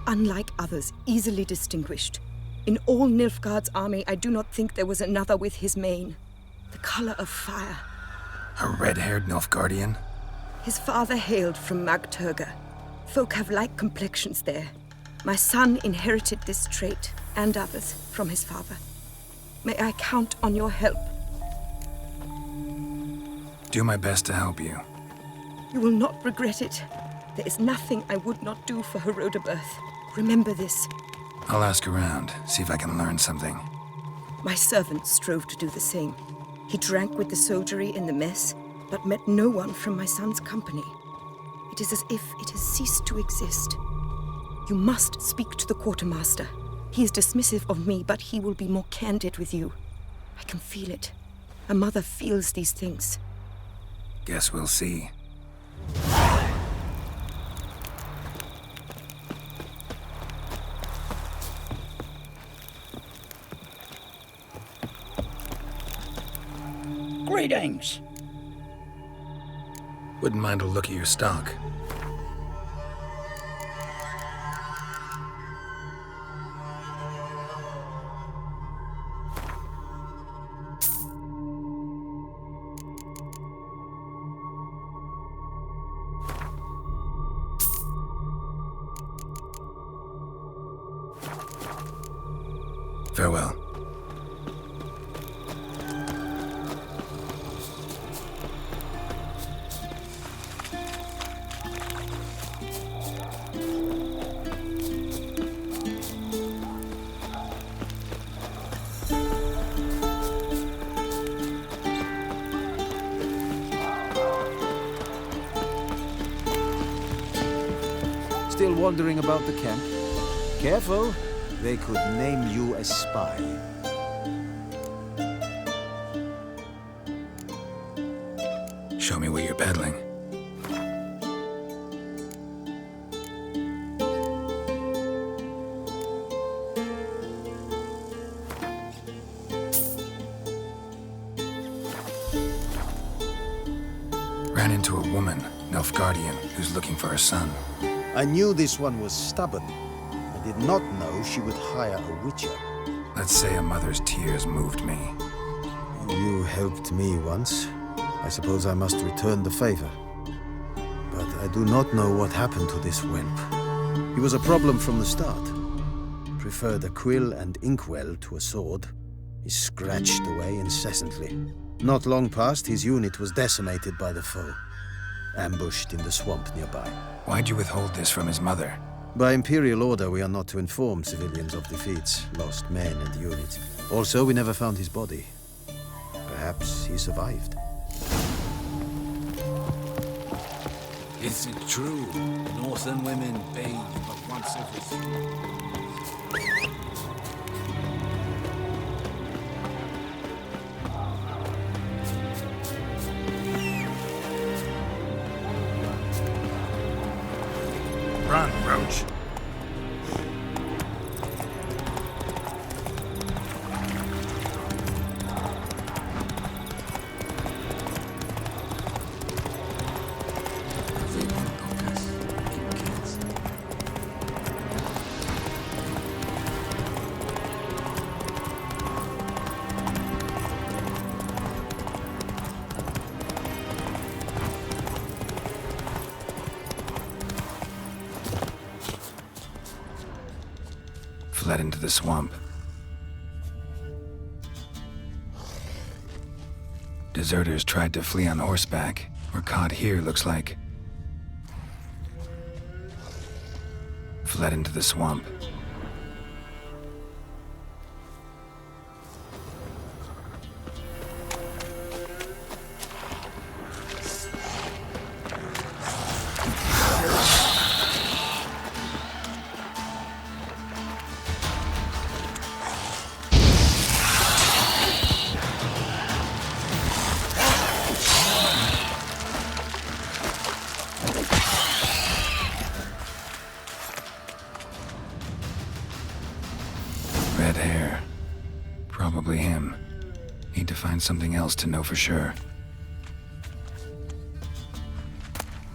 Unlike others, easily distinguished. In all Nilfgaard's army, I do not think there was another with his mane. The color of fire. A red-haired Nilfgaardian? His father hailed from Magturga. Folk have light complexions there. My son inherited this trait, and others, from his father. May I count on your help? Do my best to help you. You will not regret it. There is nothing I would not do for Herodabirth. Remember this. I'll ask around, see if I can learn something. My servant strove to do the same. He drank with the soldiery in the mess, but met no one from my son's company. It is as if it has ceased to exist. You must speak to the quartermaster. He is dismissive of me, but he will be more candid with you. I can feel it. A mother feels these things. Guess we'll see. Greetings. Wouldn't mind a look at your stock. Farewell. Still wondering about the camp? Careful, they could name you a spy. Show me what you're peddling. Ran into a woman, Nilfgaardian, who's looking for her son. I knew this one was stubborn. I did not know she would hire a witcher. Let's say a mother's tears moved me. You helped me once. I suppose I must return the favor. But I do not know what happened to this whelp. He was a problem from the start. Preferred a quill and inkwell to a sword. He scratched away incessantly. Not long past, his unit was decimated by the foe. Ambushed in the swamp nearby. Why'd you withhold this from his mother? By imperial order, we are not to inform civilians of defeats, lost men and units. Also, we never found his body. Perhaps he survived. Is it true? Northern women bathe but once every 3 months. Run, Roach. Fled into the swamp. Deserters tried to flee on horseback. Were caught here, looks like. Fled into the swamp. Red hair. Probably him. Need to find something else to know for sure.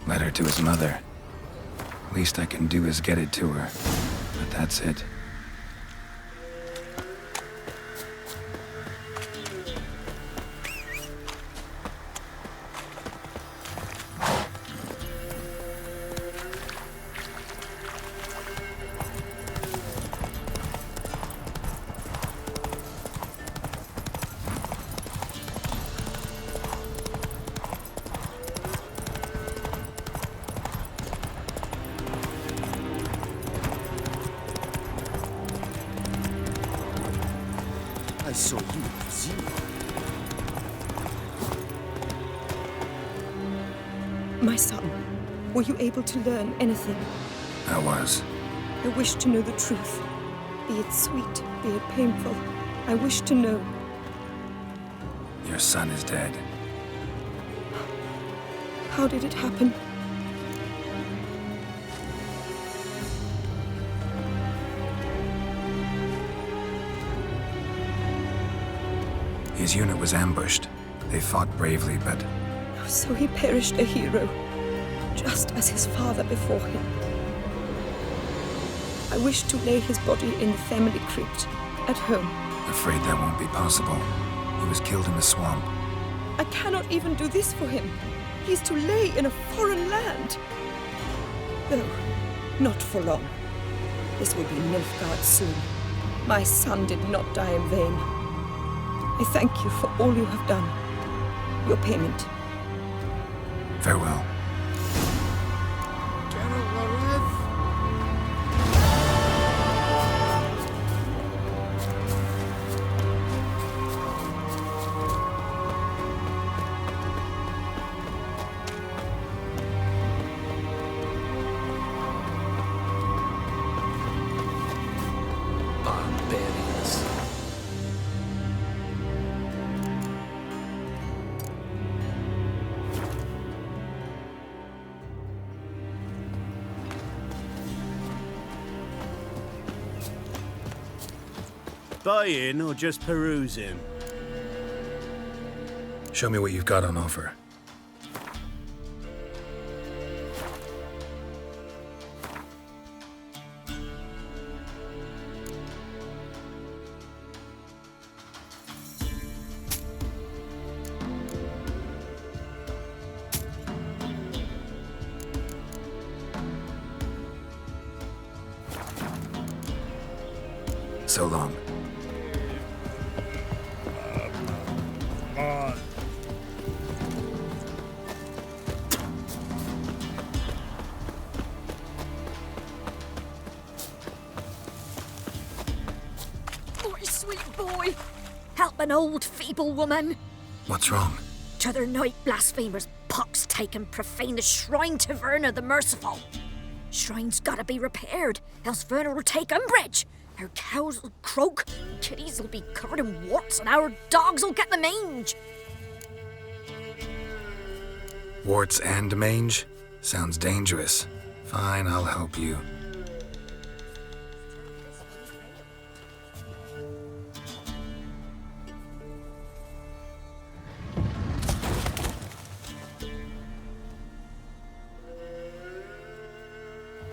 Letter to his mother. Least I can do is get it to her. But that's it. I saw you at zero. My son, were you able to learn anything? I was. I wish to know the truth. Be it sweet, be it painful. I wish to know. Your son is dead. How did it happen? His unit was ambushed. They fought bravely, but... So he perished a hero, just as his father before him. I wish to lay his body in the family crypt, at home. Afraid that won't be possible. He was killed in the swamp. I cannot even do this for him. He's to lay in a foreign land. Though, not for long. This will be Nilfgaard soon. My son did not die in vain. I thank you for all you have done. Your payment. Farewell. Buying or just perusing? Show me what you've got on offer. So long. An old feeble woman. What's wrong? T'other night blasphemers pox taken profane the shrine to Verna the Merciful. Shrine's gotta be repaired, else Verna will take umbrage. Our cows will croak, kitties will be covered in warts, and our dogs will get the mange. Warts and mange? Sounds dangerous. Fine, I'll help you.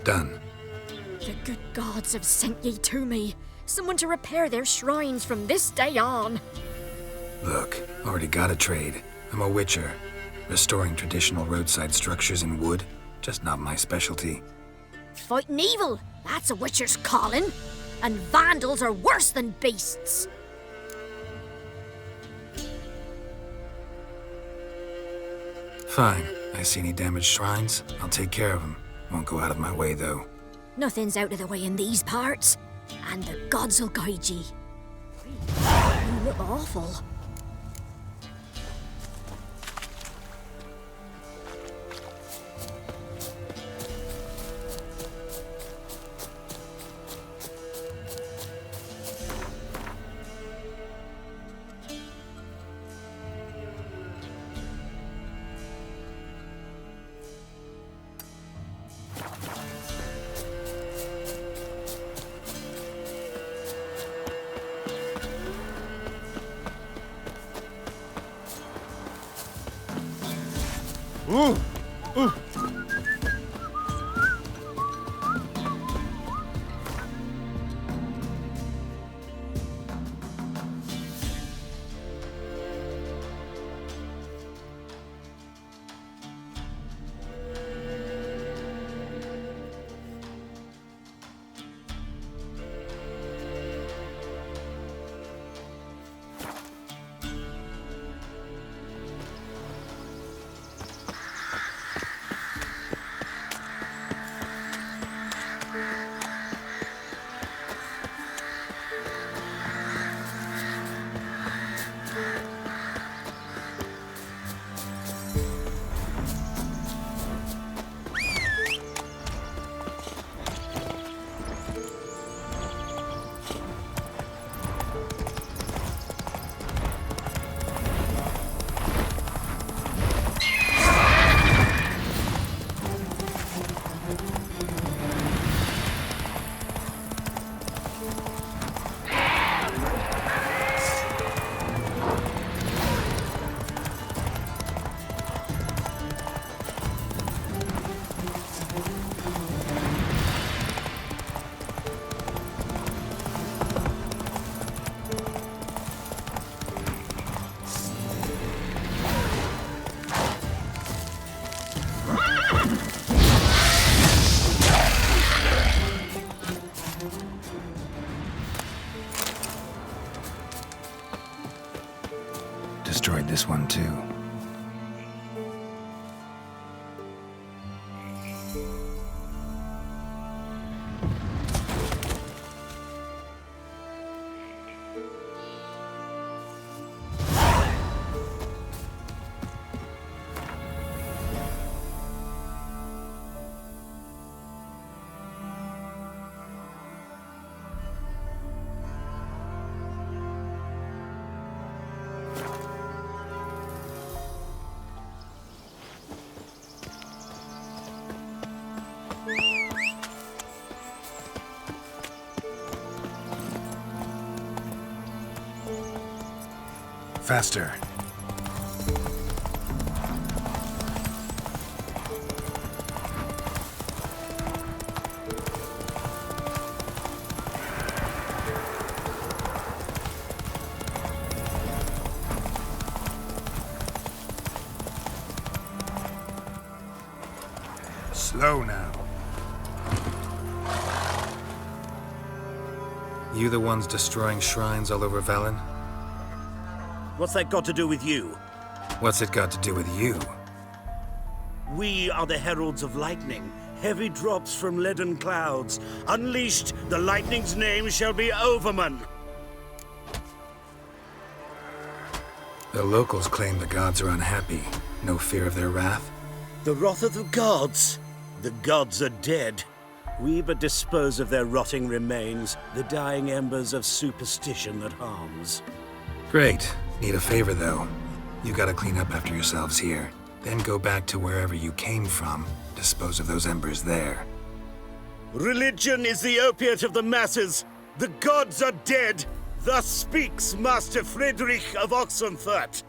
Done. The good gods have sent ye to me. Someone to repair their shrines from this day on. Look, already got a trade. I'm a witcher. Restoring traditional roadside structures in wood, just not my specialty. Fighting evil, that's a witcher's calling. And vandals are worse than beasts. Fine. I see any damaged shrines, I'll take care of them. Won't go out of my way, though. Nothing's out of the way in these parts, and the gods will guide ye. You look awful. destroyed this one too. Faster. Slow now. You the ones destroying shrines all over Valen? What's that got to do with you? What's it got to do with you? We are the heralds of lightning. Heavy drops from leaden clouds. Unleashed, the lightning's name shall be Overman. The locals claim the gods are unhappy. No fear of their wrath? The wrath of the gods? The gods are dead. We but dispose of their rotting remains, the dying embers of superstition that harms. Great. Need a favor, though. You gotta clean up after yourselves here. Then go back to wherever you came from. Dispose of those embers there. Religion is the opiate of the masses. The gods are dead. Thus speaks Master Friedrich of Oxenfurt.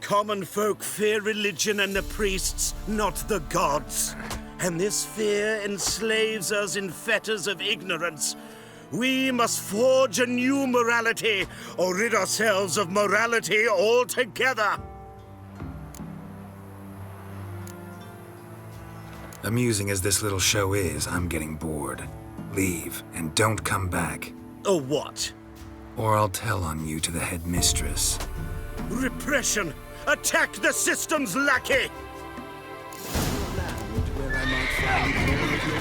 Common folk fear religion and the priests, not the gods. And this fear enslaves us in fetters of ignorance. We must forge a new morality, or rid ourselves of morality altogether. Amusing as this little show is, I'm getting bored. Leave, and don't come back. Or what? Or I'll tell on you to the headmistress. Repression! Attack the system's lackey! Land where I might find more of your...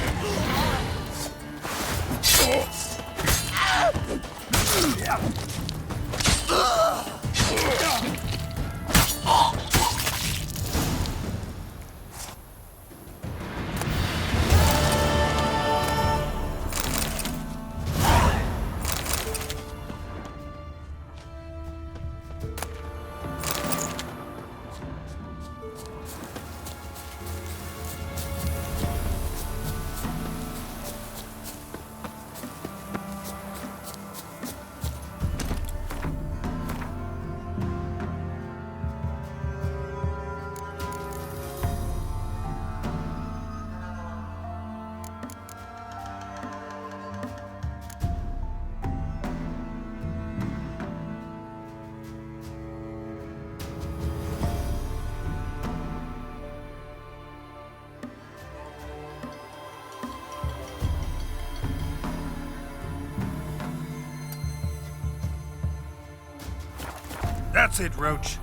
That's it, Roach.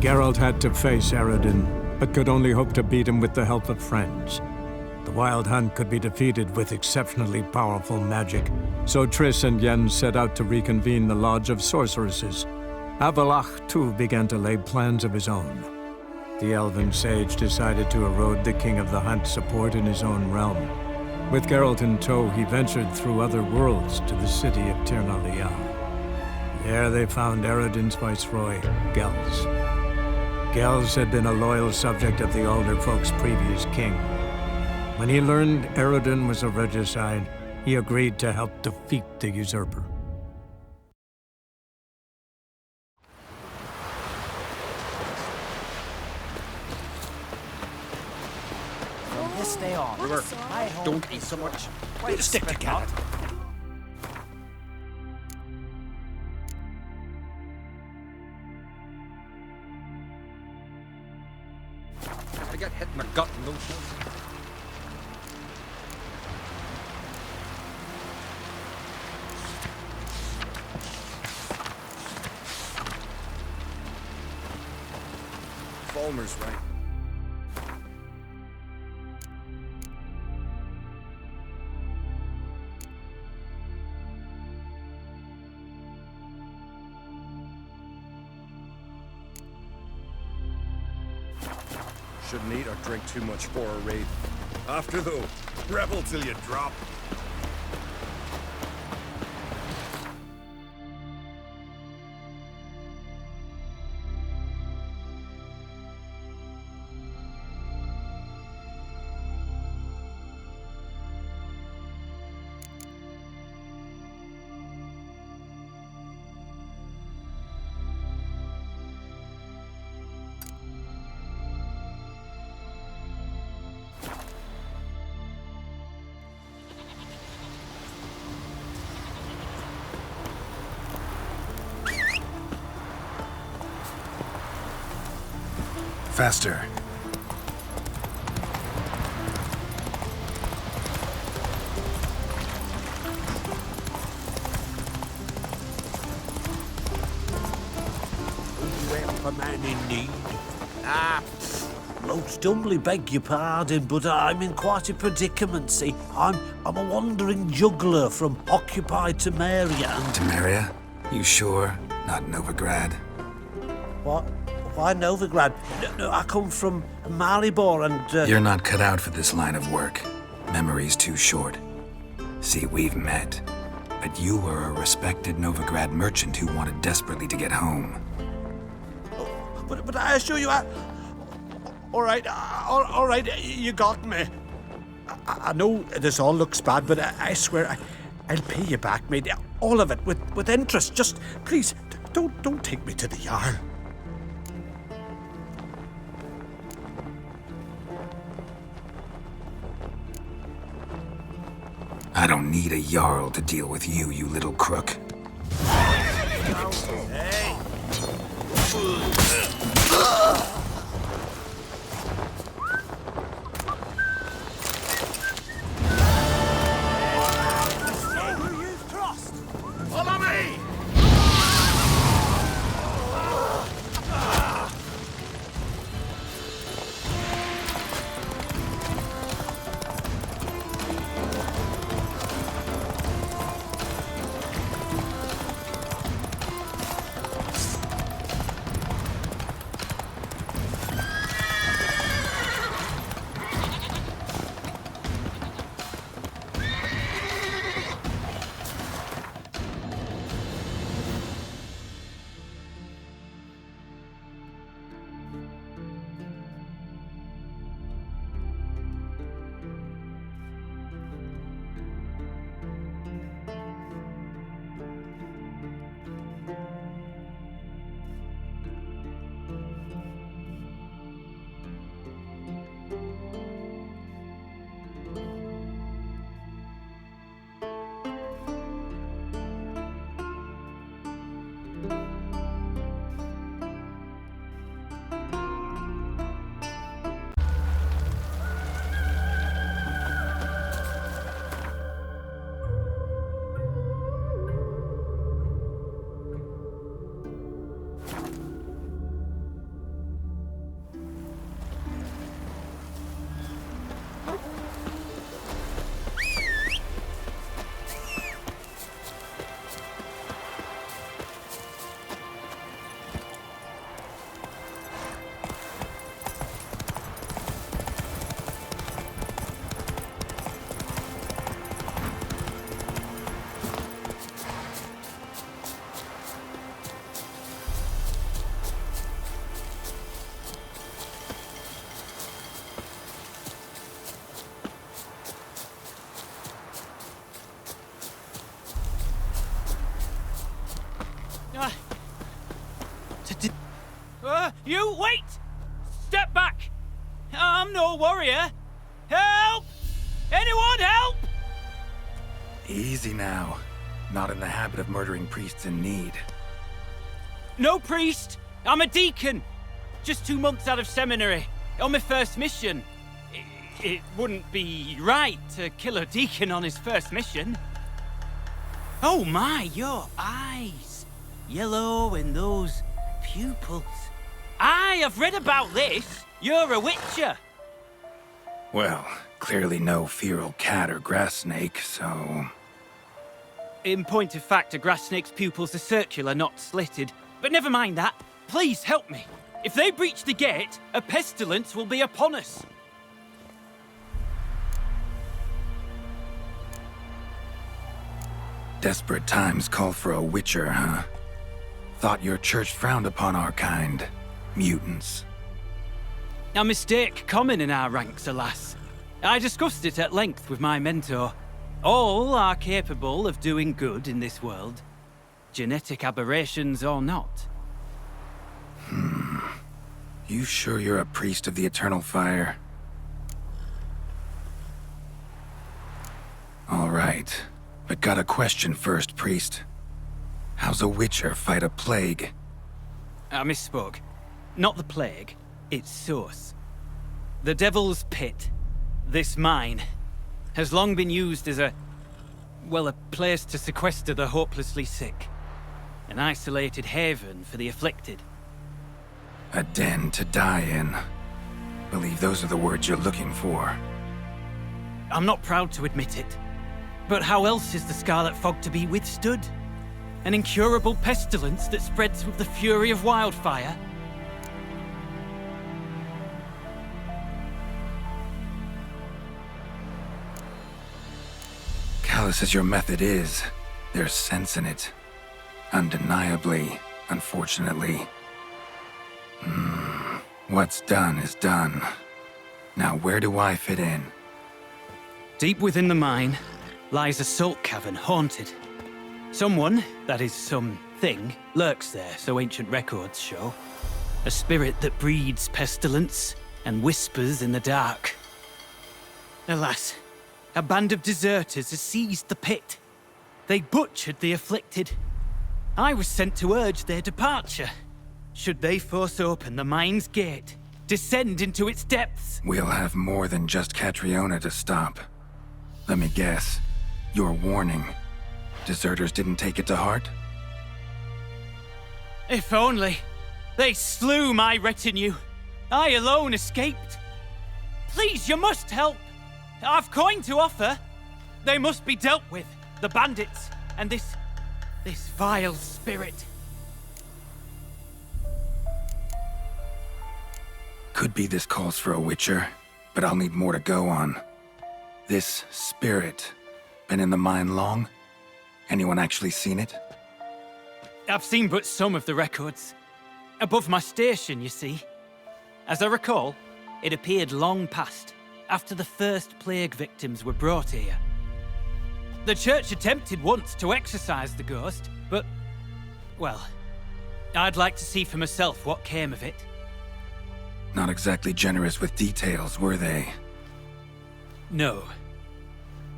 Geralt had to face Eredin, but could only hope to beat him with the help of friends. The Wild Hunt could be defeated with exceptionally powerful magic, so Triss and Yen set out to reconvene the Lodge of Sorceresses. Avalach, too, began to lay plans of his own. The elven sage decided to erode the King of the Hunt's support in his own realm. With Geralt in tow, he ventured through other worlds to the city of Tirnalia. There they found Eredin's viceroy, Gels. Gels had been a loyal subject of the Alderfolk's previous king. When he learned Eredin was a regicide, he agreed to help defeat the usurper. From this day on, Don't eat so much. Wait, Stick together. I got hit in the gut in those ones. Fulmer's right. Shouldn't eat or drink too much for a raid. After though, rebel till you drop. Faster. A man in need. Most humbly beg your pardon, but I'm in quite a predicament, see. I'm a wandering juggler from occupied Temeria and... Temeria? You sure? Not Novigrad? What? Why Novigrad? No, I come from Maribor and... You're not cut out for this line of work. Memory's too short. See, we've met. But you were a respected Novigrad merchant who wanted desperately to get home. But I assure you, all right, you got me. I know this all looks bad, but I swear I'll pay you back, mate. All of it, with interest. Just, please, don't take me to the Jarl. I don't need a Jarl to deal with you, you little crook. Hey! Follow me! You wait! Step back! I'm no warrior. Help! Anyone help! Easy now. Not in the habit of murdering priests in need. No priest. I'm a deacon. Just 2 months out of seminary. On my first mission. It wouldn't be right to kill a deacon on his first mission. Oh my, your eyes. Yellow and those pupils. I have read about this. You're a witcher. Well, clearly no feral cat or grass snake, so... In point of fact, a grass snake's pupils are circular, not slitted. But never mind that. Please help me. If they breach the gate, a pestilence will be upon us. Desperate times call for a witcher, huh? Thought your church frowned upon our kind. Mutants. A mistake common in our ranks, alas. I discussed it at length with my mentor. All are capable of doing good in this world. Genetic aberrations or not. You sure you're a priest of the eternal fire? All right. But got a question first, priest. How's a witcher fight a plague? I misspoke. Not the plague, its source. The Devil's Pit, this mine, has long been used as a place to sequester the hopelessly sick. An isolated haven for the afflicted. A den to die in. Believe those are the words you're looking for. I'm not proud to admit it. But how else is the Scarlet Fog to be withstood? An incurable pestilence that spreads with the fury of wildfire? Callous as your method is, there's sense in it. Undeniably, unfortunately. What's done is done. Now where do I fit in? Deep within the mine lies a salt cavern haunted. Someone, that is something, lurks there, so ancient records show. A spirit that breeds pestilence and whispers in the dark. Alas, a band of deserters has seized the pit. They butchered the afflicted. I was sent to urge their departure. Should they force open the mine's gate, descend into its depths? We'll have more than just Catriona to stop. Let me guess. Your warning. Deserters didn't take it to heart? If only. They slew my retinue. I alone escaped. Please, you must help. I've coin to offer. They must be dealt with. The bandits and this vile spirit. Could be this calls for a witcher, but I'll need more to go on. This spirit, been in the mine long? Anyone actually seen it? I've seen but some of the records. Above my station, you see. As I recall, it appeared long past, after the first plague victims were brought here. The church attempted once to exorcise the ghost, but, well, I'd like to see for myself what came of it. Not exactly generous with details, were they? No.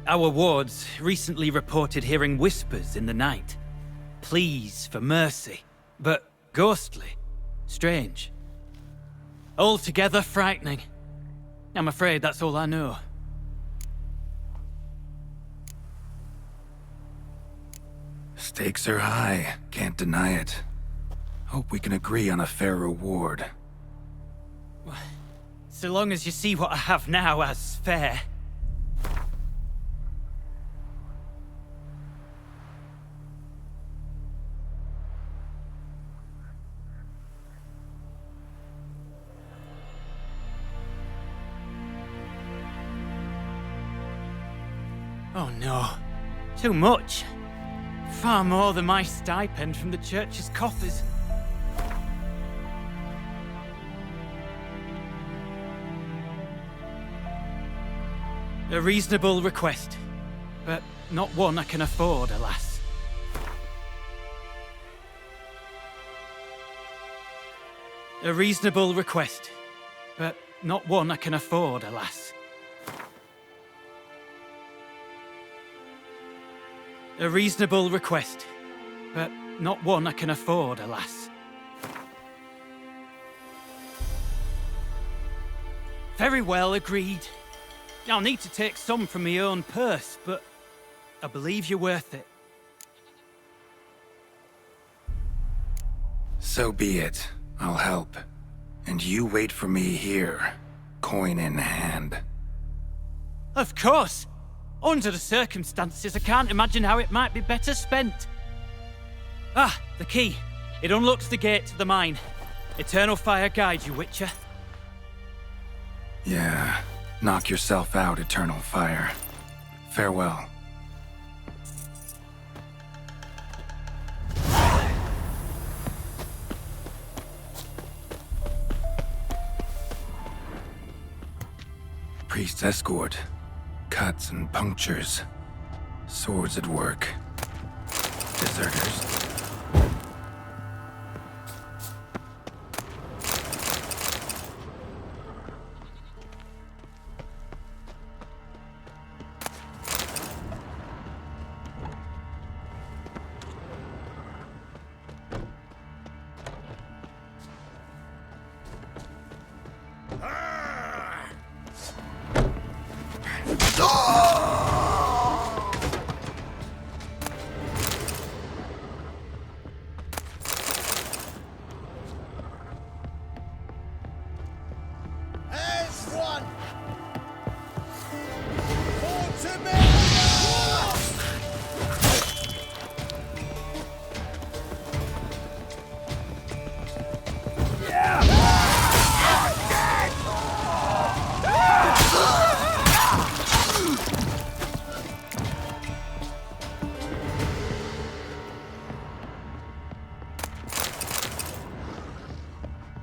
Our wards recently reported hearing whispers in the night. Pleas for mercy, but ghostly, strange. Altogether frightening. I'm afraid that's all I know. Stakes are high, can't deny it. Hope we can agree on a fair reward. So long as you see what I have now as fair. Oh no. Too much. Far more than my stipend from the church's coffers. A reasonable request, but not one I can afford, alas. A reasonable request, but not one I can afford, alas. A reasonable request, but not one I can afford, alas. Very well, agreed. I'll need to take some from my own purse, but I believe you're worth it. So be it. I'll help. And you wait for me here, coin in hand. Of course! Under the circumstances, I can't imagine how it might be better spent. Ah, the key. It unlocks the gate to the mine. Eternal fire guide you, Witcher. Yeah, knock yourself out, Eternal Fire. Farewell. Priest's escort. Cuts and punctures. Swords at work. Deserters.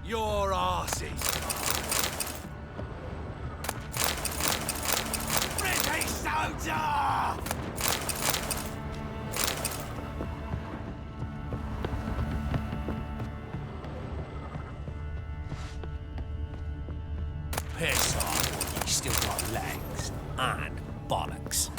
Your arses. British soldier! Piss off, you still got legs and bollocks.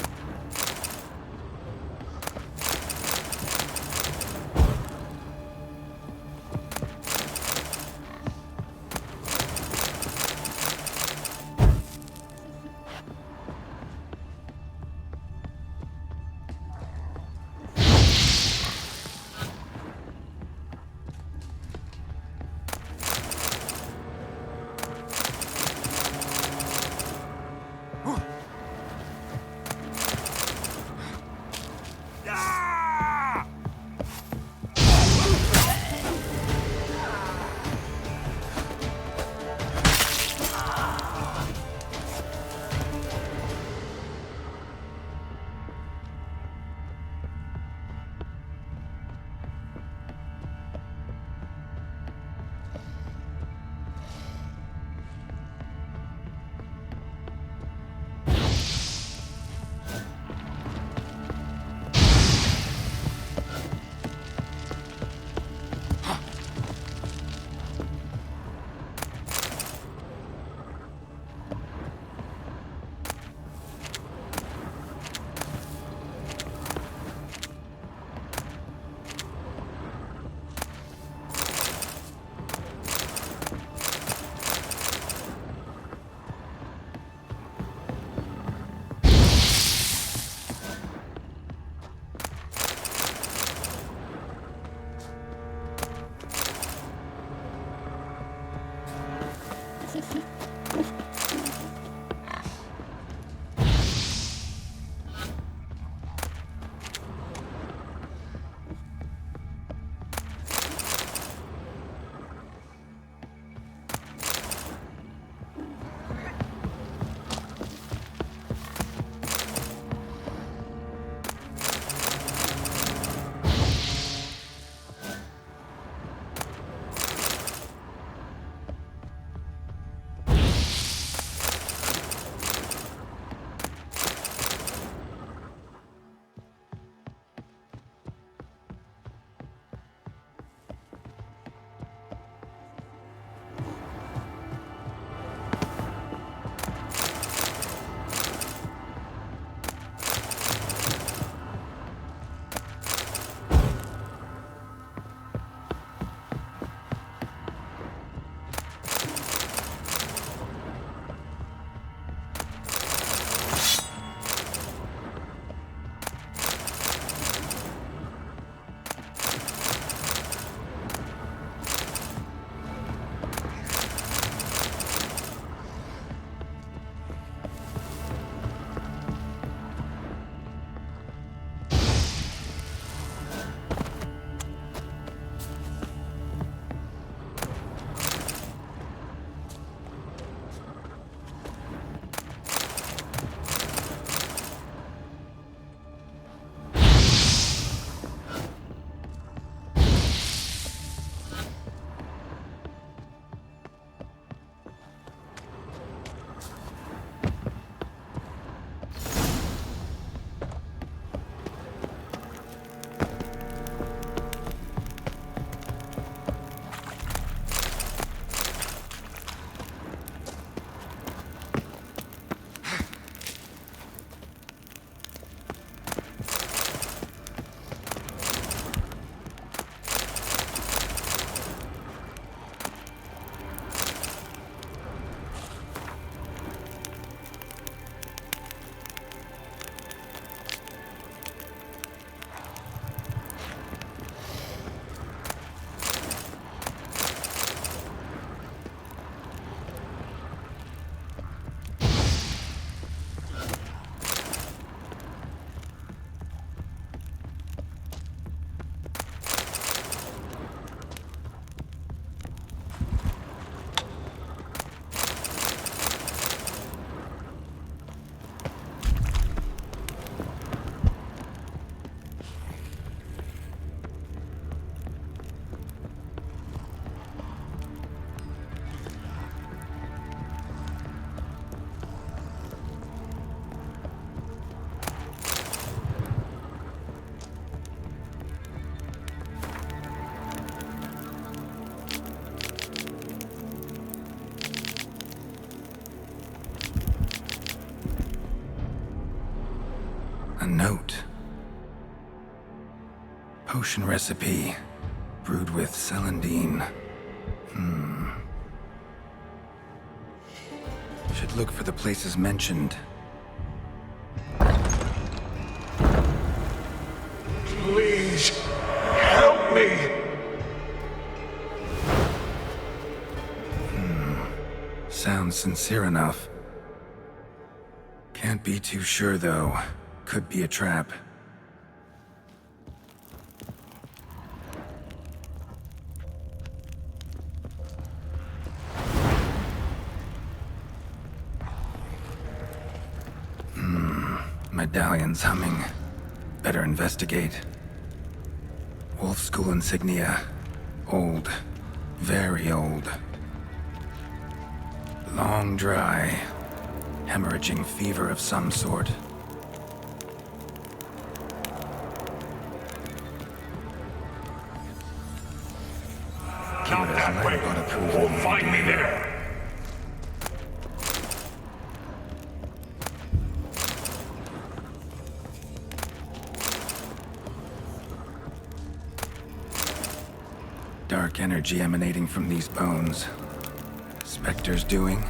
note. Potion recipe. Brewed with celandine. Should look for the places mentioned. Please, help me! Sounds sincere enough. Can't be too sure, though. Could be a trap. Medallion's humming. Better investigate. Wolf School insignia. Old. Very old. Long dry. Hemorrhaging fever of some sort. Not that way. Won't find me there. Dark energy emanating from these bones. Spectre's doing?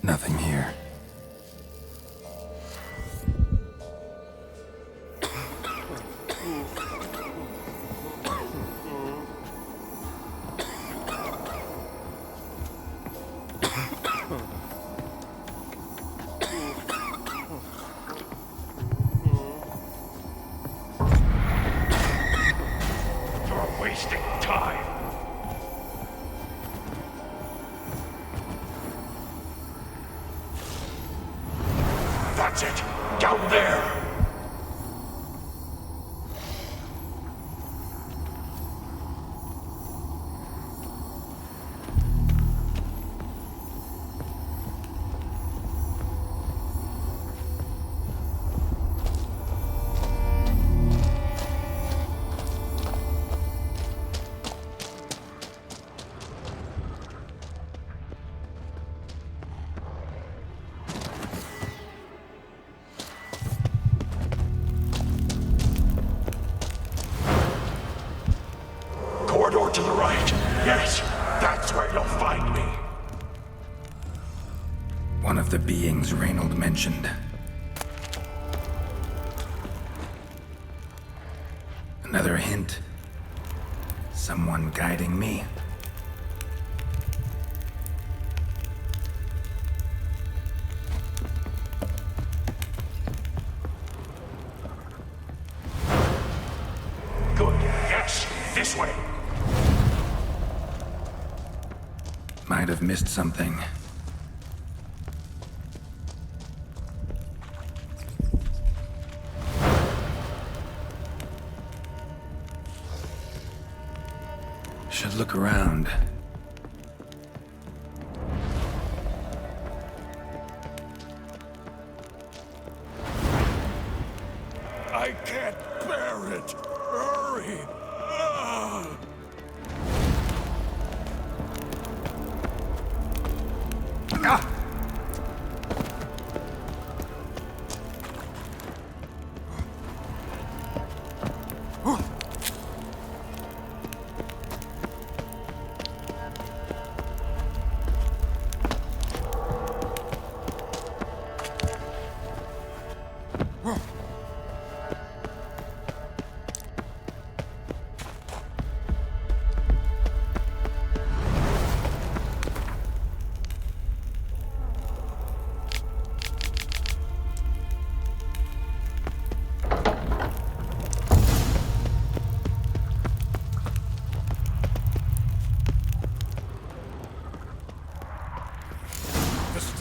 Nothing here. You're wasting time. That's it. Down there. Corridor to the right. Yes, that's where you'll find me. One of the beings Reynold mentioned. Another hint. Someone guiding me. Good. Yes, this way. Might have missed something. Should look around. I can't bear it. Hurry. Ah.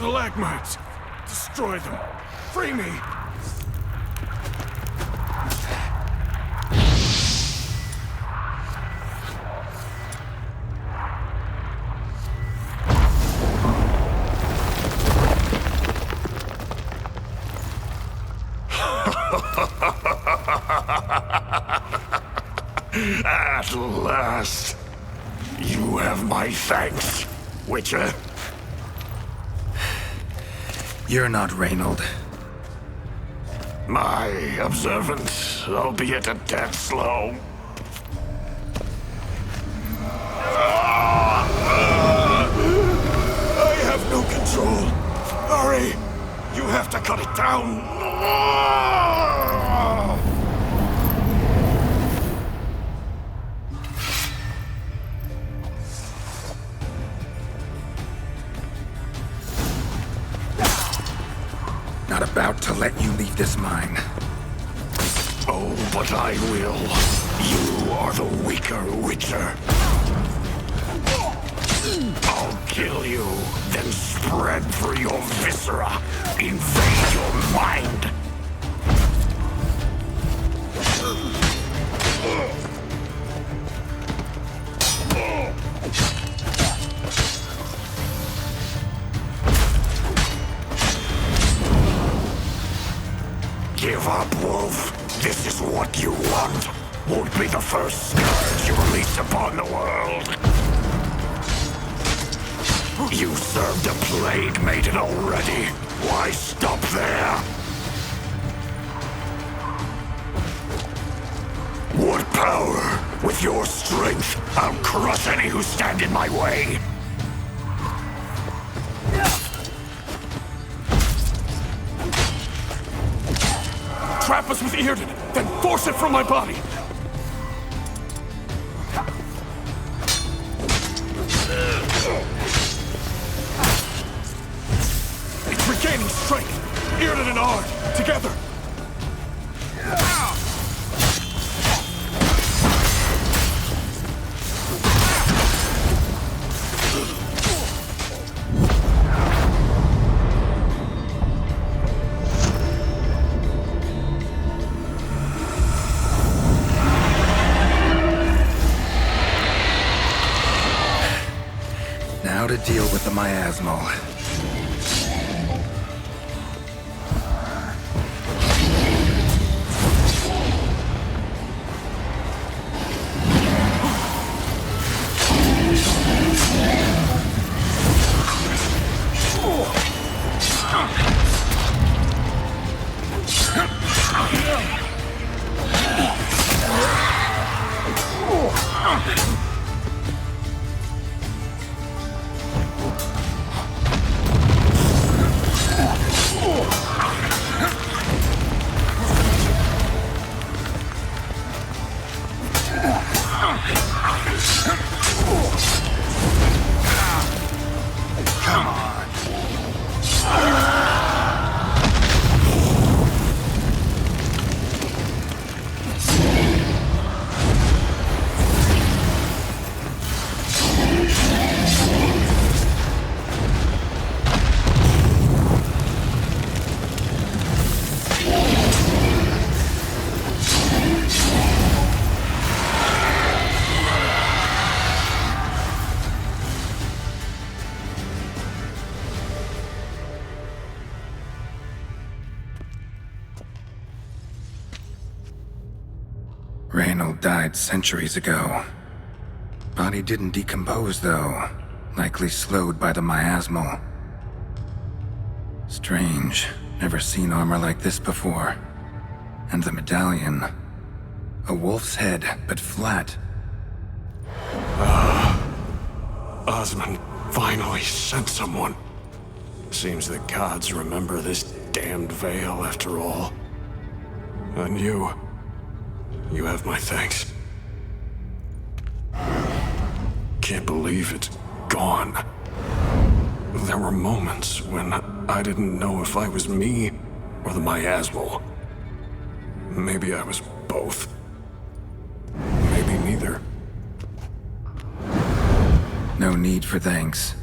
Stalagmites! Destroy them! Free me! At last, you have my thanks, Witcher. You're not Reynold. My observance, albeit a tad slow. I have no control. Hurry! You have to cut it down. Not about to let you leave this mine. Oh, but I will. You are the weaker Witcher. I'll kill you, then spread through your viscera, invade your mind. Give up, Wolf. This is what you want. Won't be the first scourge you release upon the world. You served a plague maiden already. Why stop there? What power? With your strength, I'll crush any who stand in my way. Trap us with Írden, then force it from my body! It's regaining strength! Írden and Ard, together! Now to deal with the miasmal. Reynold died centuries ago. Body didn't decompose, though. Likely slowed by the miasmal. Strange. Never seen armor like this before. And the medallion. A wolf's head, but flat. Osmond finally sent someone. Seems the gods remember this damned veil after all. And you have my thanks. Can't believe it's gone. There were moments when I didn't know if I was me or the miasmal. Maybe I was both. Maybe neither. No need for thanks.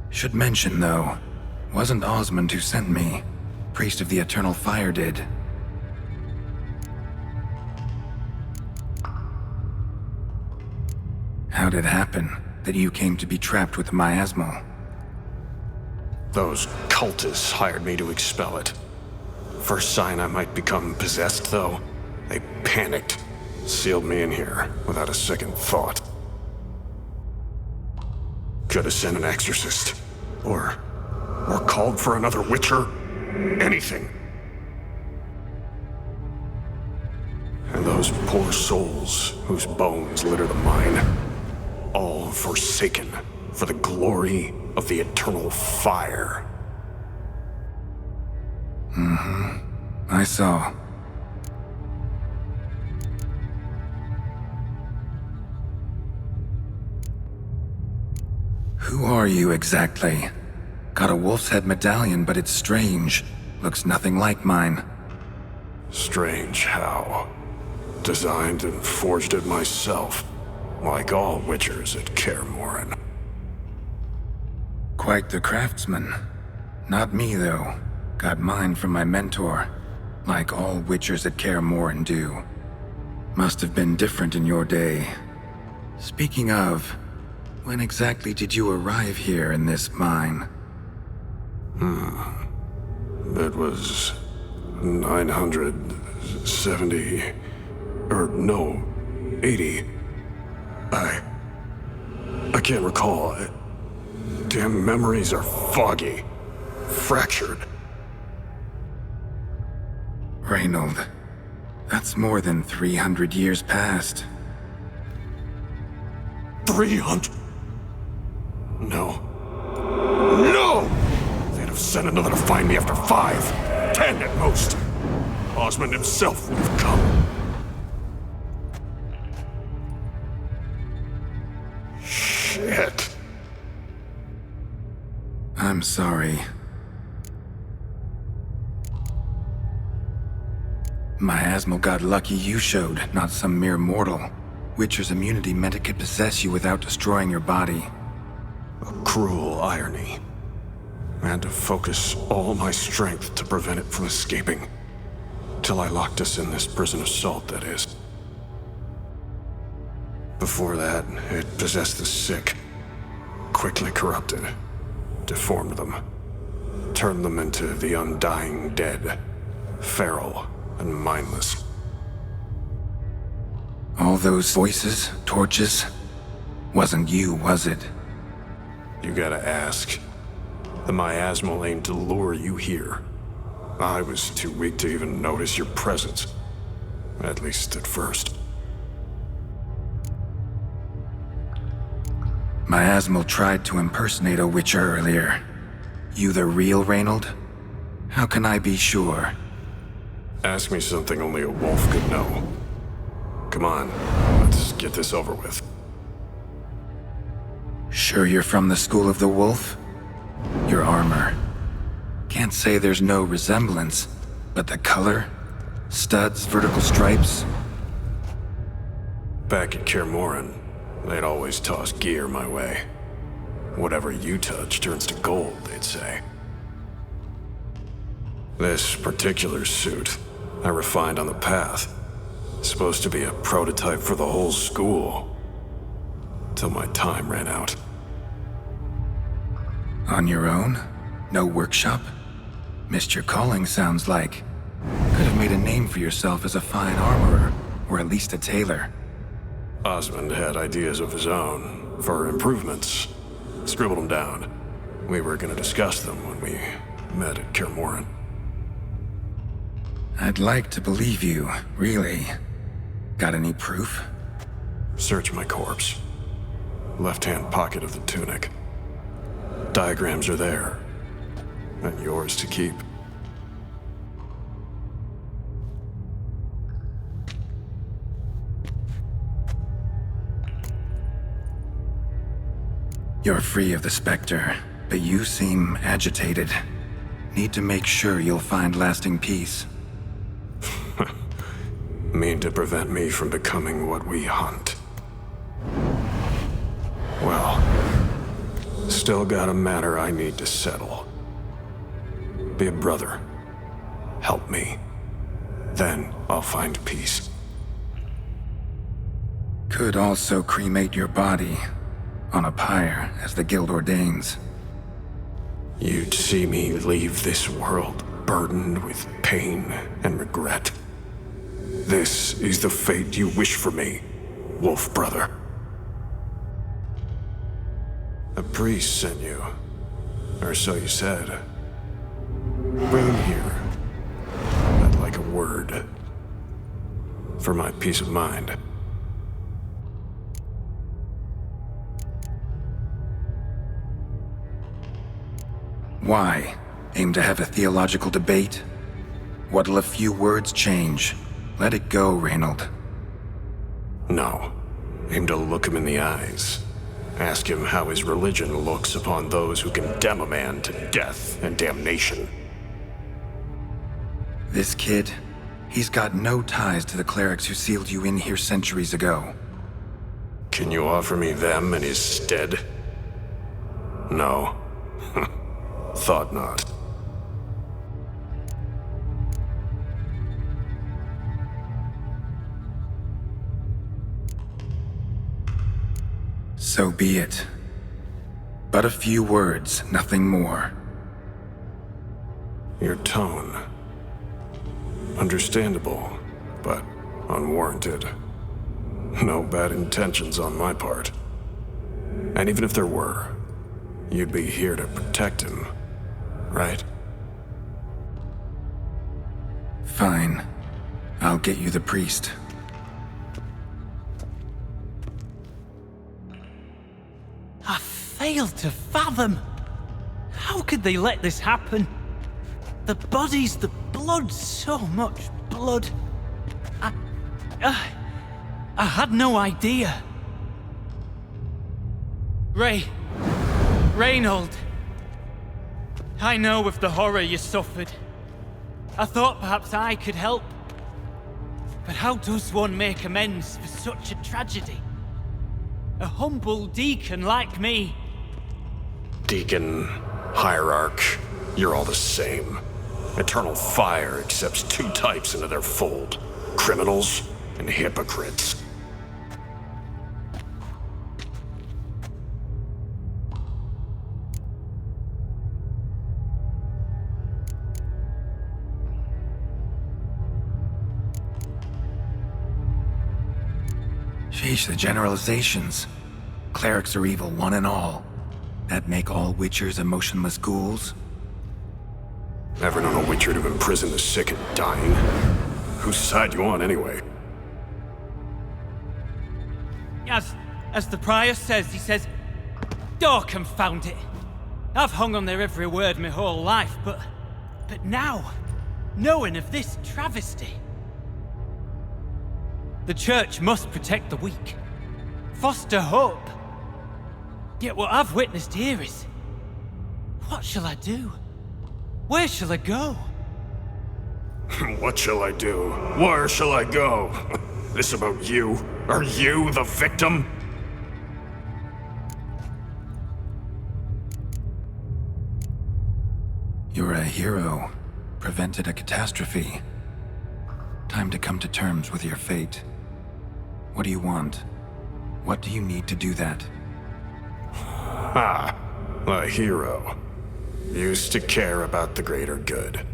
Should mention, though, wasn't Osmond who sent me. Priest of the Eternal Fire did. How'd it happen that you came to be trapped with the miasmal? Those cultists hired me to expel it. First sign I might become possessed, though, They panicked, sealed me in here without a second thought. Could have sent an exorcist, or called for another Witcher. Anything. And those poor souls whose bones litter the mine, all forsaken for the glory of the eternal fire. Mm-hmm. I saw. Who are you exactly? Got a wolf's head medallion, but it's strange. Looks nothing like mine. Strange how? Designed and forged it myself, like all Witchers at Kaer Morhen. Quite the craftsman. Not me, though. Got mine from my mentor, like all Witchers at Kaer Morhen do. Must have been different in your day. Speaking of, when exactly did you arrive here in this mine? It was 970... or no, 80. I can't recall. Damn memories are foggy. Fractured. Reynold, that's more than 300 years past. 300? No. No! They'd have sent another to find me after 5, 10 at most. Osmond himself would have come. Shit. I'm sorry. Miasmal got lucky you showed, not some mere mortal. Witcher's immunity meant it could possess you without destroying your body. A cruel irony. I had to focus all my strength to prevent it from escaping. Till I locked us in this prison of salt, that is. Before that, it possessed the sick. Quickly corrupted. Deformed them. Turned them into the undying dead. Feral and mindless. All those voices, torches? Wasn't you, was it? You gotta ask. The miasmal aimed to lure you here. I was too weak to even notice your presence. At least at first. Miasmal tried to impersonate a Witcher earlier. You the real Reynold? How can I be sure? Ask me something only a wolf could know. Come on, let's get this over with. Sure you're from the School of the Wolf? Your armor. Can't say there's no resemblance, but the color? Studs, vertical stripes? Back at Kaer Morhen, they'd always toss gear my way. Whatever you touch turns to gold, they'd say. This particular suit, I refined on the path. Supposed to be a prototype for the whole school. Till my time ran out. On your own? No workshop? Missed your calling, sounds like. Could have made a name for yourself as a fine armorer, or at least a tailor. Osmond had ideas of his own, for improvements. Scribbled them down. We were gonna discuss them when we met at Kaer Morhen. I'd like to believe you, really. Got any proof? Search my corpse. Left-hand pocket of the tunic. Diagrams are there. And yours to keep. You're free of the Spectre, but you seem agitated. Need to make sure you'll find lasting peace. Mean to prevent me from becoming what we hunt. Well, still got a matter I need to settle. Be a brother. Help me. Then I'll find peace. Could also cremate your body on a pyre, as the guild ordains. You'd see me leave this world burdened with pain and regret. This is the fate you wish for me, wolf brother. A priest sent you, or so you said. Bring him here. I'd like a word. For my peace of mind. Why? Aim to have a theological debate? What'll a few words change? Let it go, Reynold. No. Aim to look him in the eyes. Ask him how his religion looks upon those who condemn a man to death and damnation. This kid, he's got no ties to the clerics who sealed you in here centuries ago. Can you offer me them in his stead? No. Thought not. So be it. But a few words, nothing more. Your tone. Understandable, but unwarranted. No bad intentions on my part. And even if there were, you'd be here to protect him, right? Fine. I'll get you the priest. I failed to fathom. How could they let this happen? The bodies, the blood, so much blood. I had no idea. Reynold. I know of the horror you suffered. I thought perhaps I could help. But how does one make amends for such a tragedy? A humble deacon like me. Deacon, hierarch, you're all the same. Eternal Fire accepts two types into their fold. Criminals and hypocrites. Sheesh, the generalizations. Clerics are evil, one and all. That make all witchers emotionless ghouls? Ever known a witcher to imprison the sick and dying? Whose side you on, anyway? As the prior says, he says, "Oh, confound it. I've hung on their every word my whole life, but now, knowing of this travesty, the church must protect the weak, foster hope. Yet what I've witnessed here is, what shall I do? Where shall I go?" What shall I do? Where shall I go? This about you? Are you the victim? You're a hero. Prevented a catastrophe. Time to come to terms with your fate. What do you want? What do you need to do that? Ah, a hero. Used to care about the greater good.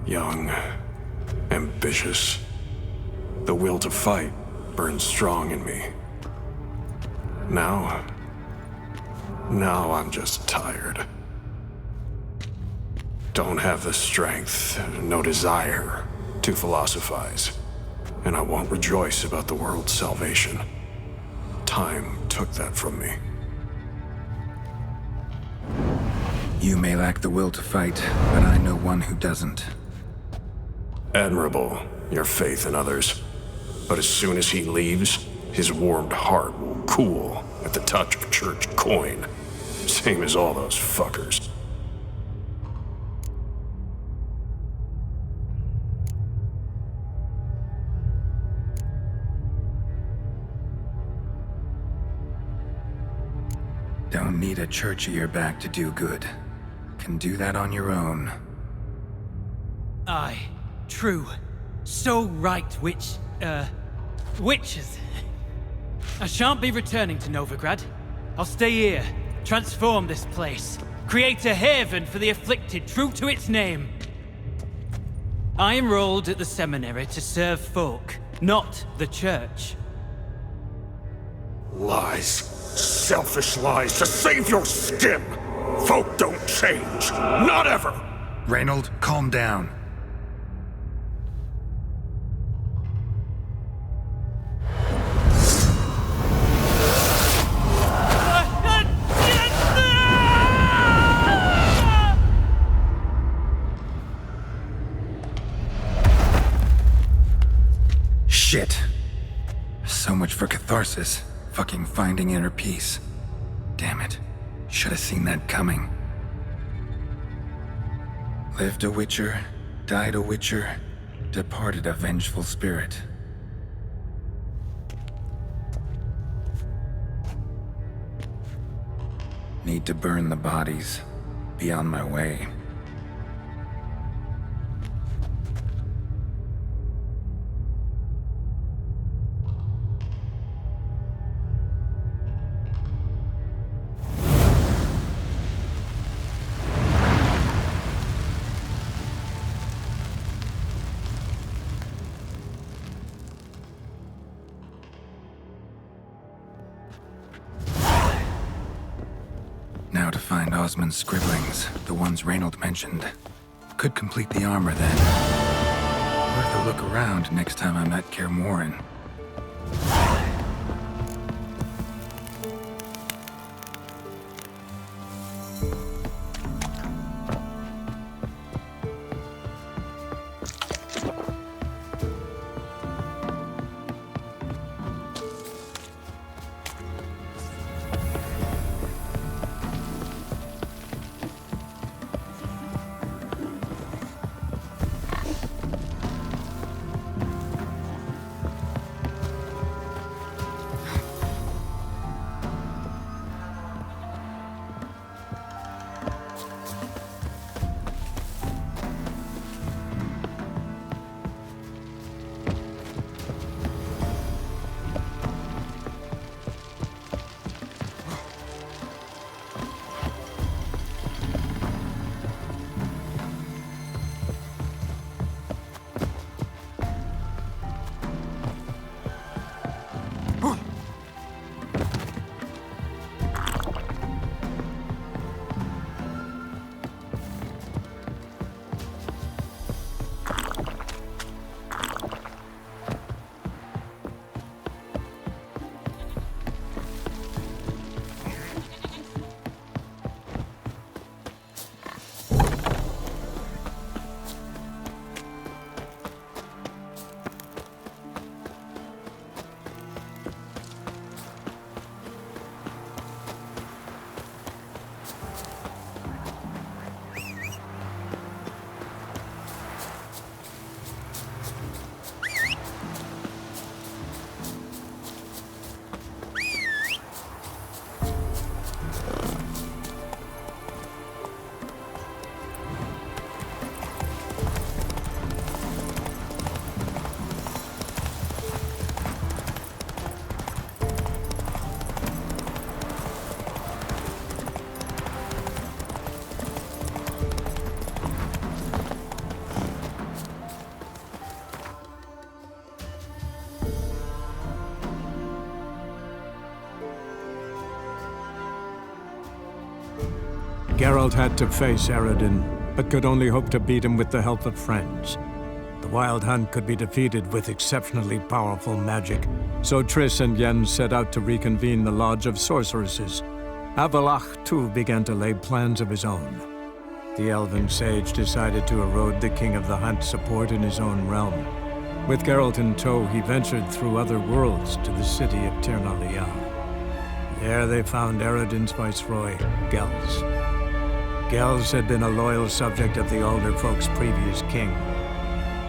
Young, ambitious. The will to fight burns strong in me. Now I'm just tired. Don't have the strength, no desire to philosophize. And I won't rejoice about the world's salvation. Time took that from me. You may lack the will to fight, but I know one who doesn't. Admirable, your faith in others. But as soon as he leaves, his warmed heart will cool at the touch of church coin. Same as all those fuckers. Don't need a church at your back to do good. Can do that on your own. Aye, true. So right, witches. I shan't be returning to Novigrad. I'll stay here, transform this place, create a haven for the afflicted, true to its name. I enrolled at the seminary to serve folk, not the church. Lies. Selfish lies to save your skin. Folk don't change. Not ever. Reynold, calm down. Shit. So much for catharsis. Fucking finding inner peace. Damn it. Should have seen that coming. Lived a witcher, died a witcher, departed a vengeful spirit. Need to burn the bodies. Be on my way. Now to find Osmond's scribblings, the ones Reynold mentioned. Could complete the armor then. Worth a look around next time I'm at Kaer Morhen. Geralt had to face Eredin, but could only hope to beat him with the help of friends. The Wild Hunt could be defeated with exceptionally powerful magic, so Triss and Yen set out to reconvene the Lodge of Sorceresses. Avallac'h, too, began to lay plans of his own. The elven sage decided to erode the King of the Hunt's support in his own realm. With Geralt in tow, he ventured through other worlds to the city of Tir na Liath. There they found Eredin's viceroy, Gels. Gels had been a loyal subject of the Alder Folk's previous king.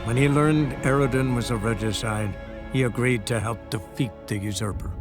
When he learned Eredin was a regicide, he agreed to help defeat the usurper.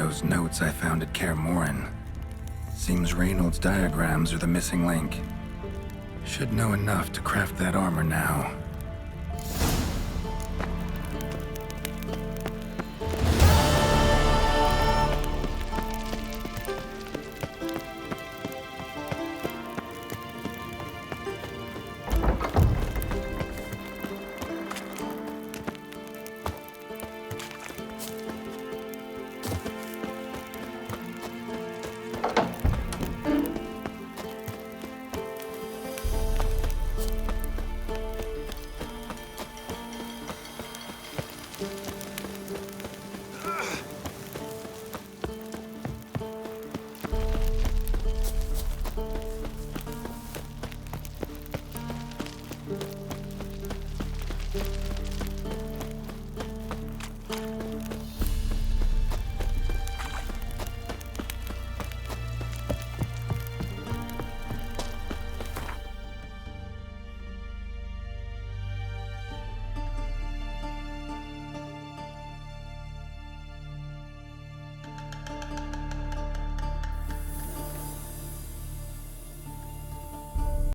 those notes I found at Kaer Morhen. Seems Reynolds' diagrams are the missing link. Should know enough to craft that armor now.